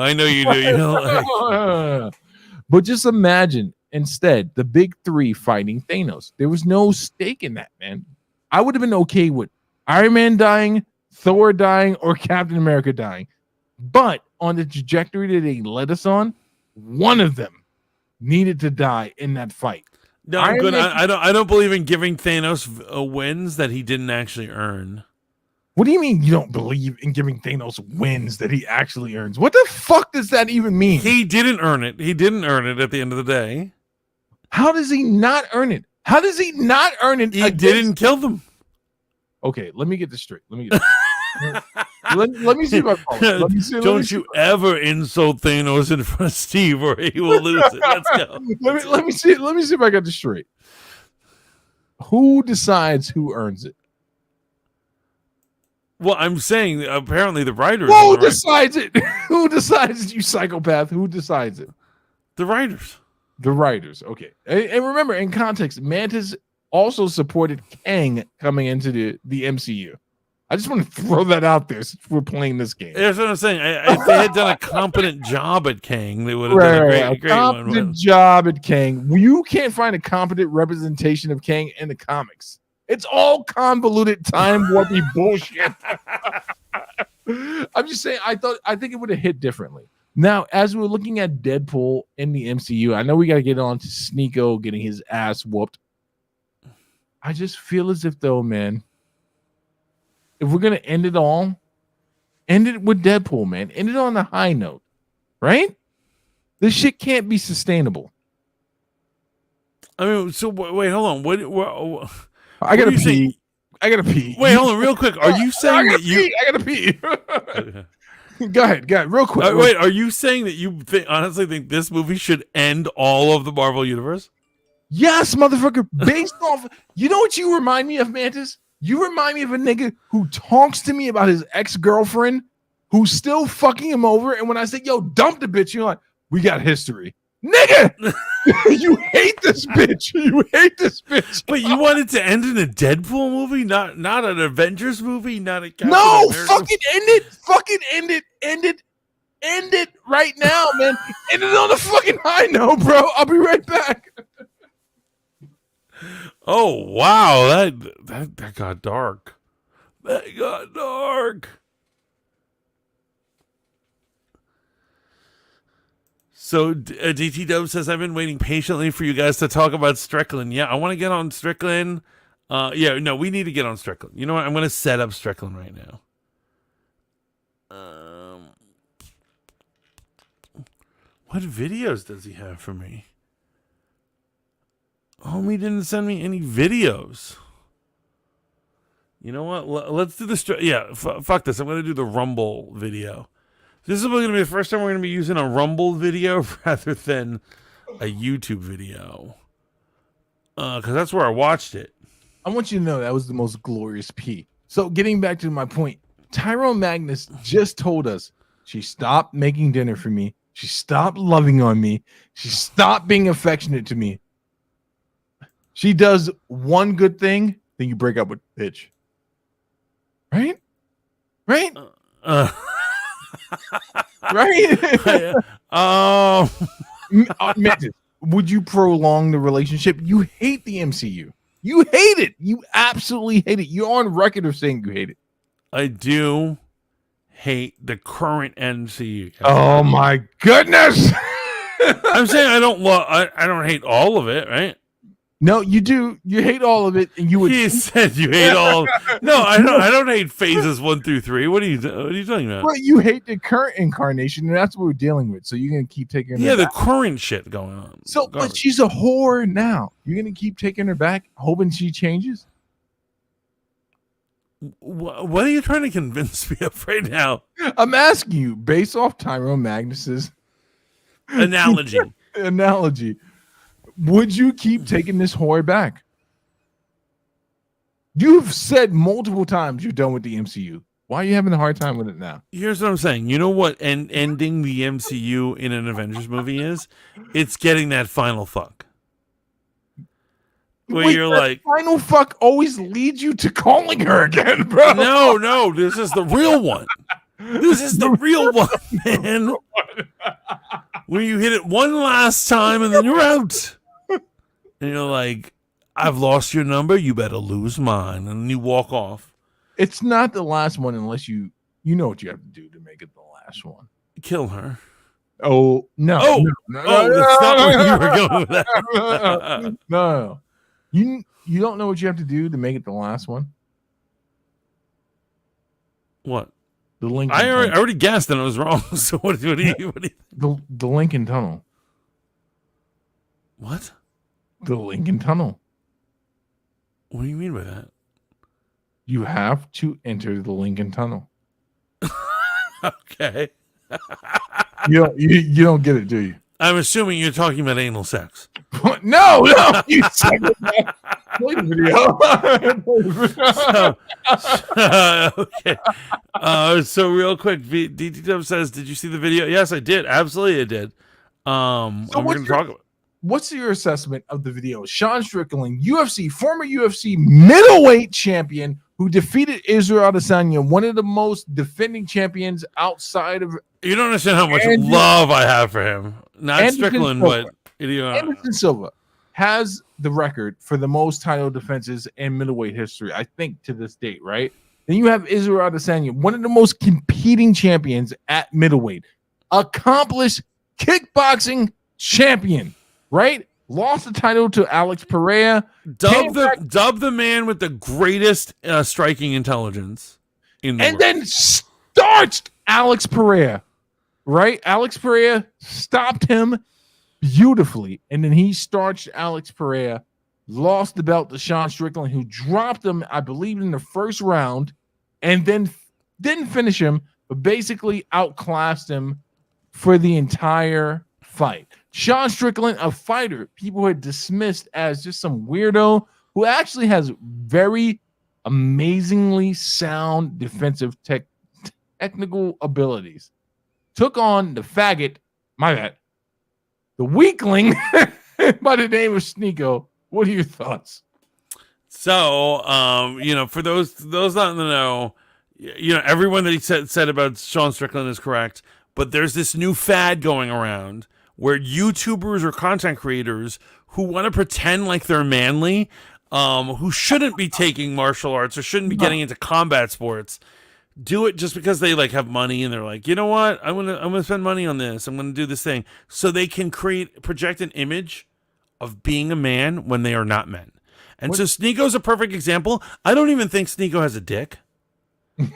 But just imagine, instead, the big three fighting Thanos. There was no stake in that, man. I would have been okay with Iron Man dying, Thor dying, or Captain America dying. But on the trajectory that they led us on, one of them needed to die in that fight. No, I'm good. I don't believe in giving Thanos wins that he didn't actually earn. What do you mean you don't believe in giving Thanos wins that he actually earns? What the fuck does that even mean? He didn't earn it. He didn't earn it at the end of the day. How does he not earn it? How does he not earn it? He didn't kill them. Okay, let me get this straight. let me see if I follow. Let me see. Don't you ever insult Thanos in front of Steve, or he will lose it. Let's go. Let me see. Let me see if I got this straight. Who decides who earns it? Well, I'm saying apparently the writers. Who decides it? Who decides it, you psychopath? Who decides it? The writers. The writers. Okay. And remember, in context, Mantis also supported Kang coming into the MCU. I just want to throw that out there since we're playing this game. That's what I'm saying. If they had done a competent job at Kang, they would have done a great competent job at Kang. You can't find a competent representation of Kang in the comics. It's all convoluted time warpy bullshit. I'm just saying. I think it would have hit differently. Now, as we're looking at Deadpool in the MCU, I know we got to get on to Sneeko getting his ass whooped. I just feel as if, though, man, if we're gonna end it all, end it with Deadpool, man. End it on a high note, right? This shit can't be sustainable. I mean, so wait, hold on. What I gotta pee. I gotta pee. Wait, hold on, real quick. Are you saying that you? I gotta pee. Go ahead, real quick. Wait, are you saying that you honestly think this movie should end all of the Marvel universe? Yes, motherfucker. Based off, you know what you remind me of, Mantis? You remind me of a nigga who talks to me about his ex-girlfriend who's still fucking him over. And when I say, yo, dump the bitch, you're like, we got history. Nigga, you hate this bitch. You hate this bitch. But you wanted to end in a Deadpool movie, not an Avengers movie, not a Captain No, America. fucking end it. Fucking end it. End it right now, man. End it on a fucking high note, bro. I'll be right back. Oh wow, that got dark. That got dark. So DT Dub says, I've been waiting patiently for you guys to talk about Strickland. Yeah, I want to get on Strickland. We need to get on Strickland. You know what? I'm going to set up Strickland right now. What videos does he have for me? Homie didn't send me any videos. You know what? Let's do this. Fuck this. I'm going to do the Rumble video. This is going to be the first time we're going to be using a Rumble video rather than a YouTube video. Because that's where I watched it. I want you to know that was the most glorious pee. So getting back to my point, Tyrone Magnus just told us she stopped making dinner for me. She stopped loving on me. She stopped being affectionate to me. She does one good thing, then you break up with the bitch. Right? Right? Right? Mantis, would you prolong the relationship? You hate the MCU. You hate it. You absolutely hate it. You're on record of saying you hate it. I do hate the current MCU. Oh my goodness! I'm saying I don't hate all of it, right? No, you do. You hate all of it, and you would. You said you hate all. No, I don't hate phases 1 through 3. What are you talking about? Well, you hate the current incarnation, and that's what we're dealing with. So you're gonna keep taking. Yeah, the current shit going on. So, but she's a whore now. You're gonna keep taking her back, hoping she changes. What are you trying to convince me of right now? I'm asking you, based off Tyrone Magnus's analogy. Would you keep taking this whore back? You've said multiple times you're done with the MCU. Why are you having a hard time with it now? Here's what I'm saying. You know what ending the MCU in an Avengers movie is? It's getting that final fuck. Where you're like, final fuck always leads you to calling her again, bro. No, this is the real one. This is the real one, man. Where you hit it one last time and then you're out. And you're like, I've lost your number. You better lose mine. And then you walk off. It's not the last one unless you know what you have to do to make it the last one. Kill her. Oh, no. That's not where you were going with that. No. You don't know what you have to do to make it the last one? What? The Lincoln I already guessed and I was wrong. So what do you think? The Lincoln Tunnel. What? The Lincoln Tunnel. What do you mean by that? You have to enter the Lincoln Tunnel. Okay. You don't get it, do you? I'm assuming you're talking about anal sex. No, you said it. Play the video. Okay. So real quick, DT Dub says, "Did you see the video?" Yes, I did. Absolutely, I did. So we're going to talk about. What's your assessment of the video? Sean Strickland, former UFC middleweight champion who defeated Israel Adesanya, one of the most defending champions outside of. You don't understand how much love I have for him. Not Strickland, but Anderson Silva has the record for the most title defenses in middleweight history, I think, to this date, right? Then you have Israel Adesanya, one of the most competing champions at middleweight, accomplished kickboxing champion, right? Lost the title to Alex Pereira. Dubbed the man with the greatest striking intelligence in the world. Then starched Alex Pereira, right? Alex Pereira stopped him beautifully, and then he starched Alex Pereira, lost the belt to Sean Strickland, who dropped him, I believe, in the first round, and then didn't finish him, but basically outclassed him for the entire fight. Sean Strickland, a fighter people had dismissed as just some weirdo who actually has very amazingly sound defensive technical abilities, took on the faggot, the weakling by the name of Sneeko. What are your thoughts? So, for those not in the know, everyone that he said about Sean Strickland is correct, but there's this new fad going around where YouTubers or content creators who want to pretend like they're manly, who shouldn't be taking martial arts or shouldn't be getting into combat sports, do it just because they have money and they're like, you know what, I'm gonna spend money on this, I'm gonna do this thing, so they can project an image of being a man when they are not men. And so Sneeko's a perfect example. I don't even think Sneeko has a dick.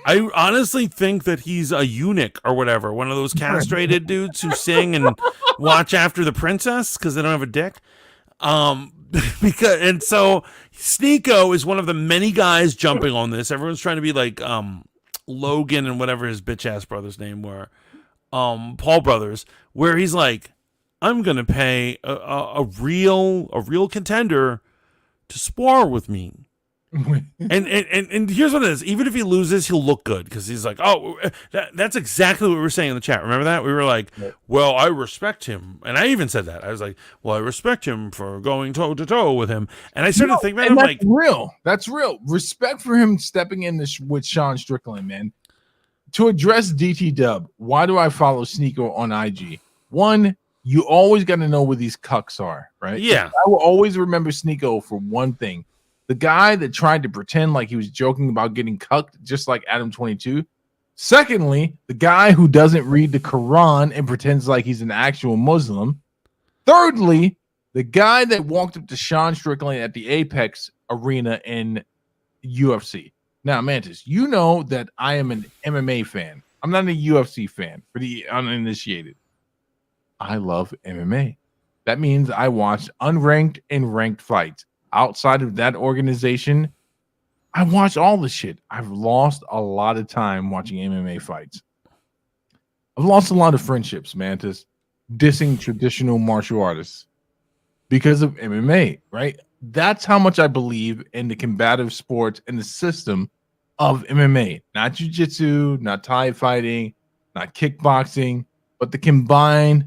I honestly think that he's a eunuch or whatever, one of those castrated dudes who sing and watch after the princess because they don't have a dick. So Sneeko is one of the many guys jumping on this. Everyone's trying to be like Logan and whatever his bitch ass brother's name were, Paul Brothers, where he's like, I'm gonna pay a real contender to spar with me. and here's what it is. Even if he loses, he'll look good because he's like, oh, that's exactly what we were saying in the chat. Remember that? We were like, well, I respect him. And I even said that. I was like, well, I respect him for going toe to toe with him. And I started thinking about it. That's like, real. That's real. Respect for him stepping in this with Sean Strickland, man. To address DT Dub, why do I follow Sneeko on IG? One, you always got to know where these cucks are, right? Yeah. I will always remember Sneeko for one thing. The guy that tried to pretend like he was joking about getting cucked, just like Adam 22. Secondly, the guy who doesn't read the Quran and pretends like he's an actual Muslim. Thirdly, the guy that walked up to Sean Strickland at the Apex arena in UFC. Now, Mantis, you know that I am an MMA fan. I'm not a UFC fan for the uninitiated. I love MMA. That means I watch unranked and ranked fights. Outside of that organization, I watch all the shit. I've lost a lot of time watching MMA fights. I've lost a lot of friendships, Mantis, dissing traditional martial artists because of MMA, right? That's how much I believe in the combative sports and the system of MMA. Not jiu-jitsu, not Thai fighting, not kickboxing, but the combined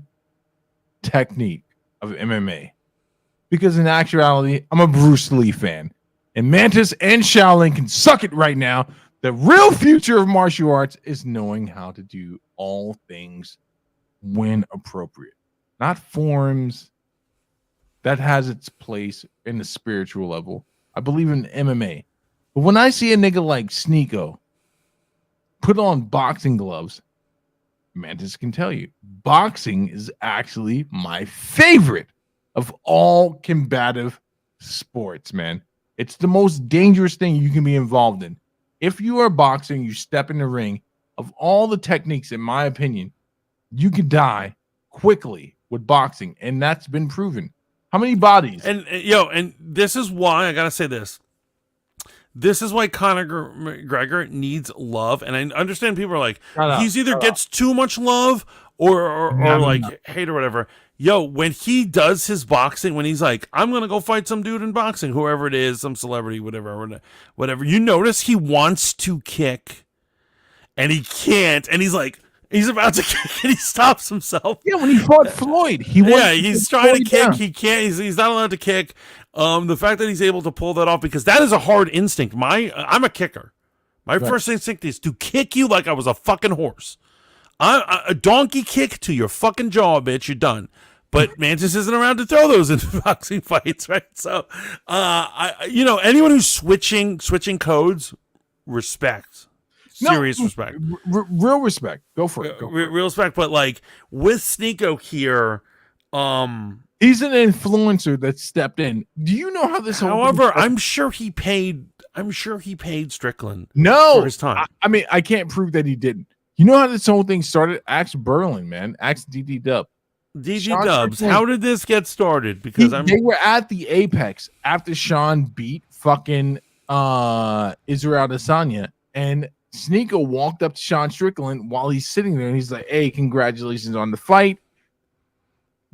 technique of MMA. Because in actuality, I'm a Bruce Lee fan. And Mantis and Shaolin can suck it right now. The real future of martial arts is knowing how to do all things when appropriate. Not forms. That has its place in the spiritual level. I believe in MMA. But when I see a nigga like Sneeko put on boxing gloves, Mantis can tell you, boxing is actually my favorite of all combative sports, man. It's the most dangerous thing you can be involved in. If you are boxing, you step in the ring, of all the techniques, in my opinion, you could die quickly with boxing, and that's been proven. How many bodies? And this is why I gotta say this. This is why Conor McGregor needs love, and I understand people are like, he's either gets too much love or like hate or whatever. Yo, when he does his boxing, when he's like, I'm gonna go fight some dude in boxing, whoever it is, some celebrity, whatever. You notice he wants to kick, and he can't, and he's like, he's about to kick, and he stops himself. Yeah, when he fought Floyd, he's trying to kick, down. He can't. He's not allowed to kick. The fact that he's able to pull that off, because that is a hard instinct. I'm a kicker. My first instinct is to kick you like I was a fucking horse. A donkey kick to your fucking jaw, bitch. You're done. But Mantis isn't around to throw those in boxing fights, right? So, anyone who's switching codes, respect. Serious respect. Real respect. Go for it. Real respect. But like with Sneeko here, he's an influencer that stepped in. Do you know how this? However, I'm sure he paid Strickland. No, for his time. I mean, I can't prove that he didn't. You know how this whole thing started? Ask Berlin, man. Ask DD Dub. DD Dubs. How did this get started? Because they were at the Apex after Sean beat fucking Israel Adesanya, and Sneeko walked up to Sean Strickland while he's sitting there, and he's like, "Hey, congratulations on the fight.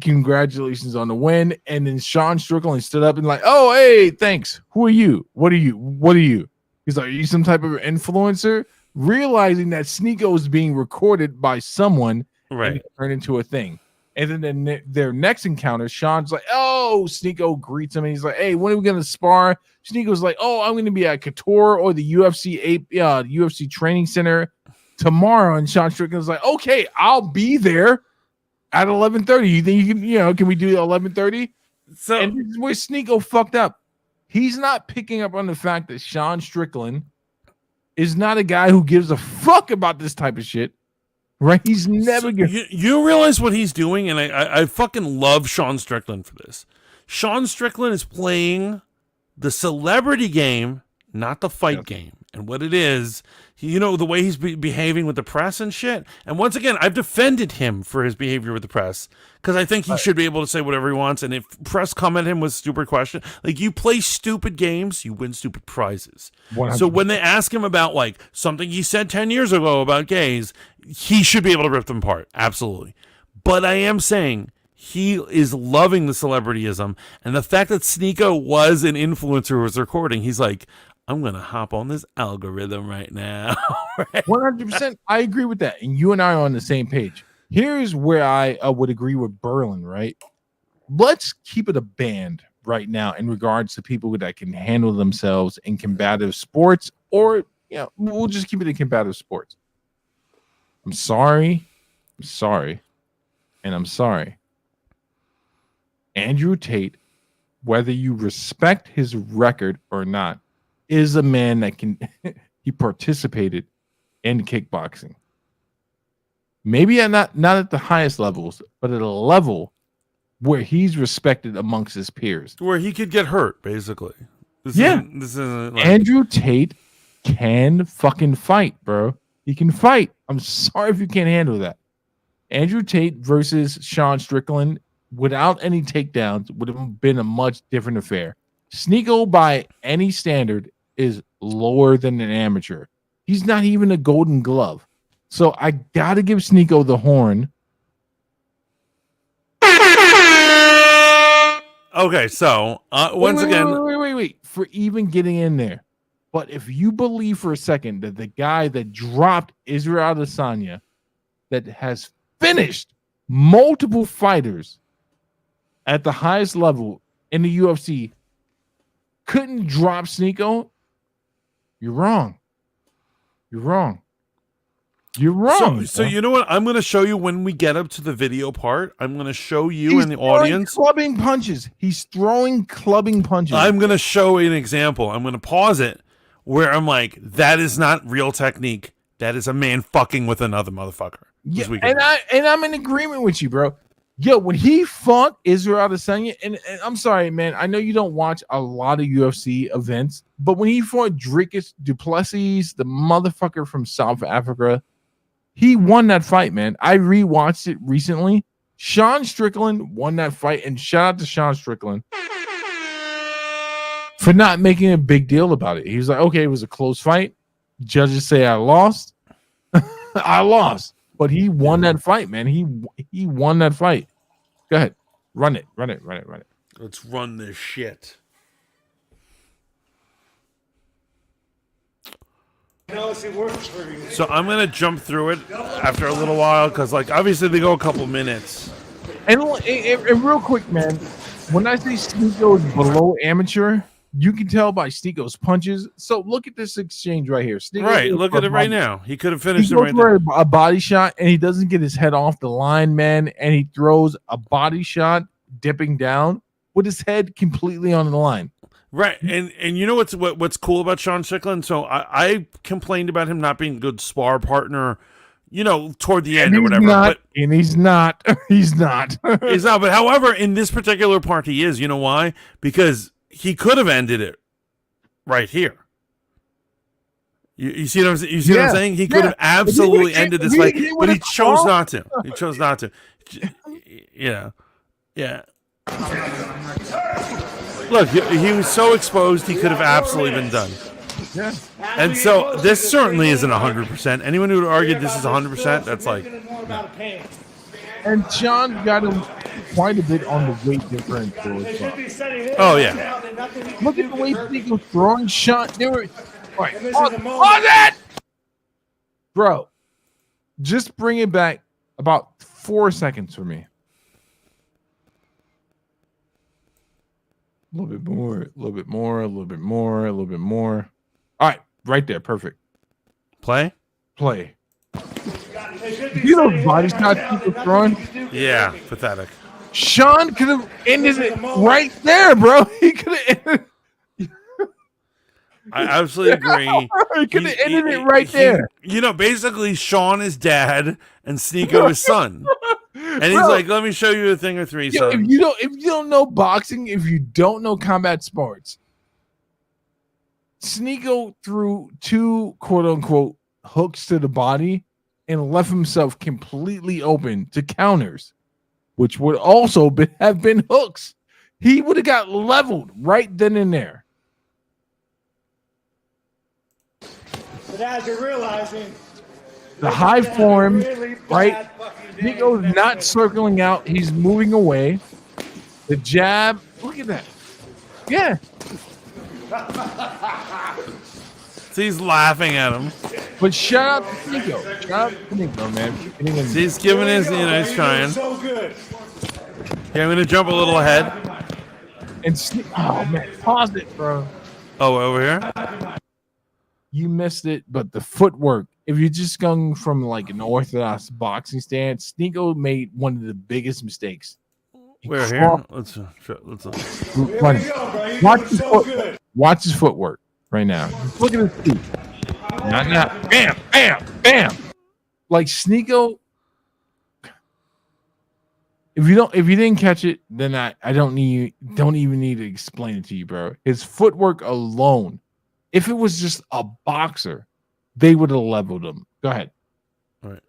Congratulations on the win." And then Sean Strickland stood up and like, "Oh, hey, thanks. Who are you? What are you?" He's like, "Are you some type of influencer?" Realizing that Sneeko is being recorded by someone, right? And turned into a thing. And then their next encounter, Sean's like, "Oh," Sneeko greets him, and he's like, "Hey, when are we gonna spar?" Sneeko's like, "Oh, I'm gonna be at Couture or the UFC training center tomorrow." And Sean Strickland's like, "Okay, I'll be there at 11:30. You think you can we do 11:30?" So, and this is where Sneeko fucked up. He's not picking up on the fact that Sean Strickland is not a guy who gives a fuck about this type of shit. Right? He's never you realize what he's doing, and I fucking love Sean Strickland for this. Sean Strickland is playing the celebrity game, not the fight game. And what it is, the way he's behaving with the press and shit. And once again, I've defended him for his behavior with the press because I think he should be able to say whatever he wants. And if press come at him with stupid questions, like you play stupid games, you win stupid prizes. 100%. So when they ask him about like something he said 10 years ago about gays, he should be able to rip them apart. Absolutely. But I am saying he is loving the celebrityism. And the fact that Sneeko was an influencer who was recording, he's like, I'm going to hop on this algorithm right now. 100%. I agree with that. And you and I are on the same page. Here's where I would agree with Berlin, right? Let's keep it a band right now in regards to people that can handle themselves in combative sports, or, we'll just keep it in combative sports. I'm sorry. And I'm sorry. Andrew Tate, whether you respect his record or not, is a man that he participated in kickboxing. Maybe not at the highest levels, but at a level where he's respected amongst his peers. Where he could get hurt, basically. This isn't like... Andrew Tate can fucking fight, bro. He can fight. I'm sorry if you can't handle that. Andrew Tate versus Sean Strickland without any takedowns would have been a much different affair. Sneeko, by any standard, is lower than an amateur. He's not even a Golden Glove. So I gotta give Sneeko the horn. Okay, so once again, wait, for even getting in there. But if you believe for a second that the guy that dropped Israel Adesanya, that has finished multiple fighters at the highest level in the UFC, couldn't drop Sneeko, you're wrong. You're wrong. So you know what? I'm going to show you when we get up to the video part. I'm going to show you in the audience. Clubbing punches. He's throwing clubbing punches. I'm going to show an example. I'm going to pause it where I'm like, that is not real technique. That is a man fucking with another motherfucker. Yeah, and I'm in agreement with you, bro. Yo, when he fought Israel Adesanya, and I'm sorry, man, I know you don't watch a lot of UFC events, but when he fought Dricus du Plessis, the motherfucker from South Africa, he won that fight, man. I rewatched it recently. Sean Strickland won that fight, and shout out to Sean Strickland. for not making a big deal about it. He was like, okay, it was a close fight. Judges say I lost. I lost. But he won that fight, man. He won that fight. Go ahead. Run it. Let's run this shit. So I'm gonna jump through it after a little while because, like, obviously they go a couple minutes. And real quick, man, when I say Sneeko is below amateur, you can tell by Sneeko's punches. So look at this exchange right here. Sneeko Right, look at it right now. He could have finished it right there. there. A body shot, and he doesn't get his head off the line, man. And he throws a body shot, dipping down with his head completely on the line. Right, and you know what's cool about Sean Strickland? So I complained about him not being a good spar partner, you know, toward the end or whatever. He's not. He's not. But however, in this particular part, he is. You know why? Because he could have ended it right here. You see what I'm saying? You see what I'm saying? He could have absolutely ended this fight, but he chose not to. He chose not to. Yeah. Look, he was so exposed, he could have absolutely been done. Yeah. And so this certainly isn't 100%. Anyone who would argue this is 100%, that's like... And Sean got him quite a bit on the weight difference. Oh, yeah. Look at the way Sneeko was throwing shot. They were... Right. On that! Bro, just bring it back about 4 seconds for me. A little bit more, a little bit more, a little bit more, a little bit more. All right, right there, perfect. Play. You know, body shots people throwing. Yeah, pathetic. Sean could have ended it right there, bro. He could have ended. I absolutely agree. He could have ended it right there. You know, basically, Sean is dad and Sneeko is son. And he's like, "Let me show you a thing or three, son." If you don't know boxing, if you don't know combat sports, Sneeko threw 2 quote unquote hooks to the body and left himself completely open to counters, which would also have been hooks. He would have got leveled right then and there. But as you're realizing, the high form, right? Sneeko's not circling out. He's moving away. The jab. Look at that. Yeah. So he's laughing at him. But shout out to Sneeko. Shout out to Sneeko, man. He's giving his, he's trying. so good. Okay, I'm going to jump a little ahead. And oh, man. Pause it, bro. Oh, over here? You missed it, but the footwork. If you're just going from like an orthodox boxing stance, Sneeko made one of the biggest mistakes. We're here. Let's watch his footwork right now. Look at his feet. Not now. Bam, bam, bam. Like Sneeko. If you didn't catch it, then I don't even need to explain it to you, bro. His footwork alone. If it was just a boxer, they would have leveled him. Go ahead. All right.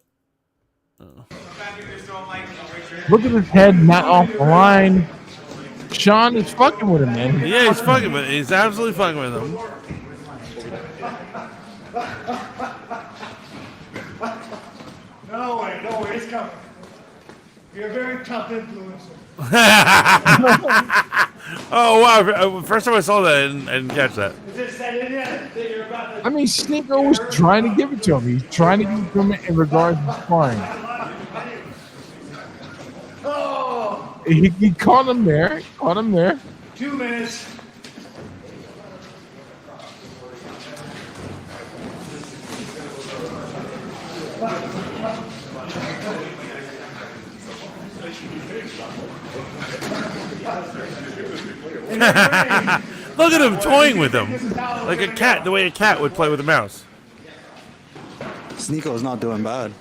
Look at his head not off the line. Sean is fucking with him, man. Yeah, he's fucking with him. He's absolutely fucking with him. No way, it's coming. You're a very tough influencer. Oh, wow. First time I saw that, I didn't catch that. I mean, Sneeko was trying to give it to him. He's trying to give it to him in regards to sparring. He caught him there. 2 minutes. Look at him toying with him. Like a cat, the way a cat would play with a mouse. Sneeko's not doing bad.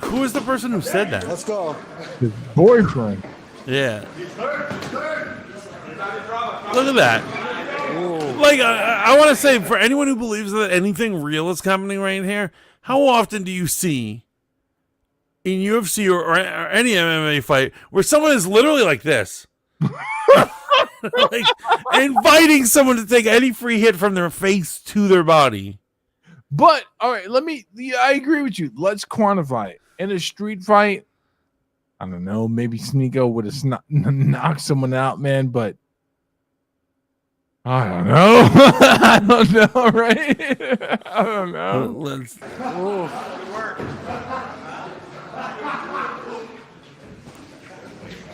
Who is the person who said that? Let's go. His boyfriend. Yeah. Look at that. Like, I want to say, for anyone who believes that anything real is happening right here, how often do you see in UFC or any MMA fight where someone is literally like this? Like inviting someone to take any free hit from their face to their body. But all right, I agree with you. Let's quantify it. In a street fight, I don't know, maybe Sneeko would have knocked someone out, man, but I don't know. I don't know, right? I don't know. Let's.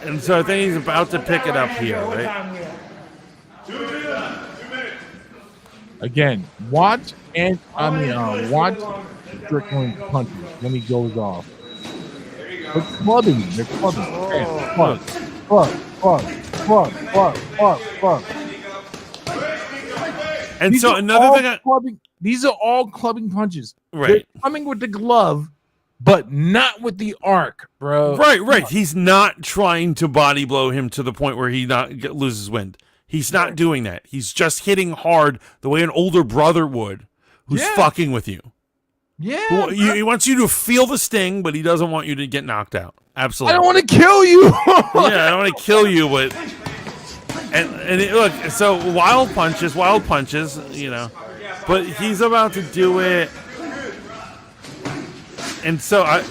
And so I think he's about to pick it up here, right? 2 minutes. Again, watch Strickland punches when he goes off. They're clubbing. They're clubbing. Club. And so another thing, these are all clubbing punches. Right. They're coming with the glove, but not with the arc, bro. Right. He's not trying to body blow him to the point where he loses wind. He's not doing that. He's just hitting hard the way an older brother would, who's fucking with you. Yeah. He wants you to feel the sting, but he doesn't want you to get knocked out. Absolutely. I don't want to kill you. I don't want to kill you, but look, so wild punches, you know, but he's about to do it, and so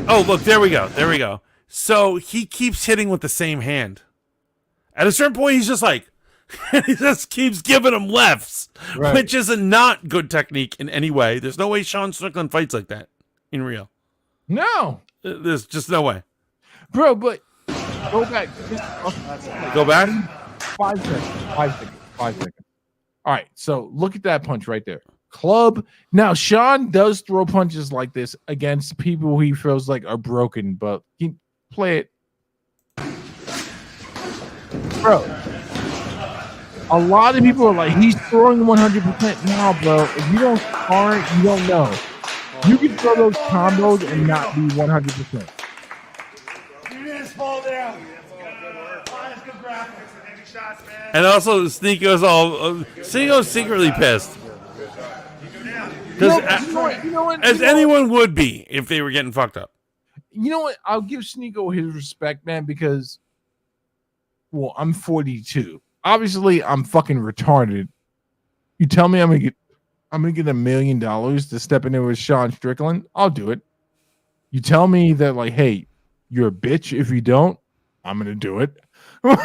look, there we go. So he keeps hitting with the same hand. At a certain point, he's just like, he just keeps giving him lefts, which is a not good technique in any way. There's no way Sean Strickland fights like that in real. No, there's just no way, bro. But go back. Go back. 5 seconds. 5 seconds. All right. So look at that punch right there. Club. Now Sean does throw punches like this against people he feels like are broken, but he play it, bro. A lot of people are like, he's throwing 100% now, bro. If you don't spar it, you don't know. You can throw those combos and not be 100%. You didn't fall down. And also, Sneako's secretly pissed. You know what? As anyone would be if they were getting fucked up. You know what? I'll give Sneeko his respect, man, because, well, I'm 42. Obviously, I'm fucking retarded. You tell me I'm gonna get $1 million to step in there with Sean Strickland, I'll do it. You tell me that, like, hey, you're a bitch if you don't, I'm gonna do it. But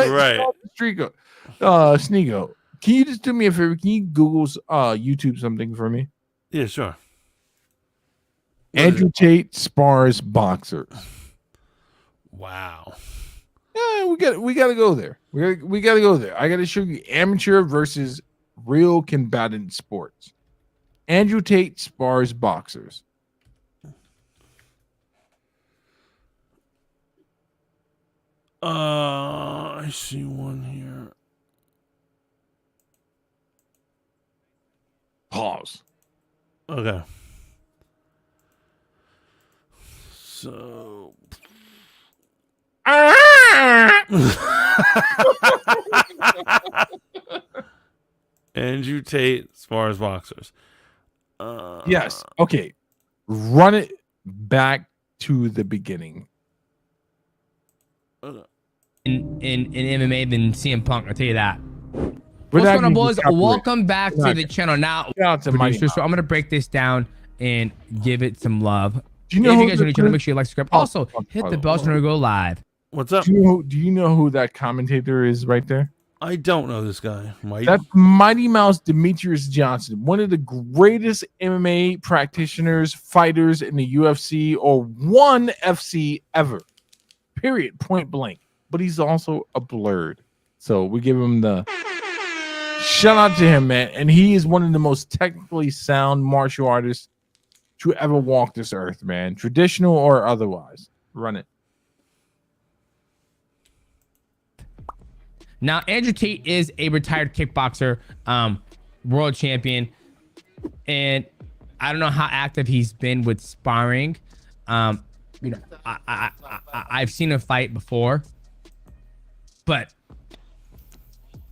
right, Sneeko, can you just do me a favor? Can you Google YouTube something for me? Yeah, sure. Andrew Tate spars boxers. Wow. Yeah, we got to go there. We got to go there. I got to show you amateur versus real combatant sports. Andrew Tate spars boxers. I see one here. Pause. Okay. So Andrew Tate as far as boxers. Yes. Okay. Run it back to the beginning. In MMA than CM Punk, I'll tell you that. But what's going on, boys? Welcome back to the channel. Now, so I'm going to break this down and give it some love. Do you know if you guys are new channel, make sure you like, subscribe. Also, hit the bell so we go live. What's up? Do you know who that commentator is right there? I don't know this guy. That's Mighty Mouse Demetrius Johnson, one of the greatest MMA practitioners, fighters in the UFC or one FC ever. Period. Point blank. But he's also a blurred. So we give him the shout out to him, man. And he is one of the most technically sound martial artists to ever walk this earth, man. Traditional or otherwise. Run it. Now, Andrew Tate is a retired kickboxer, world champion. And I don't know how active he's been with sparring. You know, I've seen him fight before. But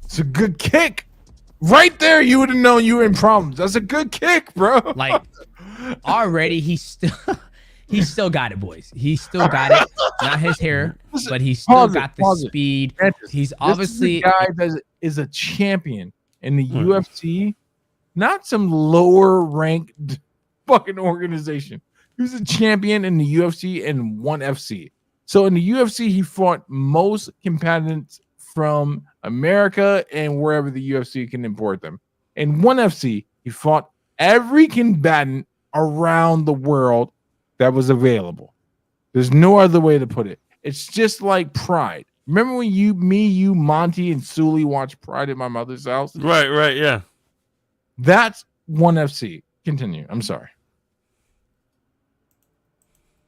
it's a good kick. Right there, you would have known you were in problems. That's a good kick, bro. Like, already he's He's still got it, boys. He's still got it. Not his hair, but he's still got the speed. He's obviously this is a guy that is a champion in the UFC, not some lower ranked fucking organization. He was a champion in the UFC and ONE FC. So in the UFC, he fought most combatants from America and wherever the UFC can import them. In ONE FC, he fought every combatant around the world that was available. There's no other way to put it. It's just like Pride. Remember when you, Monty, and Sully watched Pride at my mother's house? Right, yeah. That's ONE FC. Continue. I'm sorry.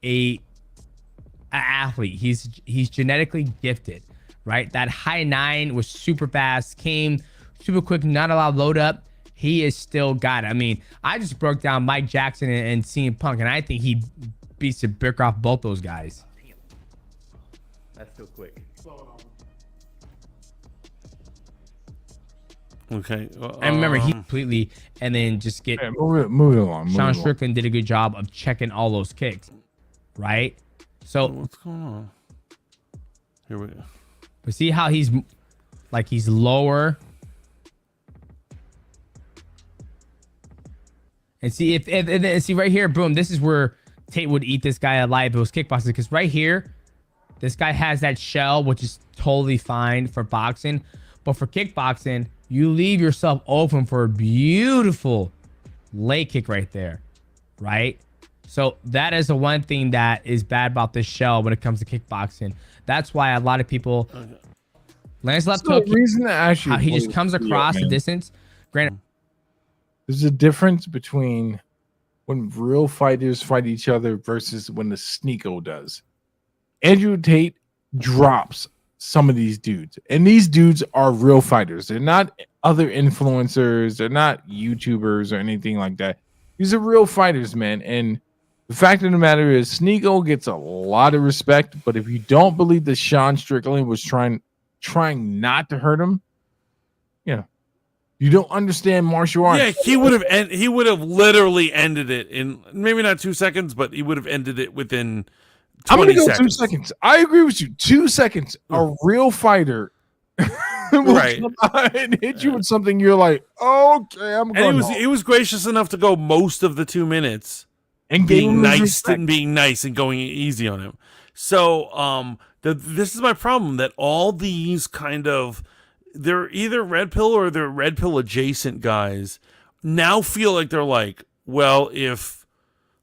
A athlete. He's genetically gifted, right? That high 9 was super fast, came super quick, not allowed load up. He is still got it. I mean, I just broke down Mike Jackson and CM Punk, and I think he beats the brick off both those guys. That's still quick. Okay. I remember he completely, and then just get move it along. Sean Strickland did a good job of checking all those kicks, right? So what's going on? Here we go. But see how he's lower. And see if see right here, boom, this is where Tate would eat this guy alive if it was kickboxing, because right here, this guy has that shell, which is totally fine for boxing. But for kickboxing, you leave yourself open for a beautiful leg kick right there, right? So that is the one thing that is bad about this shell when it comes to kickboxing. That's why a lot of people, Lance Lefkoe, he just comes across the distance. Granted, there's a difference between when real fighters fight each other versus when the Sneeko does. Andrew Tate drops some of these dudes, and these dudes are real fighters. They're not other influencers. They're not YouTubers or anything like that. These are real fighters, man. And the fact of the matter is, Sneeko gets a lot of respect. But if you don't believe that Sean Strickland was trying not to hurt him, you don't understand martial arts. Yeah, he would have literally ended it in maybe not 2 seconds, but he would have ended it within 20 I'm gonna go seconds. 2 seconds. I agree with you. 2 seconds. A real fighter will Right. come out and hit you with something. You're like, okay, I'm going. And he was gracious enough to go most of the 2 minutes and being nice and going easy on him. So this is my problem, that all these kind of, they're either red pill or they're red pill adjacent guys now feel like they're like, well, if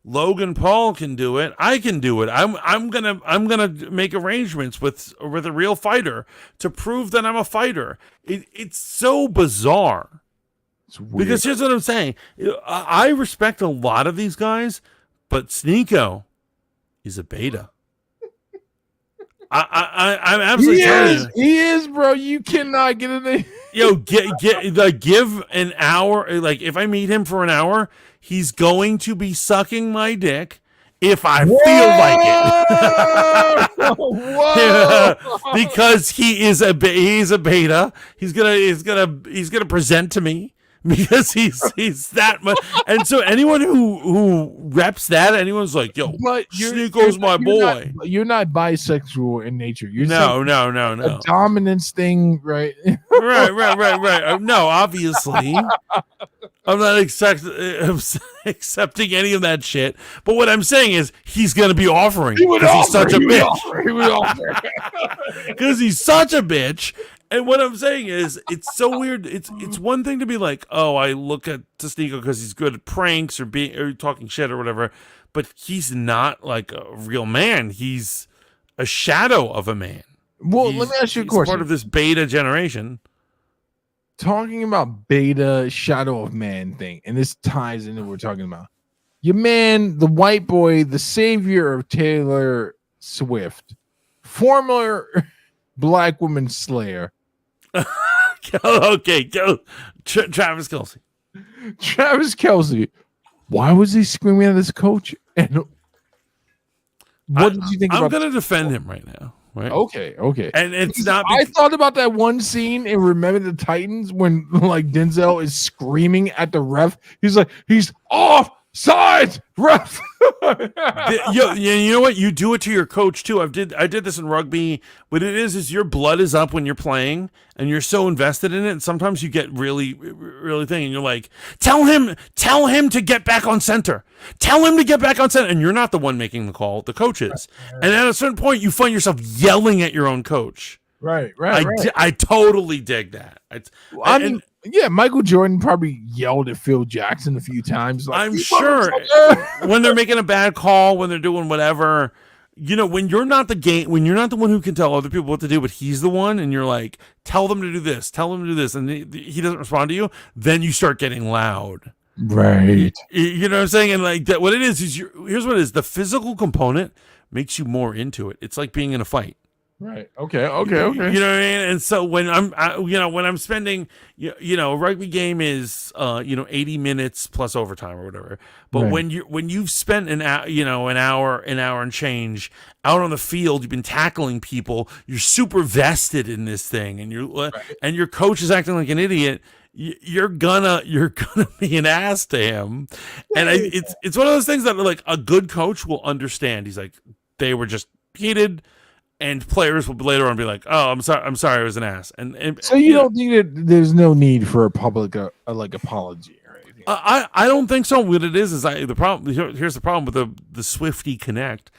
Logan Paul can do it, I can do it. I'm gonna make arrangements with a real fighter to prove that I'm a fighter. It's so bizarre. It's weird. Because here's what I'm saying. I respect a lot of these guys, but Sneeko is a beta. I'm absolutely telling you. He is, bro. You cannot get in there. Yo, give an hour. Like, if I meet him for an hour, he's going to be sucking my dick if I feel like it. Because he's a beta. He's gonna present to me because he's that much. And so anyone who reps that, anyone's like, yo, Sneeko's my boy. You're not bisexual in nature. You're no. A dominance thing, right? Right. No, obviously. I'm not accepting any of that shit. But what I'm saying is he's going to be offering because he's such a bitch. Because he's such a bitch. And what I'm saying is, it's so weird. It's one thing to be like, oh, I look at Sneeko because he's good at pranks or talking shit or whatever, but he's not like a real man. He's a shadow of a man. Well, let me ask you a question. He's part of this beta generation. Talking about beta shadow of man thing, and this ties into what we're talking about. Your man, the white boy, the savior of Taylor Swift, former black woman slayer. Okay, go. Travis Kelce. Travis Kelce. Why was he screaming at his coach? And what did you think about? I'm going to defend him right now. Right? Okay. And it's not. I thought about that one scene in Remember the Titans when like Denzel is screaming at the ref. He's like, he's off Side ref. You know what? You do it to your coach too. I did this in rugby. What it is your blood is up when you're playing and you're so invested in it. And sometimes you get really, really thing, and you're like, tell him to get back on center. Tell him to get back on center. And you're not the one making the call. The coach is. And at a certain point, you find yourself yelling at your own coach. Right. I totally dig that. I mean, yeah, Michael Jordan probably yelled at Phil Jackson a few times. Like, I'm sure when they're making a bad call, when they're doing whatever, when you're not when you're not the one who can tell other people what to do, but he's the one, and you're like, tell them to do this, and he doesn't respond to you, then you start getting loud. Right. You know what I'm saying? And like that, what it is here's what it is: the physical component makes you more into it. It's like being in a fight. Right. Okay. You know what I mean? And so when I'm spending, a rugby game is, 80 minutes plus overtime or whatever. But when you've spent an hour and change out on the field, you've been tackling people, you're super vested in this thing, and and your coach is acting like an idiot. You're gonna be an ass to him. And it's one of those things that like a good coach will understand. He's like, they were just heated. And players will later on be like, "Oh, I'm sorry, I was an ass." And so you don't think that there's no need for a public apology or anything? I don't think so. What it is the problem. Here's the problem with the Swiftie Connect.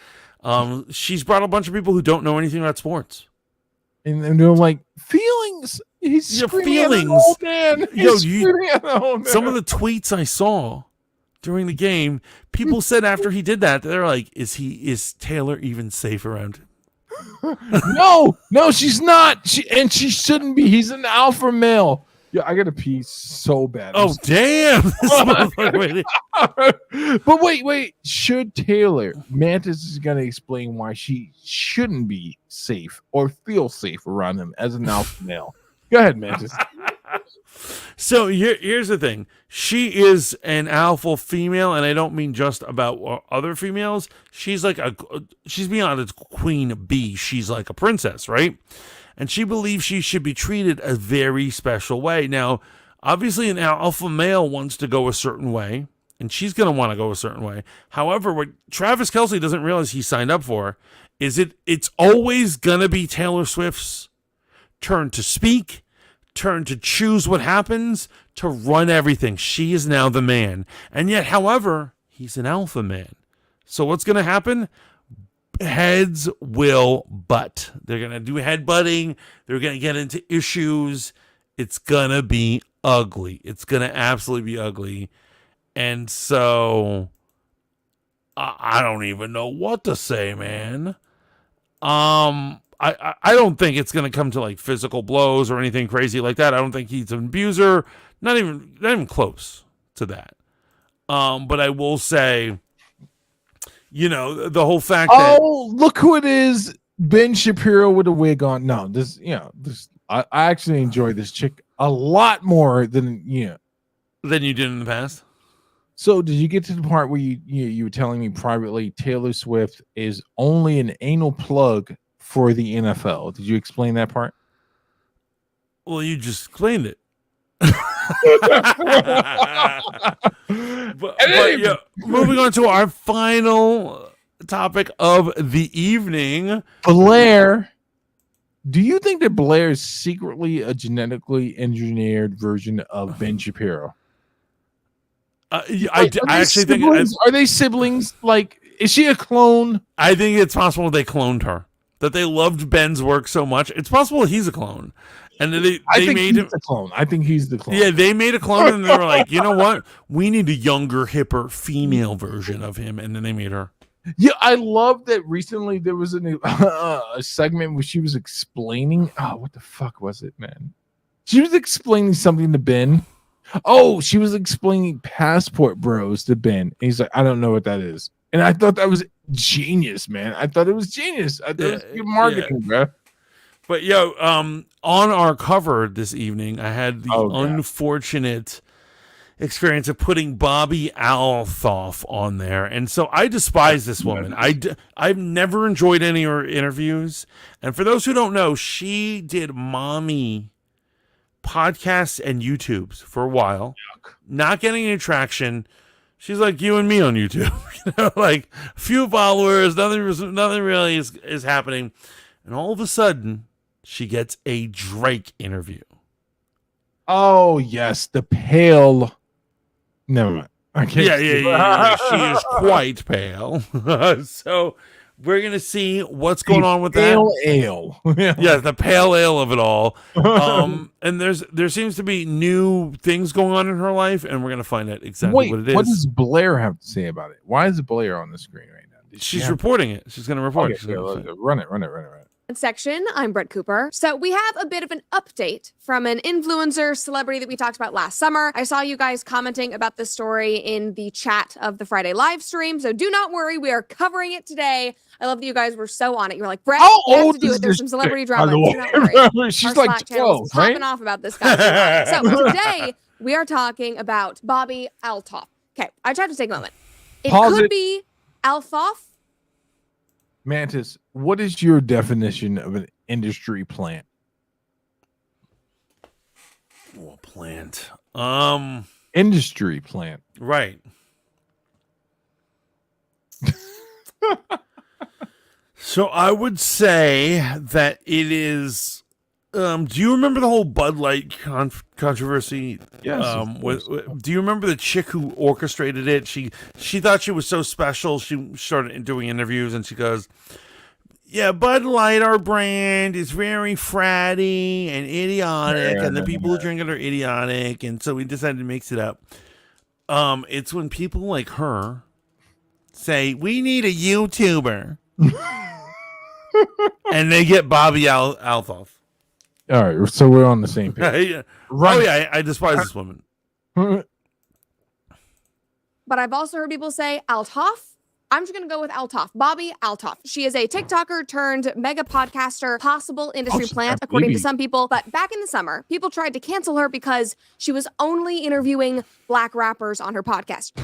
She's brought a bunch of people who don't know anything about sports, and they're like, feelings. He's feelings. Old man. Some of the tweets I saw during the game, people said after he did that, they're like, "Is Taylor even safe around him?" No, she's not. She shouldn't be. He's an alpha male. Yeah, I gotta pee so bad. Oh damn! But wait. Should Taylor Mantis is gonna explain why she shouldn't be safe or feel safe around him as an alpha male? Go ahead, Mantis. So here's the thing. She is an alpha female, and I don't mean just about other females. She's beyond a queen bee. She's like a princess, right? And she believes she should be treated a very special way. Now, obviously, an alpha male wants to go a certain way, and she's going to want to go a certain way. However, what Travis Kelce doesn't realize he signed up for is it's always going to be Taylor Swift's turn to speak, turn to choose what happens, to run everything. She is now the man. And yet, however, he's an alpha man. So what's going to happen? Heads will butt. They're going to do headbutting. They're going to get into issues. It's going to be ugly. It's going to absolutely be ugly. And so I don't even know what to say, man. I don't think it's going to come to like physical blows or anything crazy like that. I don't think he's an abuser. Not even close to that. But I will say, the whole fact that look who it is, Ben Shapiro with a wig on. No, I actually enjoy this chick a lot more than you did in the past. So did you get to the part where you were telling me privately Taylor Swift is only an anal plug for the NFL? Did you explain that part? Well, you just explained it. but moving on to our final topic of the evening, Blair. Do you think that Blair is secretly a genetically engineered version of Ben Shapiro? I actually think are they siblings? Like, is she a clone? I think it's possible they cloned her. That they loved Ben's work so much. It's possible he's a clone. And they made him a clone. I think he's the clone. Yeah, they made a clone and they were like, you know what? We need a younger, hipper female version of him. And then they made her. Yeah, I love that recently there was a segment where she was explaining. Oh, what the fuck was it, man? She was explaining something to Ben. Oh, she was explaining Passport Bros to Ben. And he's like, I don't know what that is. And I thought that was genius, man. I thought it was genius. I thought it was good marketing, bro. But on our cover this evening, I had the unfortunate experience of putting Bobby Althoff on there. And so I despise this woman. I've never enjoyed any of her interviews. And for those who don't know, she did mommy podcasts and YouTubes for a while, not getting any traction, She's like you and me on YouTube. Like a few followers, nothing really is happening. And all of a sudden, she gets a Drake interview. Oh, yes. The pale. Never mind. Yeah. She is quite pale. So we're going to see what's going on with pale that. Ale. Yeah, the pale ale of it all. And there seems to be new things going on in her life, and we're going to find out exactly what it is. What does Blair have to say about it? Why is Blair on the screen right now? She's reporting it. She's going to report it. Run it. Section. I'm Brett Cooper. So we have a bit of an update from an influencer celebrity that we talked about last summer. I saw you guys commenting about this story in the chat of the Friday live stream. So do not worry. We are covering it today. I love that you guys were so on it. You were like, Brett, you have to do it. There's some celebrity drama. Do not worry. She's Our like Slack channel 12, is right? popping off about this guy. So today we are talking about Bobby Althoff. Okay, I tried to take a moment. It could be Althoff. Mantis, what is your definition of an industry plant? Oh, plant. Industry plant. Right. So I would say that it is. Do you remember the whole Bud Light controversy? Yes. Do you remember the chick who orchestrated it? She thought she was so special. She started doing interviews, and she goes, "Yeah, Bud Light, our brand, is very fratty and idiotic, and the people who drink it are idiotic, and so we decided to mix it up." It's when people like her say, "We need a YouTuber," and they get Bobby Althoff. All right, so we're on the same page. Yeah. Oh yeah, I despise this woman. But I've also heard people say Althoff. I'm just going to go with Althoff. Bobby Althoff. She is a TikToker turned mega podcaster, possible industry plant, according to some people. But back in the summer, people tried to cancel her because she was only interviewing black rappers on her podcast.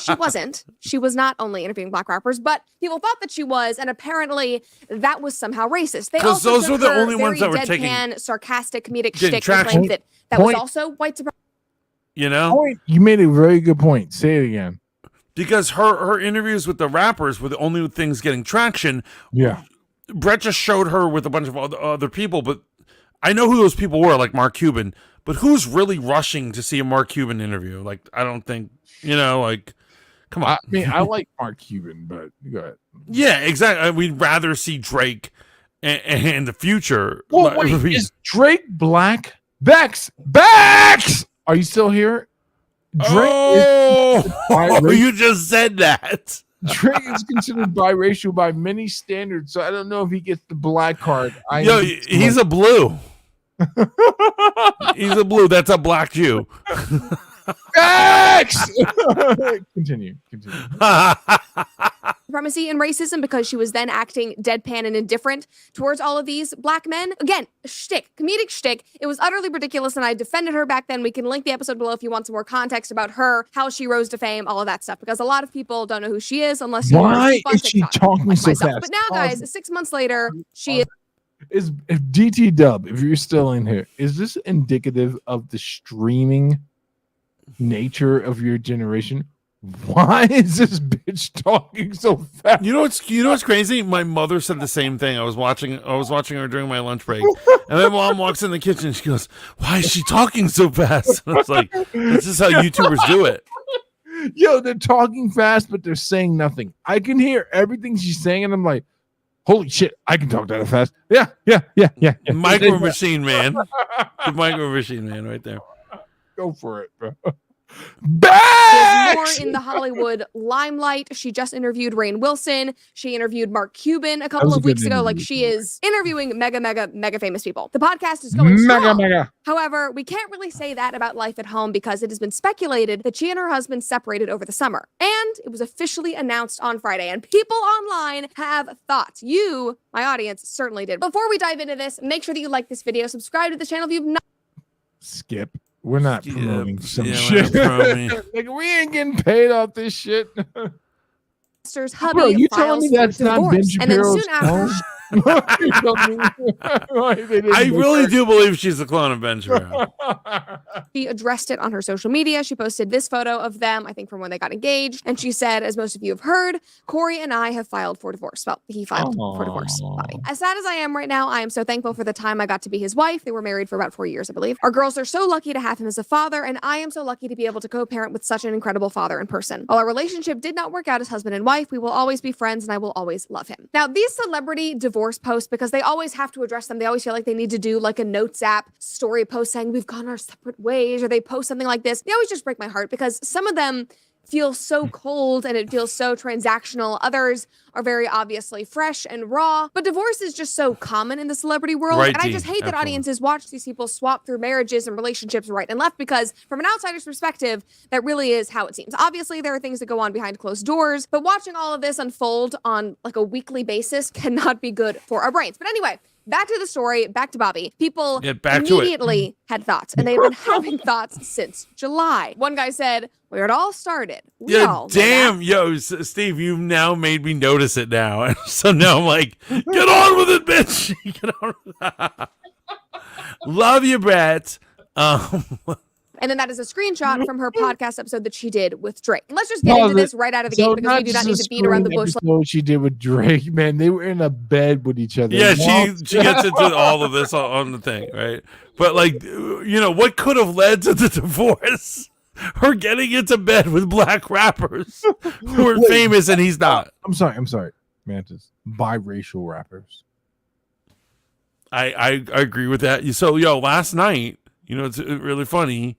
She wasn't. She was not only interviewing black rappers, but people thought that she was, and apparently that was somehow racist. They also those were the only ones that were taking sarcastic comedic shtick traction. that was also white supremacy. You know, you made a very good point. Say it again. Because her interviews with the rappers were the only things getting traction. Yeah, Brett just showed her with a bunch of other people, but I know who those people were, like Mark Cuban. But who's really rushing to see a Mark Cuban interview? Like, I don't think, like, come on. I mean, I like Mark Cuban, but go ahead. Yeah, exactly. We'd rather see Drake and the future. Well, wait, is Drake black? Bex! Are you still here? Drake you just said that. Drake is considered biracial by many standards, so I don't know if he gets the black card. He's a blue. He's a blue. That's a black Jew. Continue. Supremacy and racism because she was then acting deadpan and indifferent towards all of these black men. Again, comedic shtick. It was utterly ridiculous, and I defended her back then. We can link the episode below if you want some more context about her, how she rose to fame, all of that stuff, because a lot of people don't know who she is unless you Why is she talking so fast? But now, guys, 6 months later, she is. If DT Dub, if you're still in here, is this indicative of the streaming nature of your generation? Why is this bitch talking so fast? You know what's crazy? My mother said the same thing. I was watching her during my lunch break, and my mom walks in the kitchen and she goes, "Why is she talking so fast?" And I was like, "This is how YouTubers do it." Yo, they're talking fast, but they're saying nothing. I can hear everything she's saying, and I'm like, holy shit, I can talk that fast. Yeah. Micro Machine Man. The Micro Machine Man right there. Go for it, bro. There's more in the Hollywood limelight. She just interviewed Rainn Wilson. She interviewed Mark Cuban a couple of weeks ago. Like, she is interviewing mega famous people. The podcast is going strong. However, we can't really say that about life at home because it has been speculated that she and her husband separated over the summer. And it was officially announced on Friday. And people online have thoughts. You, my audience, certainly did. Before we dive into this, make sure that you like this video. Subscribe to the channel if you've not. Skip. We're not promoting some shit. Like, we ain't getting paid off this shit. Hubby, bro, you telling me that's not Ben Shapiro's phone? I really do believe she's a clone of Ben Shapiro. She addressed it on her social media. She posted this photo of them, I think from when they got engaged. And she said, as most of you have heard, Corey and I have filed for divorce. Well, he filed for divorce, Bobby. As sad as I am right now, I am so thankful for the time I got to be his wife. They were married for about 4 years, I believe. Our girls are so lucky to have him as a father, and I am so lucky to be able to co-parent with such an incredible father in person. While our relationship did not work out as husband and wife, we will always be friends, and I will always love him. Now, these celebrity divorce posts, because they always have to address them, they always feel like they need to do like a Notes app story post saying we've gone our separate ways, or they post something like this. They always just break my heart because some of them feel so cold and it feels so transactional. Others are very obviously fresh and raw, but divorce is just so common in the celebrity world. Right, and I just hate that audiences watch these people swap through marriages and relationships right and left, because from an outsider's perspective, that really is how it seems. Obviously, there are things that go on behind closed doors, but watching all of this unfold on like a weekly basis cannot be good for our brains. But anyway, back to the story, back to Bobby. People immediately had thoughts, and they've been having thoughts since July. One guy said, where it all started. We all damn, yo, Steve, you've now made me notice it now. So now I'm like, get on with it, bitch. Get on with that. Love you, Brett. And then that is a screenshot from her podcast episode that she did with Drake. And let's just get into this right out of the gate, because we do not need to beat around the bush. She did with Drake, man. They were in a bed with each other. Yeah, she gets into all of this on the thing, right? But like, you know, what could have led to the divorce? Her getting into bed with black rappers who are famous and he's not. I'm sorry, Mantis. Biracial rappers. I agree with that. So, last night, you know, it's really funny.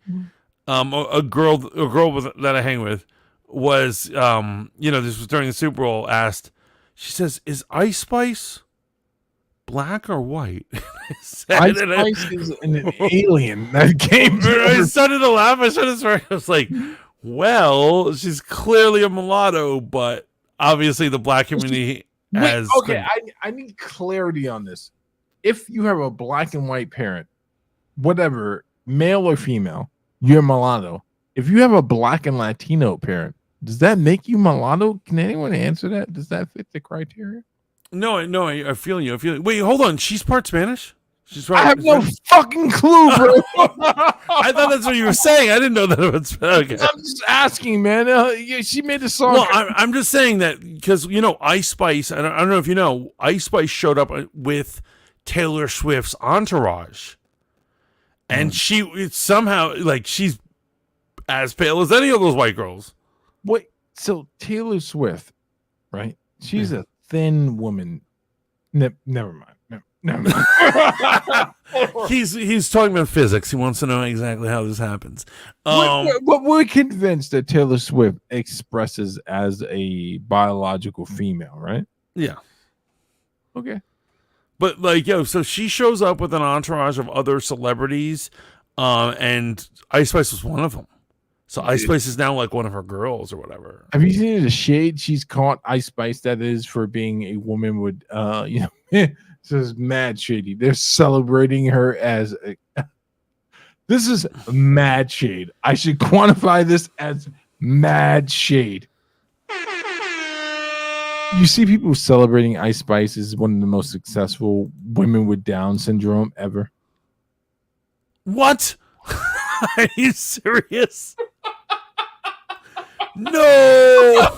A girl that I hang with was, this was during the Super Bowl, asked, she says, is Ice Spice black or white? Ice Spice is an alien that came to I started to laugh. I was like, well, she's clearly a mulatto, but obviously the black community has... Okay, I need clarity on this. If you have a black and white parent, whatever, male or female, you're mulatto. If you have a black and Latino parent, does that make you mulatto? Can anyone answer that? Does that fit the criteria? No, I feel you. Wait, hold on. She's part Spanish? I have no fucking clue, bro. I thought that's what you were saying. I didn't know that it was. Okay. I'm just asking, man. She made a song. Well, I'm just saying that because, Ice Spice, I don't know if you know, Ice Spice showed up with Taylor Swift's entourage. And it's somehow, like, she's as pale as any of those white girls. Wait, so Taylor Swift, right? She's a thin woman. Never mind. Never mind. He's talking about physics. He wants to know exactly how this happens. We're convinced that Taylor Swift expresses as a biological female, right? Yeah. Okay. But so she shows up with an entourage of other celebrities, and Ice Spice was one of them. So Ice Spice is now like one of her girls or whatever. Have you seen the shade she's caught Ice Spice that is for being a woman with this is mad shady. They're celebrating her as this is mad shade. I should quantify this as mad shade. You see people celebrating Ice Spice as one of the most successful women with Down syndrome ever. What? Are you serious? No.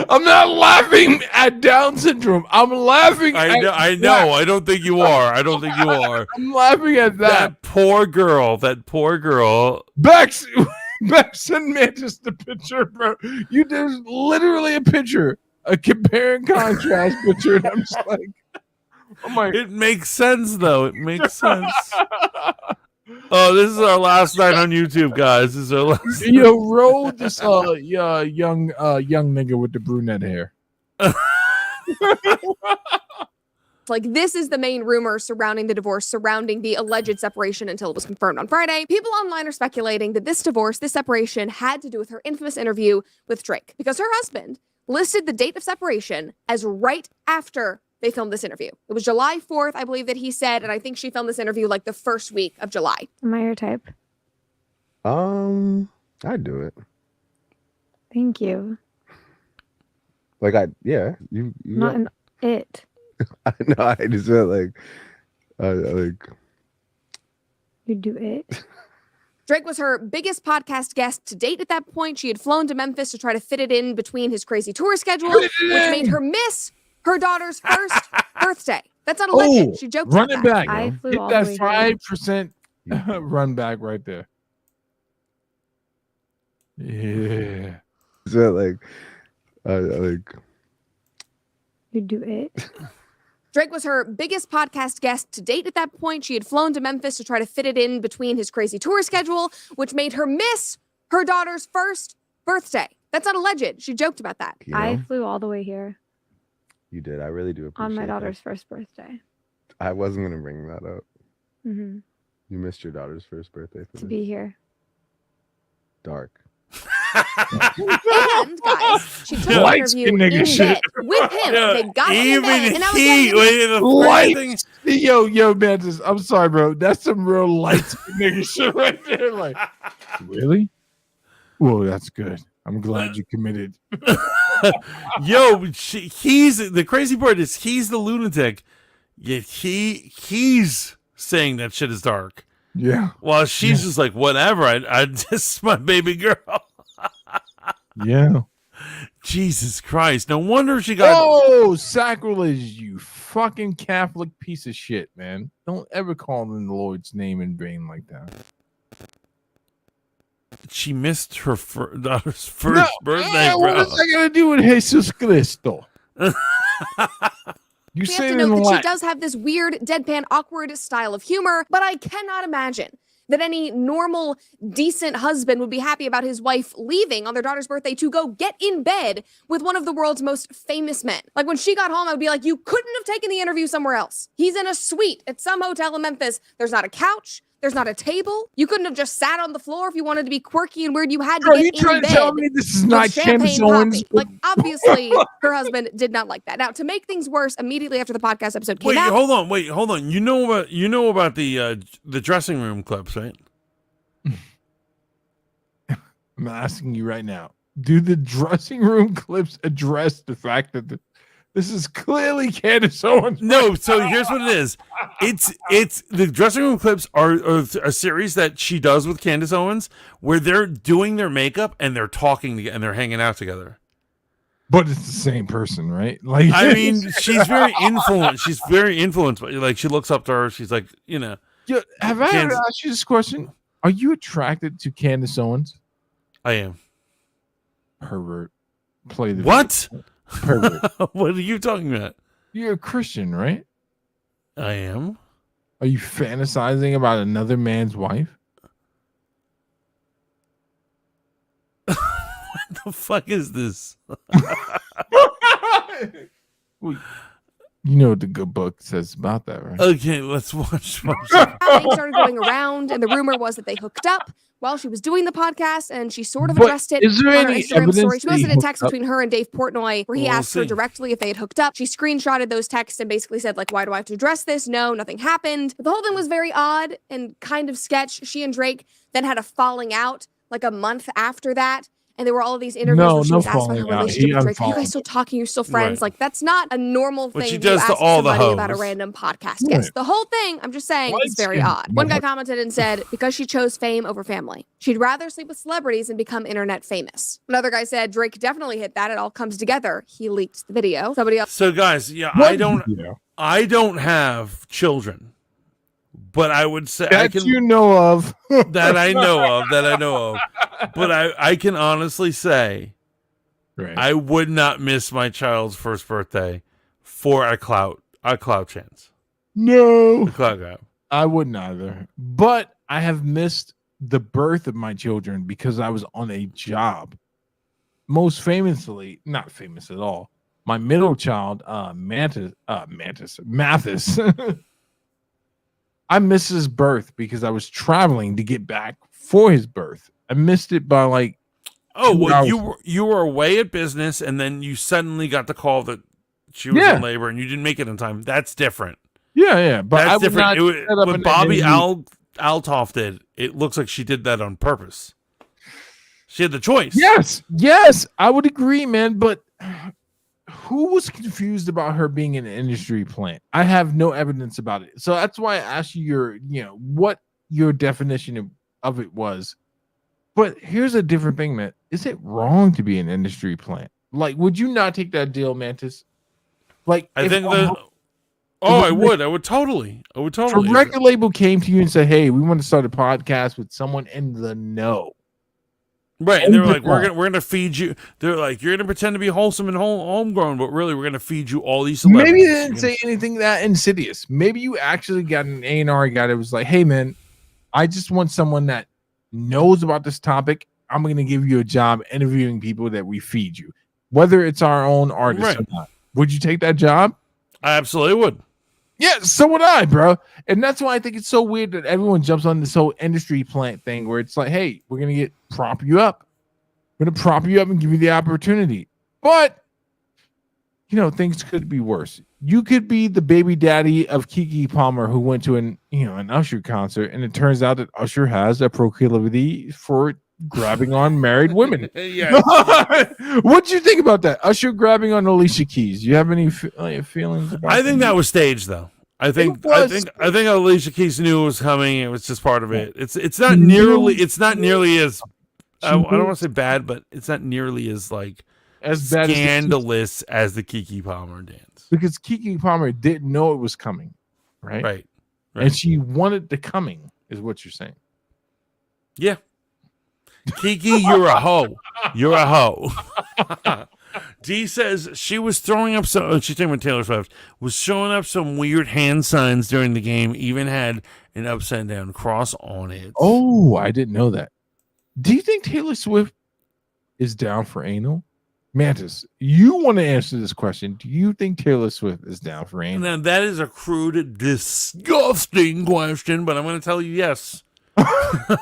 I'm not laughing at Down syndrome. I'm laughing. I know. I don't think you are. I'm laughing at that. That poor girl. Bex and Mantis, the picture, bro. There's literally a picture, a compare and contrast picture, and I'm just like, oh my. It makes sense, though. It makes sense. Oh, this is our last night on YouTube, guys. This is our last. Yo, roll this young nigga with the brunette hair. Like, this is the main rumor surrounding the divorce, surrounding the alleged separation until it was confirmed on Friday. People online are speculating that this separation had to do with her infamous interview with Drake, because her husband listed the date of separation as right after they filmed this interview. It was July 4th, I believe that he said, and I think she filmed this interview like the first week of July. Am I your type? I'd do it. Thank you. Like you Not an it. I know. I just felt like You do it. Drake was her biggest podcast guest to date at that point. She had flown to Memphis to try to fit it in between his crazy tour schedule, which made her miss her daughter's first birthday. That's not a legend. She joked about Run it that. back. I flew Hit all that the way 5% run back right there. Yeah. so You do it. Drake was her biggest podcast guest to date at that point. She had flown to Memphis to try to fit it in between his crazy tour schedule, which made her miss her daughter's first birthday. That's not a legend. She joked about that. I flew all the way here you did. I really do appreciate on my that. daughter's first birthday. I wasn't gonna bring that up. Mm-hmm. You missed your daughter's first birthday for To this. be here. Dark. And guys, she took an interview in bed with him. They got him in bed, and I was Yo, man, I'm sorry, bro. That's some real light nigga shit right there. Like, really? Well, that's good. I'm glad you committed. Yo, he's the crazy part is he's the lunatic, yet he's saying that shit is dark. Yeah. Well, she's just like, whatever. I just my baby girl. Yeah. Jesus Christ! No wonder she got. Oh, sacrilege! You fucking Catholic piece of shit, man! Don't ever call in the Lord's name in vain like that. She missed her daughter's first birthday, bro. What is that gonna do with Jesus Cristo? You we say have it to in note that she Latin. does have this weird, deadpan, awkward style of humor, but I cannot imagine that any normal, decent husband would be happy about his wife leaving on their daughter's birthday to go get in bed with one of the world's most famous men. Like when she got home, I would be like, you couldn't have taken the interview somewhere else. He's in a suite at some hotel in Memphis. There's not a couch. There's not a table. You couldn't have just sat on the floor if you wanted to be quirky and weird. You had to Are get you in trying bed. to tell me this is with not champagne Candace Owens? popping. Like obviously, her husband did not like that. Now, to make things worse, immediately after the podcast episode came out, hold on. You know about the dressing room clips, right? I'm asking you right now. Do the dressing room clips address the fact that this is clearly Candace Owens? No, so here's what it is. It's the dressing room clips are a series that she does with Candace Owens where they're doing their makeup and they're talking together and they're hanging out together. But it's the same person, right? Like, I mean, she's very influenced. She's very influenced, but like she looks up to her. She's like, you know. Yo, have I ever asked you this question? Are you attracted to Candace Owens? I am. Pervert. Play the what? Video. Pervert. What are you talking about? You're a Christian, right? I am. Are you fantasizing about another man's wife? What the fuck is this? You know what the good book says about that, right? Okay, let's watch. things started going around, and the rumor was that they hooked up while she was doing the podcast, and she sort of But addressed it is there on her any Instagram evidence story. She that he posted a text hooked up? between her and Dave Portnoy where he Well, we'll asked her see. directly if they had hooked up. She screenshotted those texts and basically said, like, why do I have to address this? No, nothing happened. But the whole thing was very odd and kind of sketch. She and Drake then had a falling out like a month after that. And there were all of these interviews where she was asked about her falling out. relationship He with Drake. Are you unfollowed. guys still talking? You're still friends? Right. Like, that's not a normal What thing she if you does to ask all the somebody about a hoes. random podcast guest. The whole thing, I'm just saying, is very odd. One guy commented and said, because she chose fame over family. She'd rather sleep with celebrities and become internet famous. Another guy said, Drake definitely hit that. It all comes together. He leaked the video. Somebody else. So guys, yeah, What I don't have children, but I would say That you know of. that I know of. But I can honestly say Right. I would not miss my child's first birthday for a clout chance. No. A clout grab. I wouldn't either. But I have missed the birth of my children because I was on a job. Most famously, not famous at all, my middle child, Mathis. I missed his birth because I was traveling to get back for his birth. I missed it by like. Oh 2 well, hours. you were away at business, and then you suddenly got the call that she was in labor, and you didn't make it in time. That's different. Yeah, but That's I would different. not set up What an Bobby interview. Althoff did, it looks like she did that on purpose. She had the choice. Yes, I would agree, man. But who was confused about her being an industry plant? I have no evidence about it. So that's why I asked you what your definition of it was. But here's a different thing, man. Is it wrong to be an industry plant? Like, would you not take that deal, Mantis? Like, I think that. I would totally. If a record label came to you and said, "Hey, we want to start a podcast with someone in the know," right? And they were like, "We're gonna feed you." They're like, "You're gonna pretend to be wholesome and homegrown, but really, we're gonna feed you all these celebrities." Maybe they didn't say anything that insidious. Maybe you actually got an A&R guy that was like, "Hey, man, I just want someone that knows about this topic. I'm gonna give you a job interviewing people that we feed you, whether it's our own artists or not." Would you take that job? I absolutely would. Yeah, so would I, bro. And that's why I think it's so weird that everyone jumps on this whole industry plant thing where it's like, hey, we're going to prop you up. We're going to prop you up and give you the opportunity. But, things could be worse. You could be the baby daddy of Keke Palmer who went to an Usher concert, and it turns out that Usher has a proclivity for grabbing on married women. What do you think about that? Usher grabbing on Alicia Keys. Do you have any feelings about I think that was staged, though. I think Alicia Keys knew it was coming. It was just part of it. It's not nearly as I don't want to say bad, but it's not nearly as scandalous as the Keke Palmer dance. Because Keke Palmer didn't know it was coming, right? Right. And she wanted the coming, is what you're saying. Yeah. Keke, you're a hoe. You're a hoe. D says she was throwing up she's talking about Taylor Swift, was showing up some weird hand signs during the game, even had an upside down cross on it. Oh, I didn't know that. Do you think Taylor Swift is down for anal? Mantis, you want to answer this question. Do you think Taylor Swift is down for anal? Now, that is a crude, disgusting question, but I'm going to tell you yes. I'm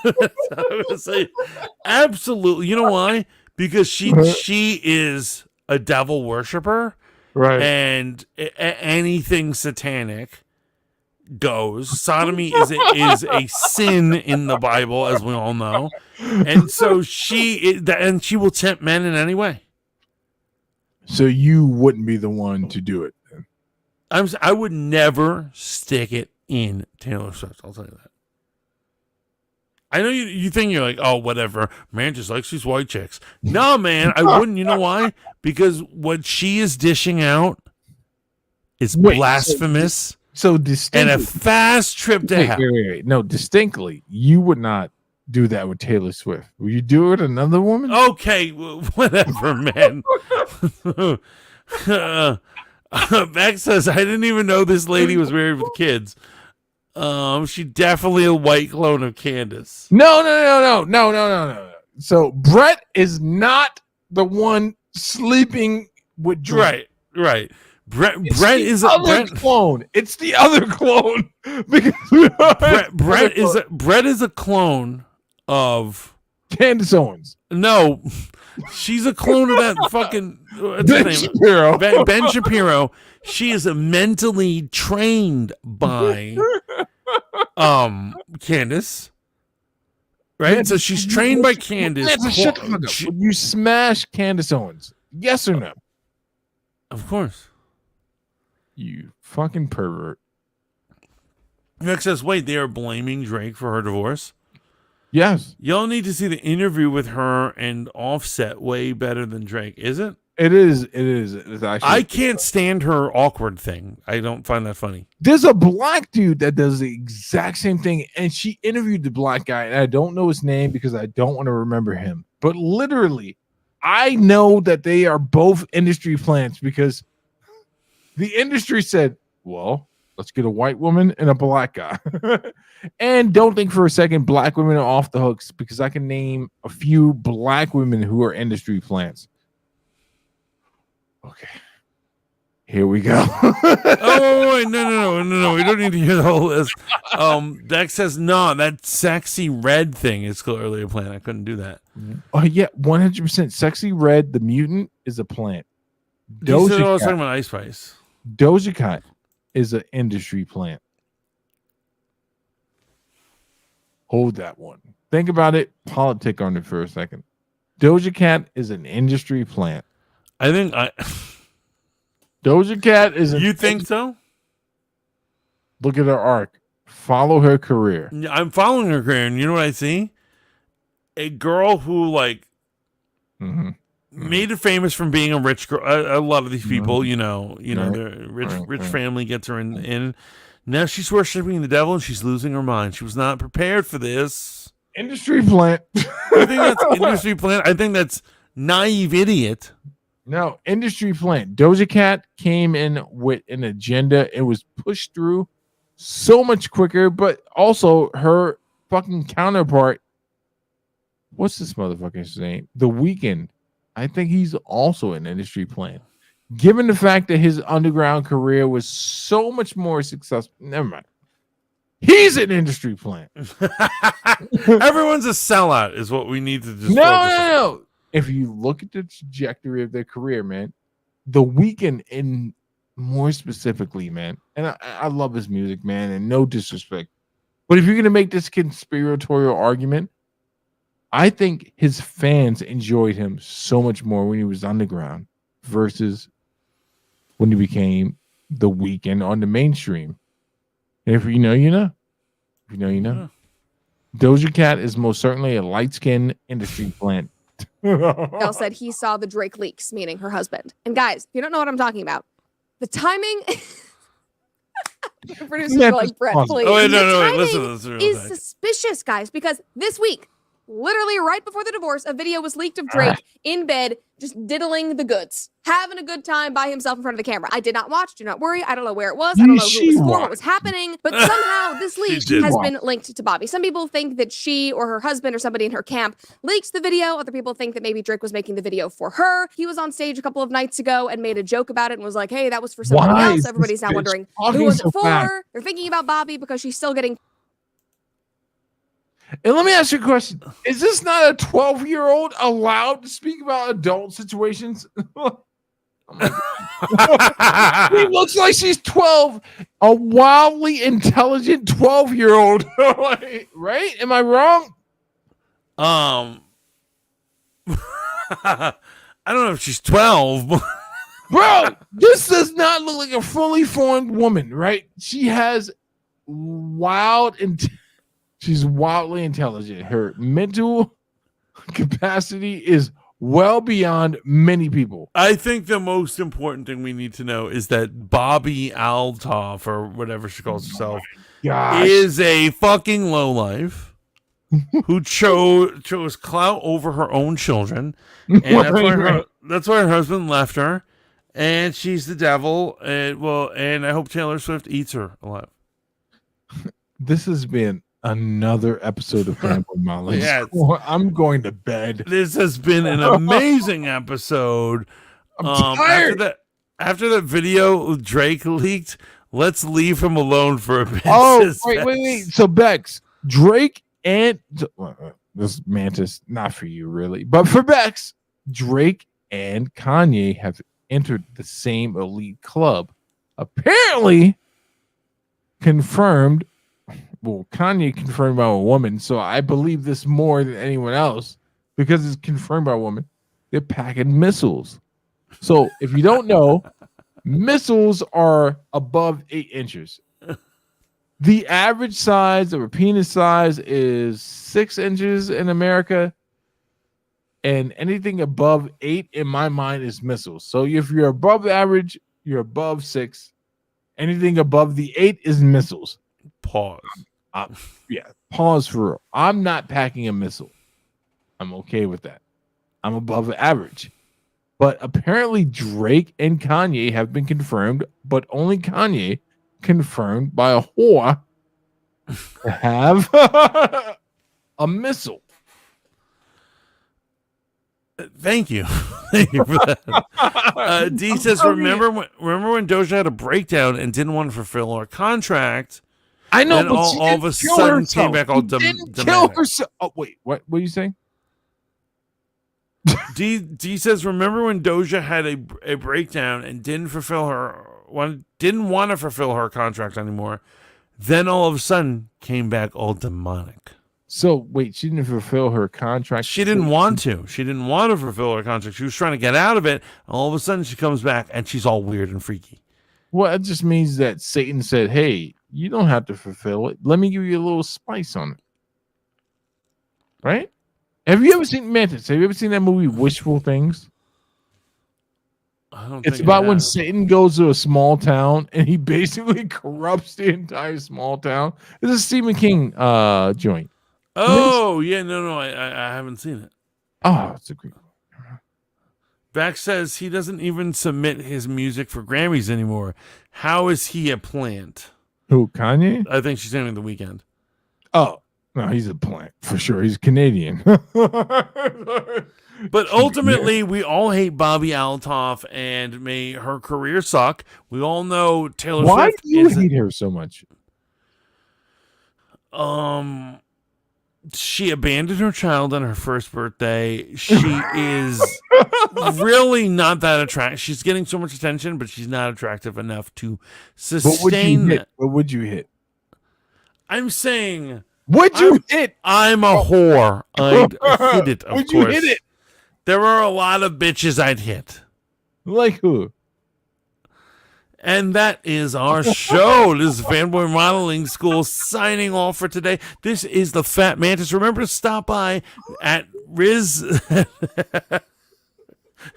going to say absolutely. You know why? Because she is a devil worshiper, right? And anything satanic goes. Sodomy is a sin in the Bible, as we all know, and so she will tempt men in any way. So you wouldn't be the one to do it. I would never stick it in Taylor Swift. I'll tell you that. I know you think you're like, oh, whatever. Man just likes these white chicks. No, man, I wouldn't. You know why? Because what she is dishing out is blasphemous. So distinctly, and a fast trip to hell. Wait. No, distinctly, you would not do that with Taylor Swift. Will you do it with another woman? Okay, whatever, man. Beck says, I didn't even know this lady was married with kids. She definitely a white clone of Candace. No. So Brett is not the one sleeping with Drake. Right. Brett is a clone. It's the other clone because Brett is a clone of Candace Owens. No, she's a clone of that fucking Ben Shapiro. Ben Shapiro. She is mentally trained by Candace. Right? Man, so she's trained by Candace. Would you smash Candace Owens? Yes or no? Of course. You fucking pervert. Nick says, wait, they are blaming Drake for her divorce? Yes. Y'all need to see the interview with her and Offset way better than Drake, is it? It is. It's actually. I can't stand her awkward thing. I don't find that funny. There's a black dude that does the exact same thing, and she interviewed the black guy, and I don't know his name because I don't want to remember him. But literally, I know that they are both industry plants because the industry said, well, let's get a white woman and a black guy. And don't think for a second black women are off the hooks because I can name a few black women who are industry plants. Okay. Here we go. Oh, wait, no. We don't need to hear the whole list. Dex says, no, that sexy red thing is clearly a plant. I couldn't do that. Oh, yeah, 100%. Sexy Red, the mutant, is a plant. Doja Cat. I was talking about Ice Spice. Doja Cat is an industry plant. Hold that one. Think about it. Politic on it for a second. Doja Cat is an industry plant. I think Doja Cat is. You think so? Look at her arc. Follow her career. I'm following her career, and you know what I see? A girl who made it famous from being a rich girl. A lot of these people, the rich family gets her in. Now she's worshiping the devil, and she's losing her mind. She was not prepared for this. Industry plant. I think that's industry plant. I think that's naive idiot. No, industry plant. Doja Cat came in with an agenda. It was pushed through so much quicker, but also her fucking counterpart. What's this motherfucker's name? The Weeknd. I think he's also an industry plant. Given the fact that his underground career was so much more successful, never mind. He's an industry plant. Everyone's a sellout, is what we need to just. No. If you look at the trajectory of their career, man, The Weeknd, in more specifically, man, and I love his music, man, and no disrespect, but if you're gonna make this conspiratorial argument, I think his fans enjoyed him so much more when he was underground versus when he became The Weeknd on the mainstream. And if you know, you know. If you know, you know. Doja Cat is most certainly a light-skinned industry plant. Bell said he saw the Drake leaks, meaning her husband. And guys, if you don't know what I'm talking about, the timing. Producers are like, Brett, please. Oh, wait, no, the wait, timing listen. is suspicious, guys, because this week, literally right before the divorce, a video was leaked of Drake in bed, just diddling the goods, having a good time by himself in front of the camera. I did not watch. Do not worry. I don't know where it was. I don't know who it was for, what was happening. But somehow this leak has been linked to Bobby. Some people think that she or her husband or somebody in her camp leaked the video. Other people think that maybe Drake was making the video for her. He was on stage a couple of nights ago and made a joke about it and was like, hey, that was for somebody else. Everybody's now wondering who was it for. They're thinking about Bobby because she's still getting. And let me ask you a question. Is this not a 12-year-old allowed to speak about adult situations? He looks like she's 12. A wildly intelligent 12-year-old. Right? Am I wrong? I don't know if she's 12. Bro, this does not look like a fully formed woman, right? She has she's wildly intelligent. Her mental capacity is well beyond many people. I think the most important thing we need to know is that Bobby Althoff, or whatever she calls herself, is a fucking lowlife who chose clout over her own children. And that's why her husband left her. And she's the devil. And I hope Taylor Swift eats her alive. This has been another episode of Gambling Molly. Yes. I'm going to bed. This has been an amazing episode. I'm tired. After that video Drake leaked, let's leave him alone for a bit. Oh, wait. So Bex, Drake and this Mantis, not for you really, but for Bex, Drake and Kanye have entered the same elite club. Apparently confirmed. Well, Kanye confirmed by a woman, so I believe this more than anyone else because it's confirmed by a woman. They're packing missiles. So if you don't know, missiles are above 8 inches. The average size of a penis size is 6 inches in America, and anything above 8 in my mind is missiles. So if you're above average, you're above 6. Anything above the 8 is missiles. Pause. Pause for real. I'm not packing a missile. I'm okay with that. I'm above average. But apparently Drake and Kanye have been confirmed, but only Kanye confirmed by a whore to have a missile. Thank you. Thank you for that. D says, remember when Doja had a breakdown and didn't want to fulfill her contract? I know, but all of a sudden came back all kill herself. Oh, wait, what are you saying? D says, remember when Doja had a breakdown and didn't want to fulfill her contract anymore? Then all of a sudden came back all demonic. So wait, she didn't fulfill her contract. She didn't want to. She didn't want to fulfill her contract. She was trying to get out of it. All of a sudden, she comes back and she's all weird and freaky. Well, it just means that Satan said, "Hey, you don't have to fulfill it. Let me give you a little spice on it." Right? Have you ever seen Mantis? Have you ever seen that movie Wishful Things? I don't. It's think about I when have. Satan goes to a small town and he basically corrupts the entire small town. It's a Stephen King joint. Oh yeah, no, I haven't seen it. Oh, it's a great. Beck says he doesn't even submit his music for Grammys anymore. How is he a plant? Who, Kanye? I think she's saying The Weeknd. Oh, no, he's a plant for sure. He's Canadian. But ultimately, we all hate Bobby Althoff, and may her career suck. We all know Taylor Why Swift. do you hate her so much? She abandoned her child on her first birthday. She is really not that attractive. She's getting so much attention, but she's not attractive enough to sustain that. What would you hit? I'm saying. Would you hit? I'm a whore. I'd hit it, of Would course. you hit it? There are a lot of bitches I'd hit. Like who? And that is our show. This is Fanboy Modeling School signing off for today. This is the Fat Mantis. Remember to stop by at Riz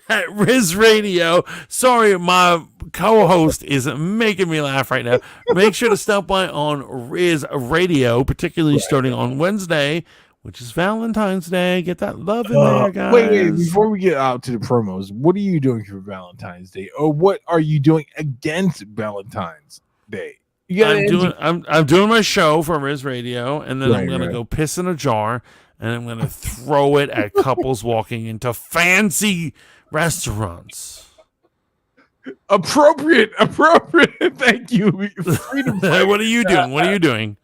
at Riz Radio. Sorry, my co-host is making me laugh right now. Make sure to stop by on Riz Radio, particularly starting on Wednesday, which is Valentine's Day. Get that love in there, guys. Wait, before we get out to the promos, what are you doing for Valentine's Day? Or what are you doing against Valentine's Day? I'm doing my show for Riz Radio, and then I'm Right, gonna go piss in a jar, and I'm gonna throw it at couples walking into fancy restaurants. Appropriate. Thank you. Freedom What are you doing? What are you doing?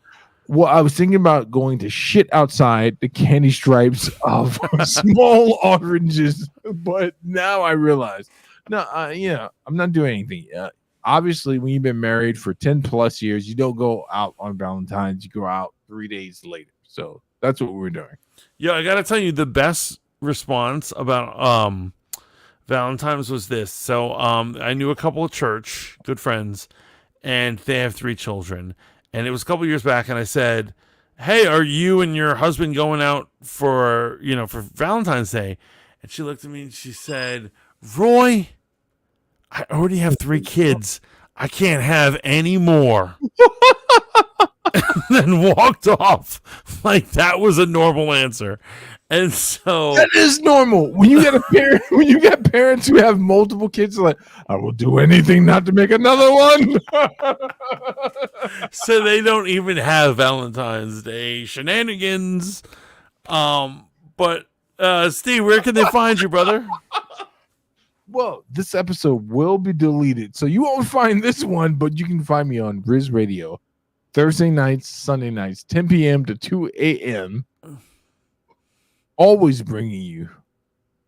Well, I was thinking about going to shit outside the candy stripes of small oranges, but now I realize, no, I'm not doing anything. Obviously, when you've been married for 10 plus years, you don't go out on Valentine's. You go out 3 days later. So that's what we're doing. Yeah, I gotta tell you, the best response about Valentine's was this. So I knew a couple of church good friends, and they have 3 children. And it was a couple years back, and I said, "Hey, are you and your husband going out for Valentine's Day?" And she looked at me and she said, "Roy, I already have 3 kids. I can't have any more." And then walked off like that was a normal answer. And so that is normal. When you get parents who have multiple kids, like, I will do anything not to make another one. So they don't even have Valentine's Day shenanigans. But Steve, where can they find you, brother? Well, this episode will be deleted, so you won't find this one, but you can find me on Riz Radio Thursday nights, Sunday nights, 10 p.m. to 2 a.m. Always bringing you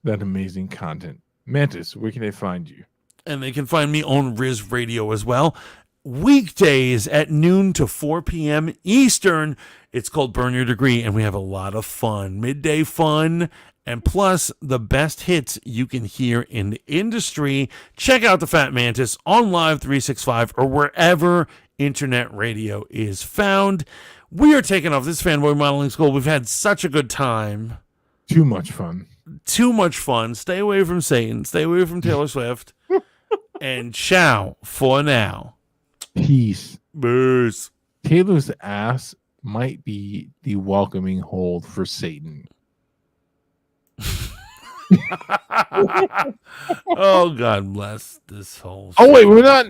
that amazing content. Mantis, where can they find you? And they can find me on Riz Radio as well. Weekdays at noon to 4 p.m. Eastern. It's called Burn Your Degree, and we have a lot of fun. Midday fun, and plus the best hits you can hear in the industry. Check out the Fat Mantis on Live 365 or wherever internet radio is found. We are taking off this Fanboy Modeling School. We've had such a good time. Too much fun. Too much fun. Stay away from Satan. Stay away from Taylor Swift. And ciao for now. Peace. Peace. Taylor's ass might be the welcoming hold for Satan. Oh, God bless this whole Oh, wait, we're not.